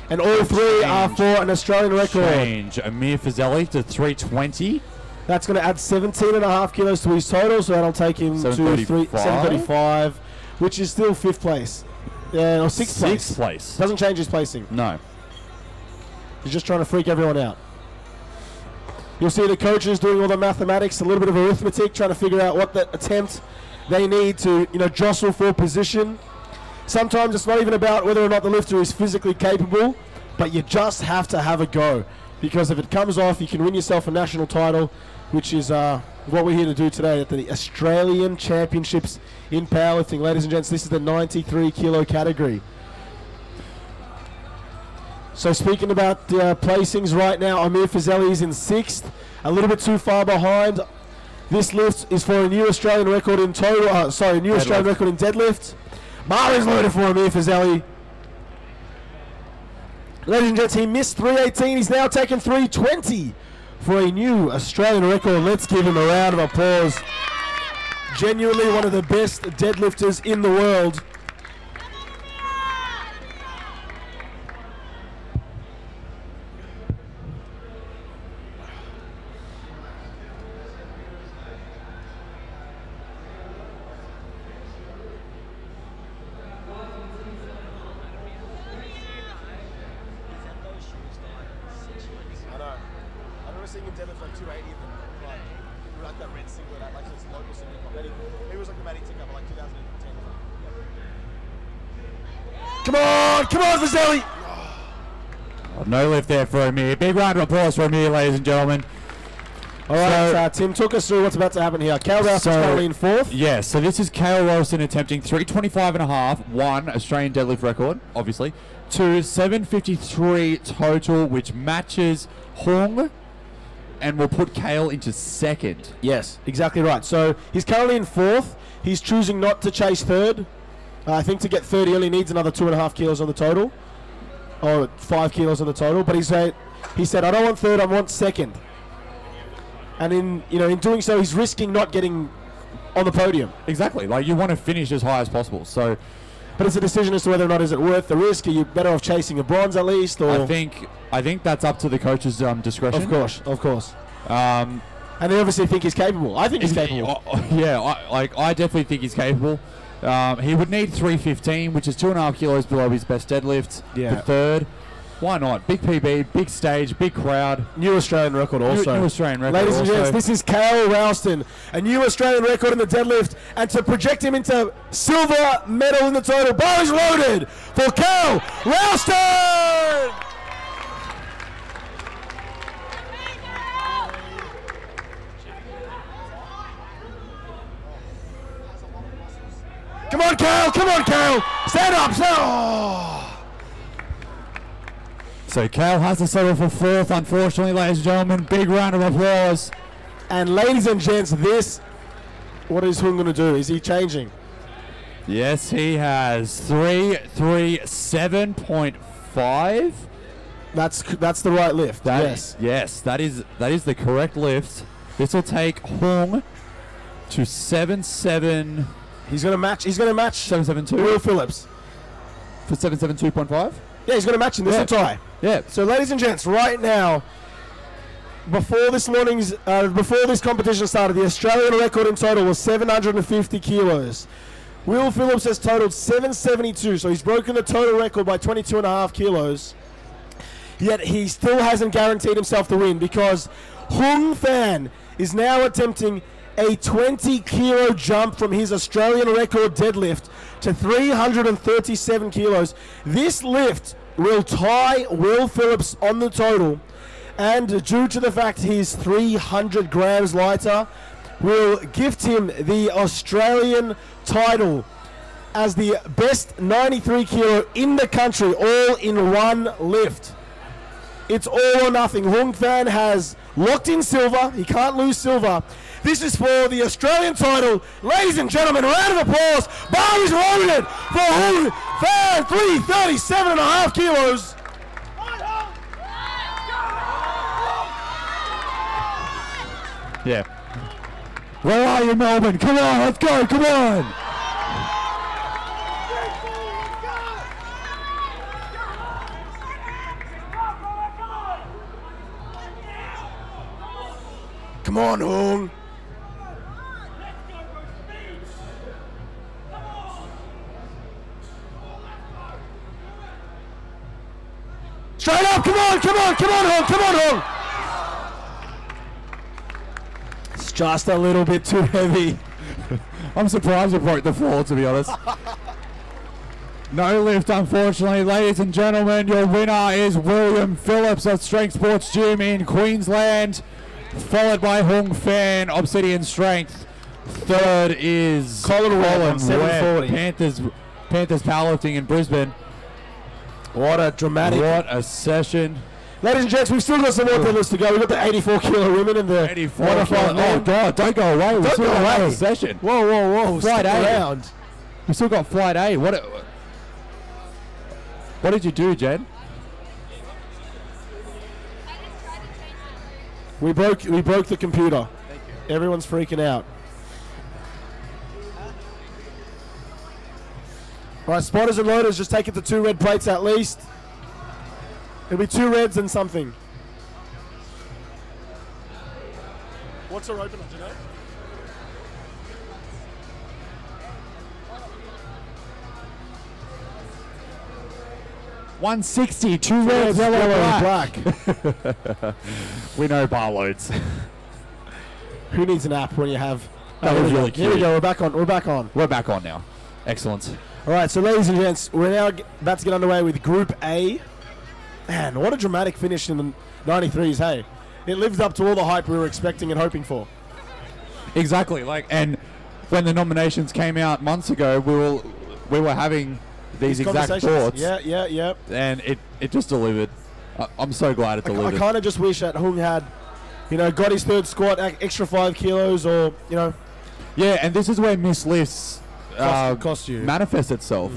[SPEAKER 2] and all 3 are for an Australian record.
[SPEAKER 5] Change Amir Fazeli to 320.
[SPEAKER 2] That's going to add 17.5 kilos to his total, so that'll take him to 735, which is still 5th place. Yeah, or 6th place.
[SPEAKER 5] 6th place.
[SPEAKER 2] Doesn't change his placing.
[SPEAKER 5] No.
[SPEAKER 2] He's just trying to freak everyone out. You'll see the coaches doing all the mathematics, a little bit of arithmetic, trying to figure out what the attempt they need to, jostle for position. Sometimes it's not even about whether or not the lifter is physically capable, but you just have to have a go. Because if it comes off, you can win yourself a national title, which is what we're here to do today at the Australian Championships in powerlifting. Ladies and gents, this is the 93 kilo category. So speaking about placings right now, Amir Fazeli is in 6th, a little bit too far behind. This lift is for a new Australian record in total. Australian record in deadlift. Bar is loaded for Amir Fazeli. Ladies and gents, he missed 318. He's now taken 320 for a new Australian record. Let's give him a round of applause. Genuinely one of the best deadlifters in the world.
[SPEAKER 3] Seeing him deadlift like 280 and then like that red singlet at like this local singlet. He was like the Matty ticker for like 2010.
[SPEAKER 2] Come on, Fazeli!
[SPEAKER 5] No lift there for Amir. Big round of applause for Amir, ladies and gentlemen.
[SPEAKER 2] All right, Tim, talk us through what's about to happen here. Cale Ralston's currently in 4th.
[SPEAKER 5] Yeah, so this is Cale Ralston attempting 325.5, 1 Australian deadlift record, obviously, to 753 total, which matches Hung, and will put Cale into 2nd.
[SPEAKER 2] Yes, exactly right. So he's currently in 4th. He's choosing not to chase 3rd. I think to get 3rd, he only needs another 2.5 kilos on the total, or 5 kilos on the total. But he said, I don't want 3rd, I want 2nd. And in doing so, he's risking not getting on the podium.
[SPEAKER 5] Exactly. Like, you want to finish as high as possible. So,
[SPEAKER 2] but it's a decision as to whether or not is it worth the risk. Are you better off chasing a bronze at least? Or
[SPEAKER 5] I think that's up to the coach's discretion.
[SPEAKER 2] Of course. And And they obviously think he's capable. I think he's capable.
[SPEAKER 5] Yeah, I definitely think he's capable. He would need 315, which is 2.5 kilos below his best deadlift.
[SPEAKER 2] Yeah.
[SPEAKER 5] For third. Why not? Big PB, big stage, big crowd.
[SPEAKER 2] New Australian record also.
[SPEAKER 5] New Australian record.
[SPEAKER 2] Ladies and
[SPEAKER 5] also.
[SPEAKER 2] gents, this is Cale Ralston, a new Australian record in the deadlift, and to project him into silver medal in the total. Bar is loaded for Cale Ralston! Come on, Cale! Come on, Cale! Stand up! Oh.
[SPEAKER 5] So Cale has to settle for fourth, unfortunately, ladies and gentlemen. Big round of applause.
[SPEAKER 2] And ladies and gents, what is Hung going to do? Is he changing?
[SPEAKER 5] Yes, he has 337.5.
[SPEAKER 2] That's the right lift.
[SPEAKER 5] Yes, that is the correct lift. This will take Hung to 7.7.
[SPEAKER 2] He's going to match
[SPEAKER 5] 7.72.
[SPEAKER 2] Will Phillips
[SPEAKER 5] For 7.72.5?
[SPEAKER 2] Yeah, he's going to match him. This will tie.
[SPEAKER 5] Yeah.
[SPEAKER 2] So, ladies and gents, right now, before this competition started, the Australian record in total was 750 kilos. Will Phillips has totaled 772, so he's broken the total record by 22.5 kilos. Yet he still hasn't guaranteed himself the win because Hung Fan is now attempting a 20-kilo jump from his Australian record deadlift to 337 kilos. This lift will tie Will Phillips on the total, and due to the fact he's 300 grams lighter, will gift him the Australian title as the best 93 kilo in the country, all in one lift. It's all or nothing. Hung Fan has locked in silver. He can't lose silver. This is for the Australian title. Ladies and gentlemen, a round of applause. Bar is loaded for Hung Fan, 337.5 kilos.
[SPEAKER 5] Yeah. Where are you, Melbourne? Come on, let's go, come on.
[SPEAKER 2] Come on, Hung. Straight up, come on, Hung, come on, Hung. It's just a little bit too heavy.
[SPEAKER 5] I'm surprised it broke the floor, to be honest. No lift, unfortunately. Ladies and gentlemen, your winner is William Phillips of Strength Sports Gym in Queensland, followed by Hung Fan, Obsidian Strength. Third is
[SPEAKER 2] Colin Webb, 740.
[SPEAKER 5] Panthers Powerlifting in Brisbane.
[SPEAKER 2] What a dramatic.
[SPEAKER 5] What a session.
[SPEAKER 2] Ladies and gents, we've still got some more deadlifts to go. We've got the 84 kilo women and the
[SPEAKER 5] 84 kilo. Oh, God, don't go away. We've still got another session.
[SPEAKER 2] Whoa.
[SPEAKER 5] Flight
[SPEAKER 2] Stick
[SPEAKER 5] A.
[SPEAKER 2] around.
[SPEAKER 5] We still got Flight A. What did you do, Jen?
[SPEAKER 2] We broke the computer. Everyone's freaking out. All right, spotters and loaders, just take it to 2 red plates at least. It'll be 2 reds and something. What's our opener today?
[SPEAKER 5] $160, 2 reds, yellow, black. We know bar loads.
[SPEAKER 2] Who needs an app when you have?
[SPEAKER 5] That was really cute.
[SPEAKER 2] Here we go. We're back on.
[SPEAKER 5] We're back on now. Excellent.
[SPEAKER 2] All right, so ladies and gents, we're now about to get underway with Group A. Man, what a dramatic finish in the 93s, hey? It lived up to all the hype we were expecting and hoping for.
[SPEAKER 5] Exactly. And when the nominations came out months ago, we were having these exact thoughts.
[SPEAKER 2] Yeah.
[SPEAKER 5] And it just delivered. I'm so glad it delivered.
[SPEAKER 2] I kind of just wish that Hung had, got his third squat, extra 5 kilos or,
[SPEAKER 5] Yeah, and this is where miss lifts
[SPEAKER 2] cost you.
[SPEAKER 5] manifest itself.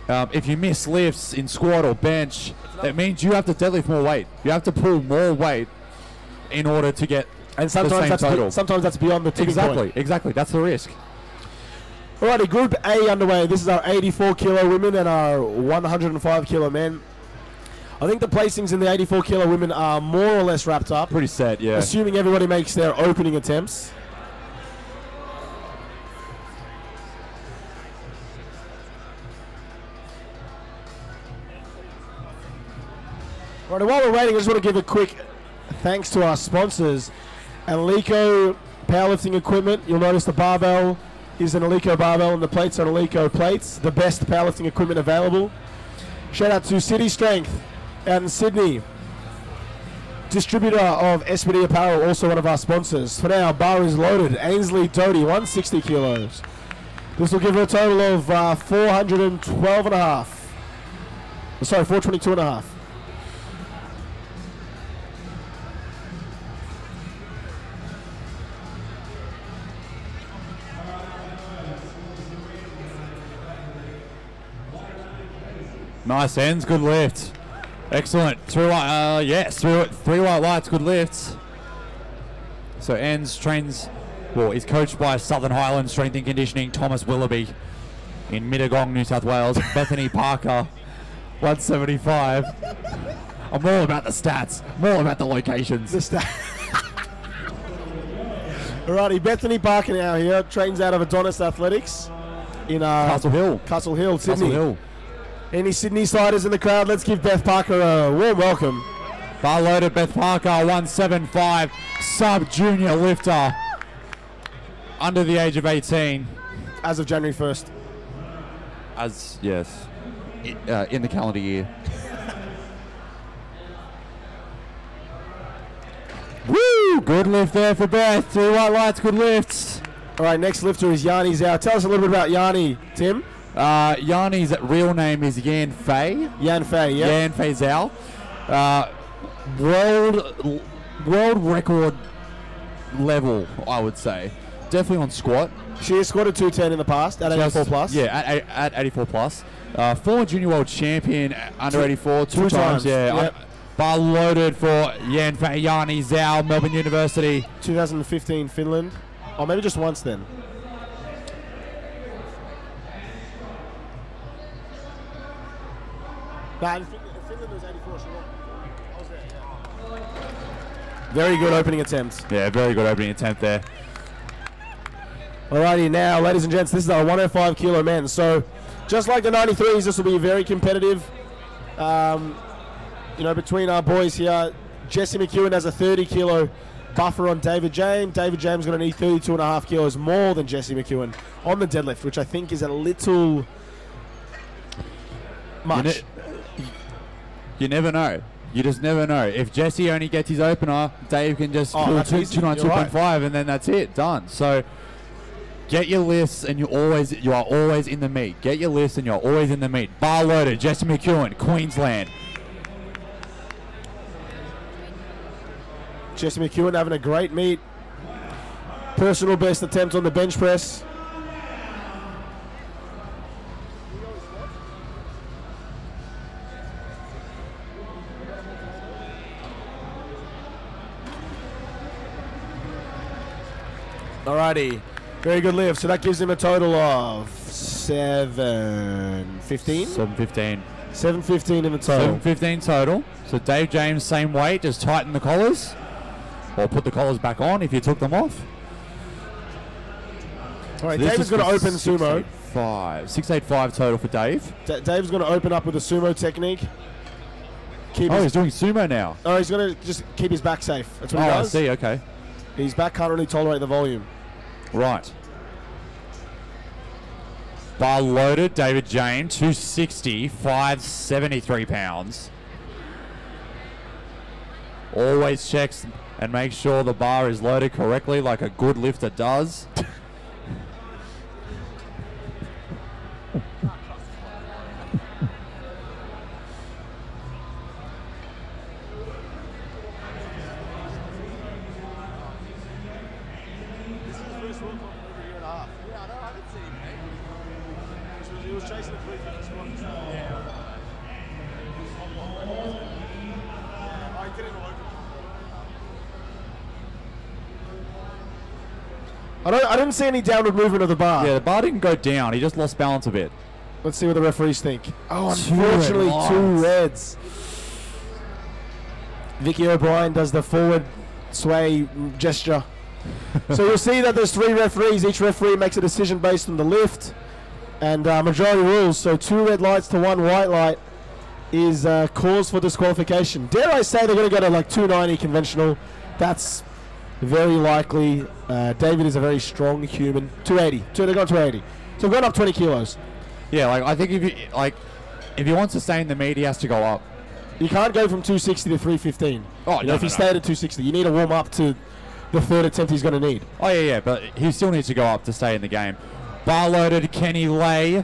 [SPEAKER 5] If you miss lifts in squat or bench, that means you have to deadlift more weight. You have to pull more weight in order to get
[SPEAKER 2] sometimes
[SPEAKER 5] the same total.
[SPEAKER 2] Sometimes that's beyond the tipping point.
[SPEAKER 5] Exactly. That's the risk.
[SPEAKER 2] Alrighty, Group A underway. This is our 84 kilo women and our 105 kilo men. I think the placings in the 84 kilo women are more or less wrapped up.
[SPEAKER 5] Pretty set, yeah.
[SPEAKER 2] Assuming everybody makes their opening attempts. Right, and while we're waiting, I just want to give a quick thanks to our sponsors. Alico Powerlifting Equipment. You'll notice the barbell is an Alico barbell and the plates are Alico plates. The best powerlifting equipment available. Shout out to City Strength out in Sydney. Distributor of SPD Apparel, also one of our sponsors. For now, bar is loaded. Ainsley Doty, 160 kilos. This will give her a total of 412 and a half. Sorry, 422 and a half.
[SPEAKER 5] Nice ends, good lift. Excellent. Three white lights, good lifts. So ends trains, well, is coached by Southern Highland Strength and Conditioning, Thomas Willoughby in Mittagong, New South Wales. Bethany Parker, 175. I'm all about the stats. I'm all about the locations.
[SPEAKER 2] Alrighty, Bethany Parker now here, trains out of Adonis Athletics in
[SPEAKER 5] Castle Hill,
[SPEAKER 2] Sydney.
[SPEAKER 5] Castle Hill.
[SPEAKER 2] Any Sydney siders in the crowd? Let's give Beth Parker a warm welcome.
[SPEAKER 5] Bar loaded, Beth Parker, 175, sub-junior lifter, under the age of 18.
[SPEAKER 2] As of January 1st.
[SPEAKER 5] Yes, in the calendar year. Woo! Good lift there for Beth. 2 white lights, good lifts.
[SPEAKER 2] All right, next lifter is Yanni Zhao. Tell us a little bit about Yanni, Tim.
[SPEAKER 5] Yanni's real name is Yan Fei.
[SPEAKER 2] Yan Fei, yeah.
[SPEAKER 5] Yan Fei Zhao. World record level, I would say. Definitely on squat.
[SPEAKER 2] She has squatted 210 in the past at 84 plus.
[SPEAKER 5] Yeah, at 84 plus. Former junior world champion under 84 two times. Yeah.
[SPEAKER 2] Yep.
[SPEAKER 5] Bar loaded for Yan Fei Yanni Zhao, Melbourne University.
[SPEAKER 2] 2015 Finland. Or maybe just once then. Nah, in Finland was 84. I was there, yeah. Very good opening attempt.
[SPEAKER 5] Yeah, very good opening attempt there.
[SPEAKER 2] Alrighty, now, ladies and gents, this is our 105 kilo men. So, just like the 93s, this will be very competitive. Between our boys here, Jesse McEwen has a 30 kilo buffer on David James. David James is going to need 32.5 kilos more than Jesse McEwen on the deadlift, which I think is a little much.
[SPEAKER 5] You never know. You just never know. If Jesse only gets his opener, Dave can just pull 292.5 and then that's it. Done. So get your lifts and you are always in the meet. Get your lifts and you're always in the meet. Bar loaded, Jesse McEwen, Queensland.
[SPEAKER 2] Jesse McEwen having a great meet. Personal best attempt on the bench press. Alrighty, very good lift. So that gives him a total of 715.
[SPEAKER 5] 715.
[SPEAKER 2] 715 in the total.
[SPEAKER 5] 715 total. So Dave James, same weight, just tighten the collars. Or put the collars back on if you took them off.
[SPEAKER 2] Alright, so Dave's going to open sumo.
[SPEAKER 5] 685 total for Dave.
[SPEAKER 2] Dave's going to open up with a sumo technique.
[SPEAKER 5] He's doing sumo now.
[SPEAKER 2] Oh, he's going to just keep his back safe. That's what he does.
[SPEAKER 5] I see, okay.
[SPEAKER 2] His back can't really tolerate the volume.
[SPEAKER 5] Right. Bar loaded, David James, 260, 573 pounds. Always checks and makes sure the bar is loaded correctly like a good lifter does.
[SPEAKER 2] I didn't see any downward movement of the bar.
[SPEAKER 5] Yeah, the bar didn't go down. He just lost balance a bit.
[SPEAKER 2] Let's see what the referees think. Oh, unfortunately, 2 reds.
[SPEAKER 3] Vicky O'Brien does the forward sway gesture. So you'll see that there's 3 referees. Each referee makes a decision based on the lift and majority rules. So 2 red lights to 1 white light is cause for disqualification. Dare I say they're going to go to like 290 conventional. That's very likely. David is a very strong human. 280. They're going 280. So we're going up 20 kilos.
[SPEAKER 5] Yeah, like I think if he wants to stay in the meet, he has to go up.
[SPEAKER 3] You can't go from 260 to 315.
[SPEAKER 5] Oh,
[SPEAKER 3] if he stayed at 260, you need to warm up to the 3rd attempt he's going to need.
[SPEAKER 5] Oh, yeah, but he still needs to go up to stay in the game. Bar loaded Kenny Lay,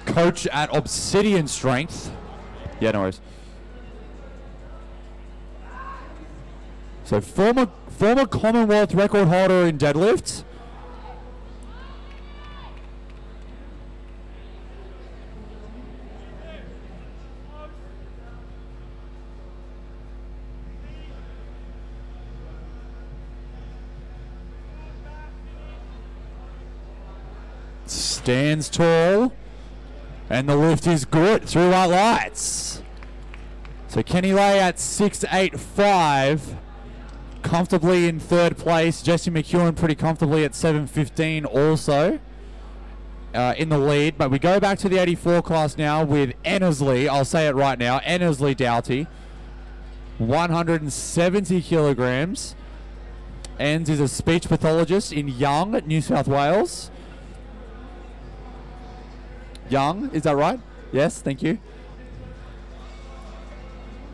[SPEAKER 5] coach at Obsidian Strength. Yeah, no worries. So former Commonwealth record holder in deadlift. Stands tall, and the lift is good through white lights. So Kenny Lay at 6'8'5", comfortably in 3rd place. Jesse McEwen pretty comfortably at 7'15", also in the lead. But we go back to the 84 class now with Ennersley. I'll say it right now, Ennersley Doughty, 170 kilograms. Enns is a speech pathologist in Young, New South Wales. Young, is that right? Yes, thank you.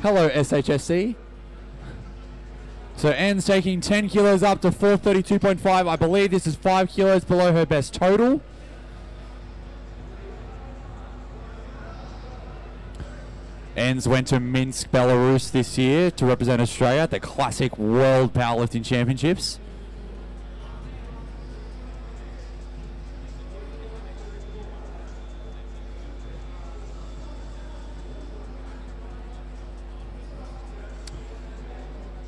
[SPEAKER 5] Hello, SHSC. So Enns taking 10 kilos up to 432.5. I believe this is 5 kilos below her best total. Enns went to Minsk, Belarus this year to represent Australia at the Classic World Powerlifting Championships.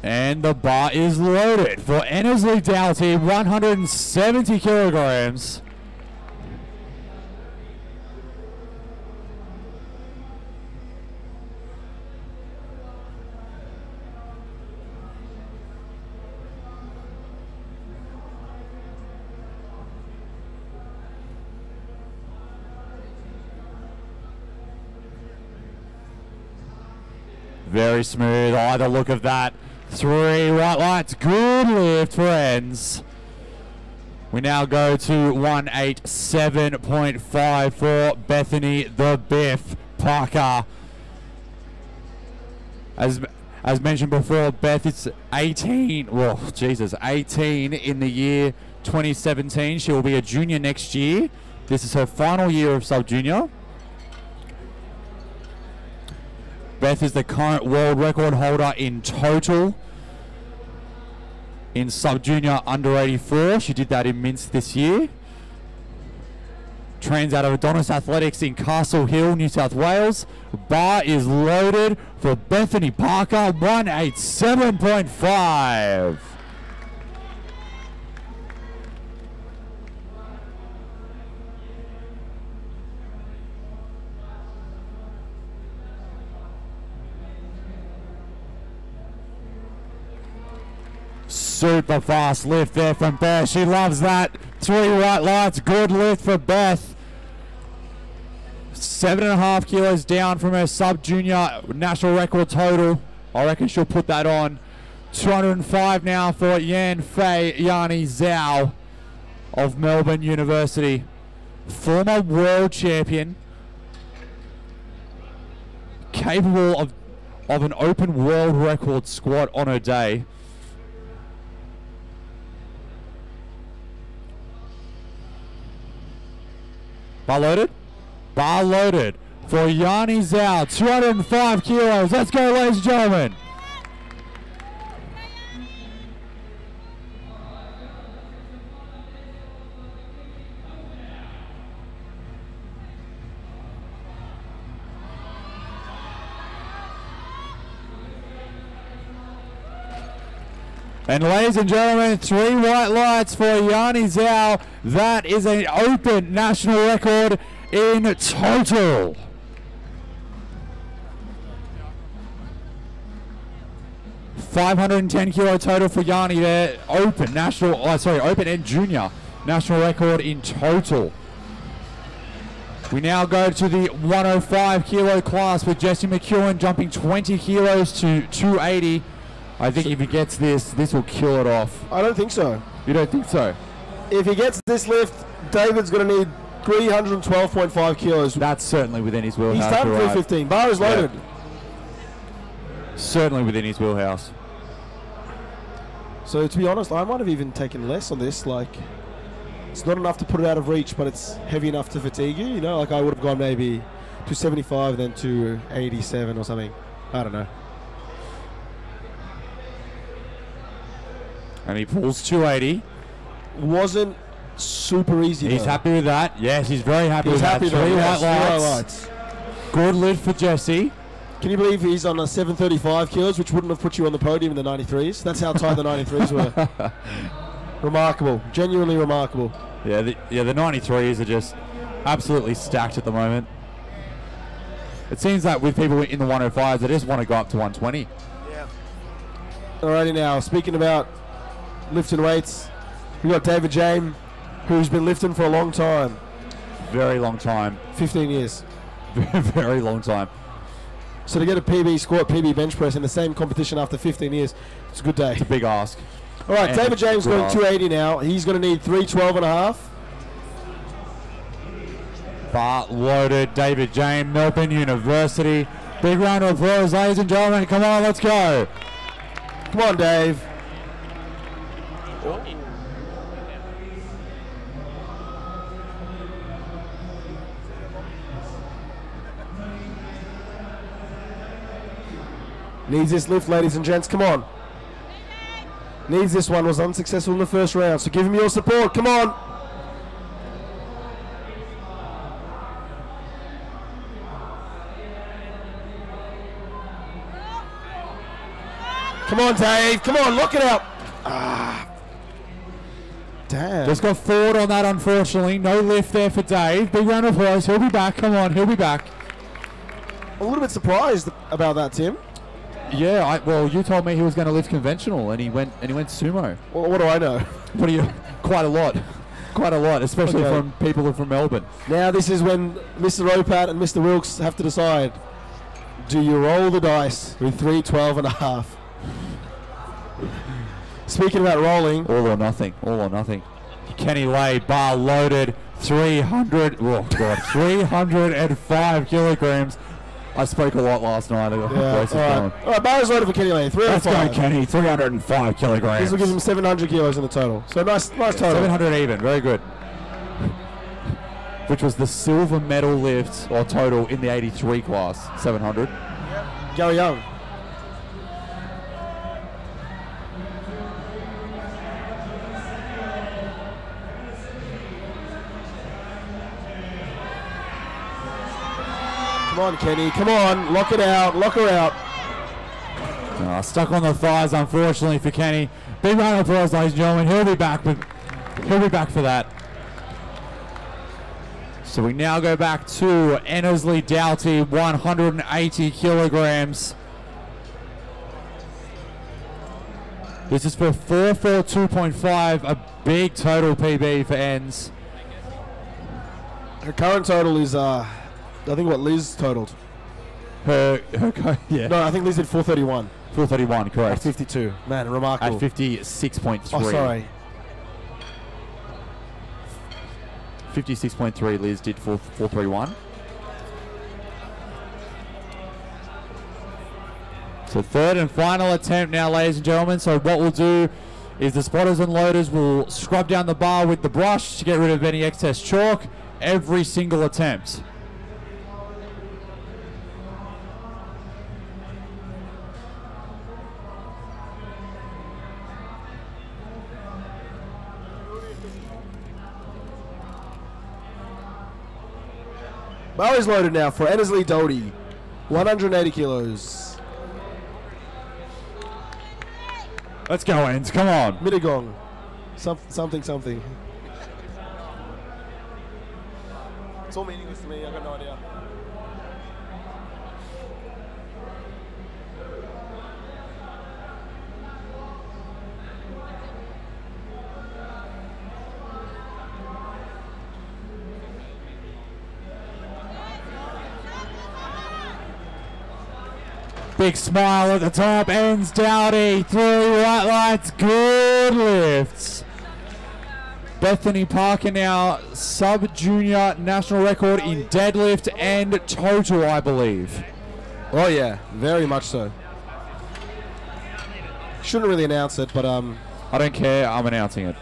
[SPEAKER 5] And the bar is loaded for Ennersley Doughty, 170 kilograms. Very smooth. I like the look of that. 3 white lights. Good lift for Enns. We now go to 187.5 for Bethany the Biff Parker. As mentioned before, Beth is 18. Well, Jesus, 18 in the year 2017. She will be a junior next year. This is her final year of sub-junior. Beth is the current world record holder in total in sub-junior under 84. She did that in Minsk this year. Trains out of Adonis Athletics in Castle Hill, New South Wales. Bar is loaded for Bethany Parker, 187.5. Super fast lift there from Beth. She loves that. 3 white lights. Good lift for Beth. 7.5 kilos down from her sub-junior national record total. I reckon she'll put that on. 205 now for Yan Fei Yani Zhao of Melbourne University. Former world champion. Capable of an open world record squat on her day. Bar loaded? Bar loaded for Yani Zhao, 205 kilos. Let's go, ladies and gentlemen. And ladies and gentlemen, 3 white lights for Yani Zhao. That is an open national record in total. 510 kilo total for Yanni there. Open and junior national record in total. We now go to the 105 kilo class with Jesse McEwen jumping 20 kilos to 280. I think if he gets this will kill it off.
[SPEAKER 2] I don't think so.
[SPEAKER 5] You don't think so?
[SPEAKER 2] If he gets this lift, David's going to need 312.5 kilos.
[SPEAKER 5] That's certainly within his wheelhouse.
[SPEAKER 2] He's done 315. Bar is loaded.
[SPEAKER 5] Yeah. Certainly within his wheelhouse.
[SPEAKER 2] So to be honest, I might have even taken less on this. Like, it's not enough to put it out of reach, but it's heavy enough to fatigue you. You know, like I would have gone maybe to 75, then to 87 or something. I don't know.
[SPEAKER 5] And he pulls 280.
[SPEAKER 2] Wasn't super easy.
[SPEAKER 5] He's happy with that. Yes, he's very happy with that. 3 white lights. Good lid for Jesse.
[SPEAKER 2] Can you believe he's on a 735 kilos, which wouldn't have put you on the podium in the 93s? That's how tight the 93s were. Remarkable. Genuinely remarkable.
[SPEAKER 5] Yeah, the 93s are just absolutely stacked at the moment. It seems that with people in the 105s, they just want to go up to 120.
[SPEAKER 2] Yeah. Alrighty now, speaking about lifting weights, we got David James, who's been lifting for a long time.
[SPEAKER 5] Very long time.
[SPEAKER 2] 15 years.
[SPEAKER 5] Very long time.
[SPEAKER 2] So to get a PB squat, PB bench press in the same competition after 15 years, it's a good day.
[SPEAKER 5] It's a big ask.
[SPEAKER 2] All right,
[SPEAKER 5] And
[SPEAKER 2] David James going
[SPEAKER 5] ask.
[SPEAKER 2] 280 now. He's going to need 312 and a half.
[SPEAKER 5] Bar loaded. David James, Melbourne University. Big round of applause, ladies and gentlemen. Come on, let's go.
[SPEAKER 2] Come on, Dave. Needs this lift, ladies and gents. Come on. Needs this one. Was unsuccessful in the first round. So give him your support. Come on. Come on, Dave. Come on. Lock it up. Ah. Damn.
[SPEAKER 5] Just got forward on that, unfortunately. No lift there for Dave. Big round of applause. He'll be back. Come on. He'll be back.
[SPEAKER 2] A little bit surprised about that, Tim.
[SPEAKER 5] Yeah, well, you told me he was going to lift conventional, and he went sumo.
[SPEAKER 2] Well, what do I know?
[SPEAKER 5] What do you? Quite a lot, especially
[SPEAKER 2] Okay.
[SPEAKER 5] from people who are from Melbourne.
[SPEAKER 2] Now this is when Mr. Opat and Mr. Wilkes have to decide. Do you roll the dice with 312 and a half? Speaking about rolling,
[SPEAKER 5] All or nothing. All or nothing. Kenny Lay, bar loaded, 300. Oh God, 305 kilograms. I spoke a lot last night.
[SPEAKER 2] all right, bar is loaded for Kenny Lane.
[SPEAKER 5] Let's go,
[SPEAKER 2] 305.
[SPEAKER 5] Kenny. 305 kilograms.
[SPEAKER 2] This will give him 700 kilos in the total. So nice total.
[SPEAKER 5] 700 even. Very good. Which was the silver medal lift or total in the 83 class. 700.
[SPEAKER 2] Gary Young. Come on, Kenny. Come on. Lock it out. Lock her out.
[SPEAKER 5] Stuck on the thighs, unfortunately, for Kenny. Big round of applause, ladies and gentlemen. He'll be back for that. So we now go back to Ennersley Doughty, 180 kilograms. This is for 442.5, a big total PB for Ens.
[SPEAKER 2] Her current total is, I think what Liz totaled.
[SPEAKER 5] Yeah.
[SPEAKER 2] No, I think Liz did 431.
[SPEAKER 5] 431,
[SPEAKER 2] At
[SPEAKER 5] correct.
[SPEAKER 2] 52. Man, remarkable.
[SPEAKER 5] At 56.3.
[SPEAKER 2] Oh, sorry.
[SPEAKER 5] 56.3, Liz did 431. So third and final attempt now, ladies and gentlemen. So what we'll do is the spotters and loaders will scrub down the bar with the brush to get rid of any excess chalk every single attempt.
[SPEAKER 2] Bar is loaded now for Ennersley Doughty. 180 kilos.
[SPEAKER 5] Let's go, Ens. Come on.
[SPEAKER 2] Mittagong. Something. It's all meaningless to me. I've got no idea.
[SPEAKER 5] Big smile at the top. Ends Dowdy. 3 white lights. Good lifts. Bethany Parker now sub-junior national record in deadlift and total, I believe.
[SPEAKER 2] Oh yeah, very much so. Shouldn't really announce it, but
[SPEAKER 5] I don't care. I'm announcing it.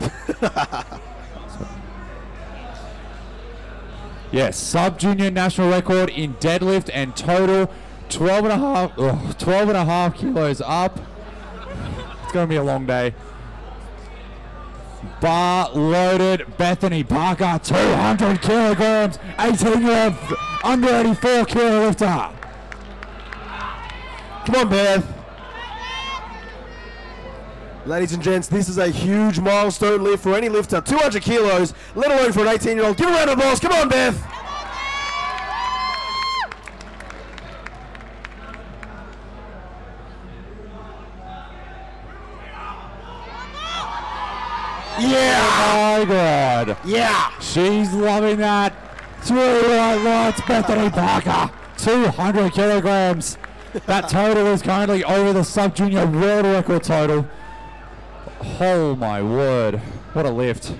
[SPEAKER 5] Yes, sub-junior national record in deadlift and total. 12 and a half kilos up. It's going to be a long day. Bar loaded. Bethany Parker, 200 kilograms. 18-year-old under 84 kilo lifter.
[SPEAKER 2] come on, Beth. Ladies and gents, this is a huge milestone lift for any lifter. 200 kilos, let alone for an 18-year-old. Give a round of applause. Come on, Beth. Yeah.
[SPEAKER 5] Oh my God.
[SPEAKER 2] Yeah.
[SPEAKER 5] She's loving that. 3 white lights. Bethany Parker, 200 kilograms. That total is currently over the sub-junior world record total. Oh my word, what a lift.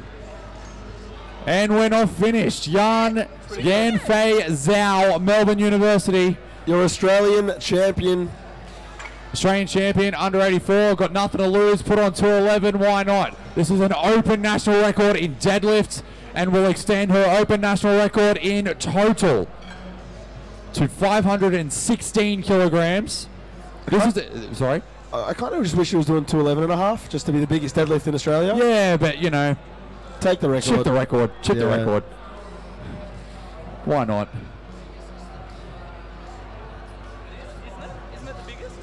[SPEAKER 5] And we're not finished. Yan Fei Zhao, Melbourne University.
[SPEAKER 2] Your Australian champion.
[SPEAKER 5] Australian champion, under 84, got nothing to lose, put on 211, why not? This is an open national record in deadlift and will extend her open national record in total to 516 kilograms. This is, sorry?
[SPEAKER 2] I kind of just wish he was doing 211 and a half, just to be the biggest deadlift in Australia.
[SPEAKER 5] Yeah, but you know,
[SPEAKER 2] Take the record.
[SPEAKER 5] chip the record, chip the
[SPEAKER 2] Yeah.
[SPEAKER 5] record. Why not?
[SPEAKER 4] Isn't it the biggest?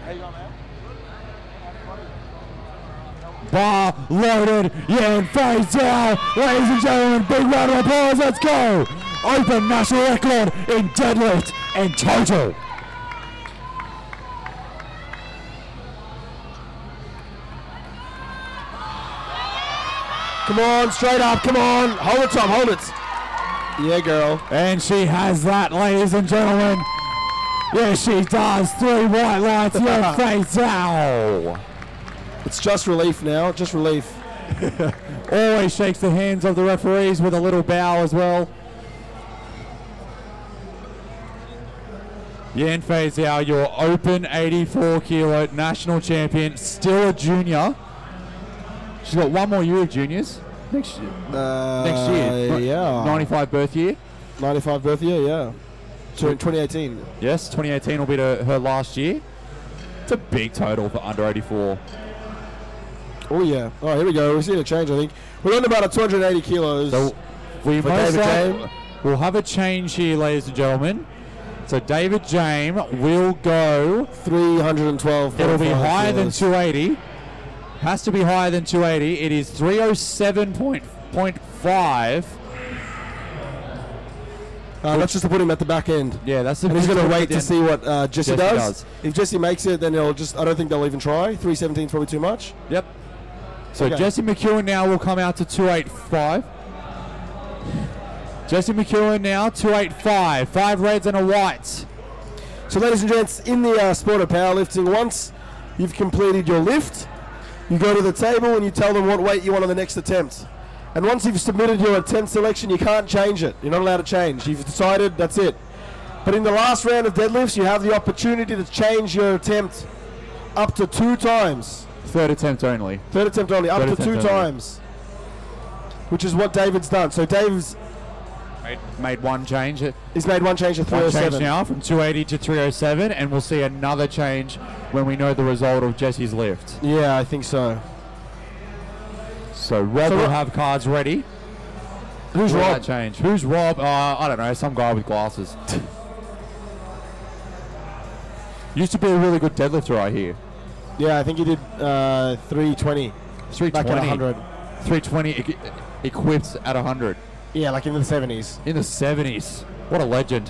[SPEAKER 4] How you going, man?
[SPEAKER 5] Bar loaded, Yan Fei Zhao. Ladies and gentlemen, big round of applause, let's go. Open national record in deadlift and total.
[SPEAKER 2] Come on, straight up. Come on. Hold it, Tom. Hold it. Yeah, girl.
[SPEAKER 5] And she has that, ladies and gentlemen. Yes, she does. 3 white lights, Yan Fei Zhao.
[SPEAKER 2] It's just relief now. Just relief.
[SPEAKER 5] Always shakes the hands of the referees with a little bow as well. Yan Fei Zhao, your open 84 kilo national champion, still a junior. She's got one more year of juniors. Next year.
[SPEAKER 2] Yeah.
[SPEAKER 5] 95 birth year.
[SPEAKER 2] 95 birth year, yeah. So in 2018.
[SPEAKER 5] Yes, 2018 will be her last year. It's a big total for under 84.
[SPEAKER 2] Oh, yeah. Oh, here we go. We're seeing a change, I think. We're on about 280 kilos.
[SPEAKER 5] So we
[SPEAKER 2] For
[SPEAKER 5] most
[SPEAKER 2] David
[SPEAKER 5] like- we'll have a change here, ladies and gentlemen. So David James will go.
[SPEAKER 2] 312.
[SPEAKER 5] It'll be higher than 280. Has to be higher than 280. It is 307.5.
[SPEAKER 2] That's just to put him at the back end.
[SPEAKER 5] Yeah, that's the.
[SPEAKER 2] And he's going to wait to see what Jesse
[SPEAKER 5] Jesse
[SPEAKER 2] does.
[SPEAKER 5] does.
[SPEAKER 2] If Jesse makes it, then he'll just. I don't think they'll even try. 317 is probably too much.
[SPEAKER 5] Yep. So
[SPEAKER 2] Okay.
[SPEAKER 5] Jesse McEwen now will come out to 285. Jesse McEwen now 285. 5 reds and a white.
[SPEAKER 2] So, ladies and gents, in the sport of powerlifting, once you've completed your lift, you go to the table and you tell them what weight you want on the next attempt. And once you've submitted your attempt selection, you can't change it. You're not allowed to change. You've decided, that's it. But in the last round of deadlifts, you have the opportunity to change your attempt up to 2 times.
[SPEAKER 5] Third attempt only.
[SPEAKER 2] Third attempt only, up
[SPEAKER 5] Third
[SPEAKER 2] to 2
[SPEAKER 5] attempt only.
[SPEAKER 2] times. Which is what David's done. So Dave's
[SPEAKER 5] Made one change.
[SPEAKER 2] he's made one change to
[SPEAKER 5] One change
[SPEAKER 2] 307.
[SPEAKER 5] now from 280 to 307, and we'll see another change when we know the result of Jesse's lift.
[SPEAKER 2] Yeah, I think so.
[SPEAKER 5] So Rob
[SPEAKER 2] So
[SPEAKER 5] will
[SPEAKER 2] Rob-
[SPEAKER 5] have cards ready.
[SPEAKER 2] Who's
[SPEAKER 5] for
[SPEAKER 2] Rob?
[SPEAKER 5] that change? Who's Rob? I don't know. Some guy with glasses. Used to be a really good deadlifter, I hear.
[SPEAKER 2] Yeah, I think he did 320.
[SPEAKER 5] 320.
[SPEAKER 2] Back at 100.
[SPEAKER 5] 320 equipped at 100
[SPEAKER 2] Yeah, like in the 70s.
[SPEAKER 5] in the 70s. What a legend.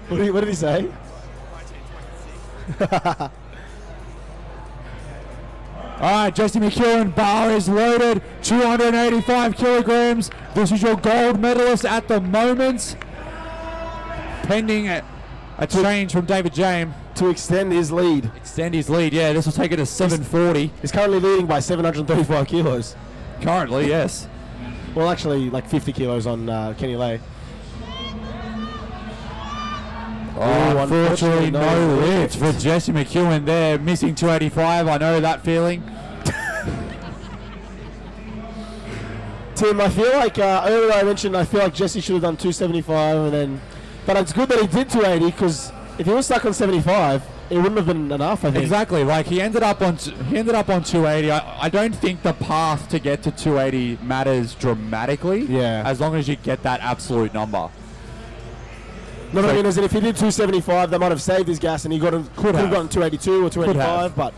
[SPEAKER 2] What did he say?
[SPEAKER 5] All right, Jesse McEwen, bar is loaded, 285 kilograms. This is your gold medalist at the moment. Pending a change from David James.
[SPEAKER 2] To extend his lead.
[SPEAKER 5] Extend his lead, yeah. This will take it to 740.
[SPEAKER 2] He's currently leading by 735 kilos.
[SPEAKER 5] Currently, yes.
[SPEAKER 2] Well, actually, like 50 kilos on Kenny Lay.
[SPEAKER 5] Oh, unfortunately, no lift for Jesse McEwen there. Missing 285. I know that feeling.
[SPEAKER 2] Tim, I feel like earlier I mentioned I feel like Jesse should have done 275 and then, but it's good that he did 280 because if he was stuck on 75, it wouldn't have been enough. I think
[SPEAKER 5] Exactly. Like he ended up on 280. I don't think the path to get to 280 matters dramatically.
[SPEAKER 2] Yeah.
[SPEAKER 5] As long as you get that absolute number.
[SPEAKER 2] No, I mean, is that if he did 275, that might have saved his gas and he could have gotten 282 or 285, but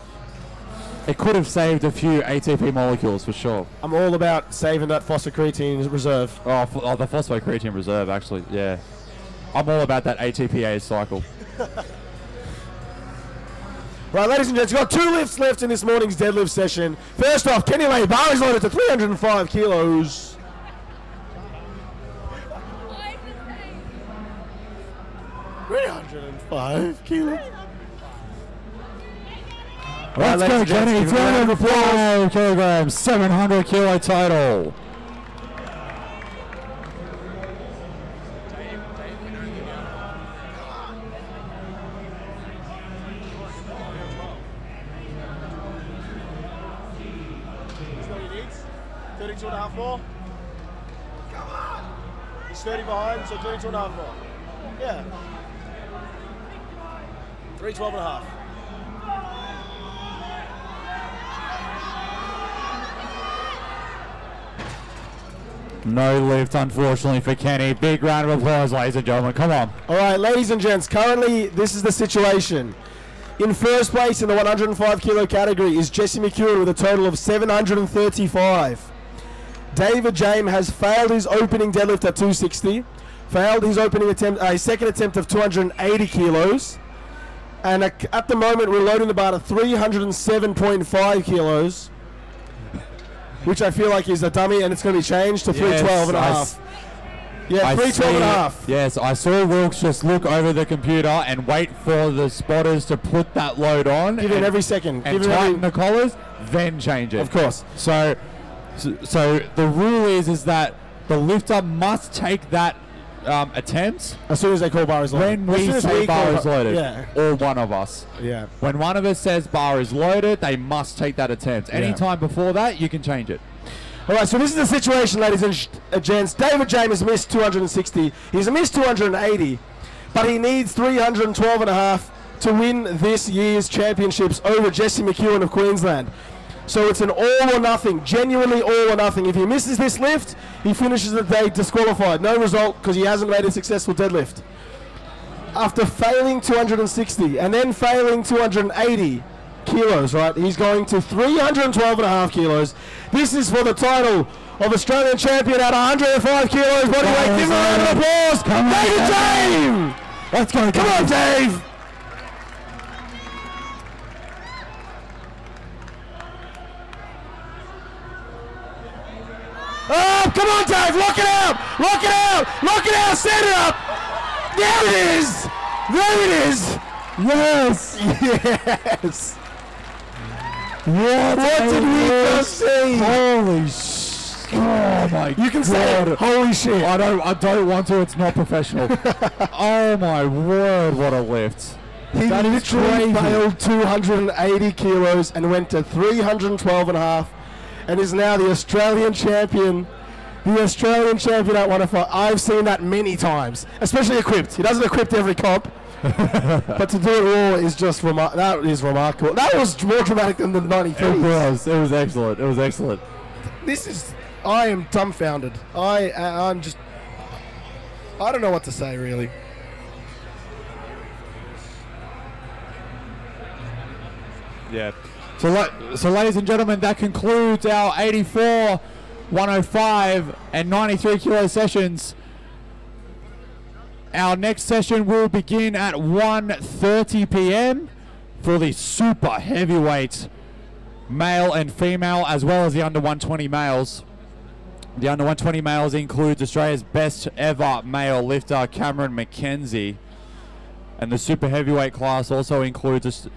[SPEAKER 5] it could have saved a few ATP molecules for sure.
[SPEAKER 2] I'm all about saving that phosphocreatine reserve.
[SPEAKER 5] Oh, the phosphocreatine reserve, actually, yeah. I'm all about that ATPase cycle.
[SPEAKER 2] Right, ladies and gents, we've got 2 lifts left in this morning's deadlift session. First off, Kenny Lay, bar is loaded to 305 kilos. $305 kilos.
[SPEAKER 5] Let's go, Kenny. 305 kilograms, 700 kilo total.
[SPEAKER 2] More. Come on! He's 30 behind, so 32 and a half more. Yeah. 312 and a half.
[SPEAKER 5] No lift, unfortunately, for Kenny. Big round of applause, ladies and gentlemen. Come on.
[SPEAKER 2] All right, ladies and gents, currently this is the situation. In first place in the 105 kilo category is Jesse McEwen with a total of 735. David James has failed his opening deadlift at 260, failed his second attempt of 280 kilos, and at the moment we're loading the bar to 307.5 kilos, which I feel like is a dummy, and it's going to be changed to 312 and a half. Yeah, 312 and a half.
[SPEAKER 5] Yes, I saw Wilkes just look over the computer and wait for the spotters to put that load on.
[SPEAKER 2] Give it every second.
[SPEAKER 5] And tighten the collars, then change it.
[SPEAKER 2] Of course.
[SPEAKER 5] So the rule is that the lifter must take that attempt
[SPEAKER 2] as soon as they call bar is loaded.
[SPEAKER 5] When we say bar is loaded,
[SPEAKER 2] yeah.
[SPEAKER 5] Or one of us.
[SPEAKER 2] Yeah.
[SPEAKER 5] When one of us says bar is loaded, they must take that attempt. Anytime before that, you can change it.
[SPEAKER 2] All right, so this is the situation, ladies and gents. David James has missed 260. He's missed 280, but he needs 312 and a half to win this year's championships over Jesse McEwen of Queensland. So it's an all or nothing, genuinely all or nothing. If he misses this lift, he finishes the day disqualified. No result because he hasn't made a successful deadlift. After failing 260 and then failing 280 kilos, right, he's going to 312 and a half kilos. This is for the title of Australian champion at 105 kilos bodyweight. Give him a round of applause. David James!
[SPEAKER 5] Let's go,
[SPEAKER 2] Come on, Dave! Oh, come on, Dave! Lock it out! Lock it out! Lock it out! Set it up! There it is! There it is!
[SPEAKER 5] Yes!
[SPEAKER 2] Yes!
[SPEAKER 5] What
[SPEAKER 2] did we just see?
[SPEAKER 5] Holy shit! Oh my God!
[SPEAKER 2] You can say it. Holy shit!
[SPEAKER 5] I don't want to. It's not professional. Oh my word! What a lift!
[SPEAKER 2] He literally failed 280 kilos and went to 312 and a half. And is now the Australian champion. The Australian champion at 105. I've seen that many times, especially equipped. He doesn't equip every comp, but to do it all is just that is remarkable. That was more dramatic than the 93.
[SPEAKER 5] It was. It was excellent. It was excellent.
[SPEAKER 2] I am dumbfounded. I'm just. I don't know what to say really.
[SPEAKER 5] Yeah. So ladies and gentlemen, that concludes our 84, 105, and 93 kilo sessions. Our next session will begin at 1:30 p.m. for the super heavyweight male and female, as well as the under 120 males. The under 120 males includes Australia's best ever male lifter, Cameron McKenzie. And the super heavyweight class also includes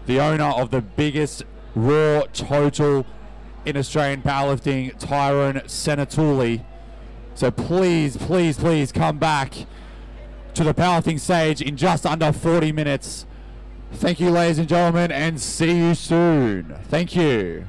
[SPEAKER 5] the owner of the biggest raw total in Australian powerlifting, Tyrone Senatuli. So please, please, please come back to the powerlifting stage in just under 40 minutes. Thank you, ladies and gentlemen, and see you soon. Thank you.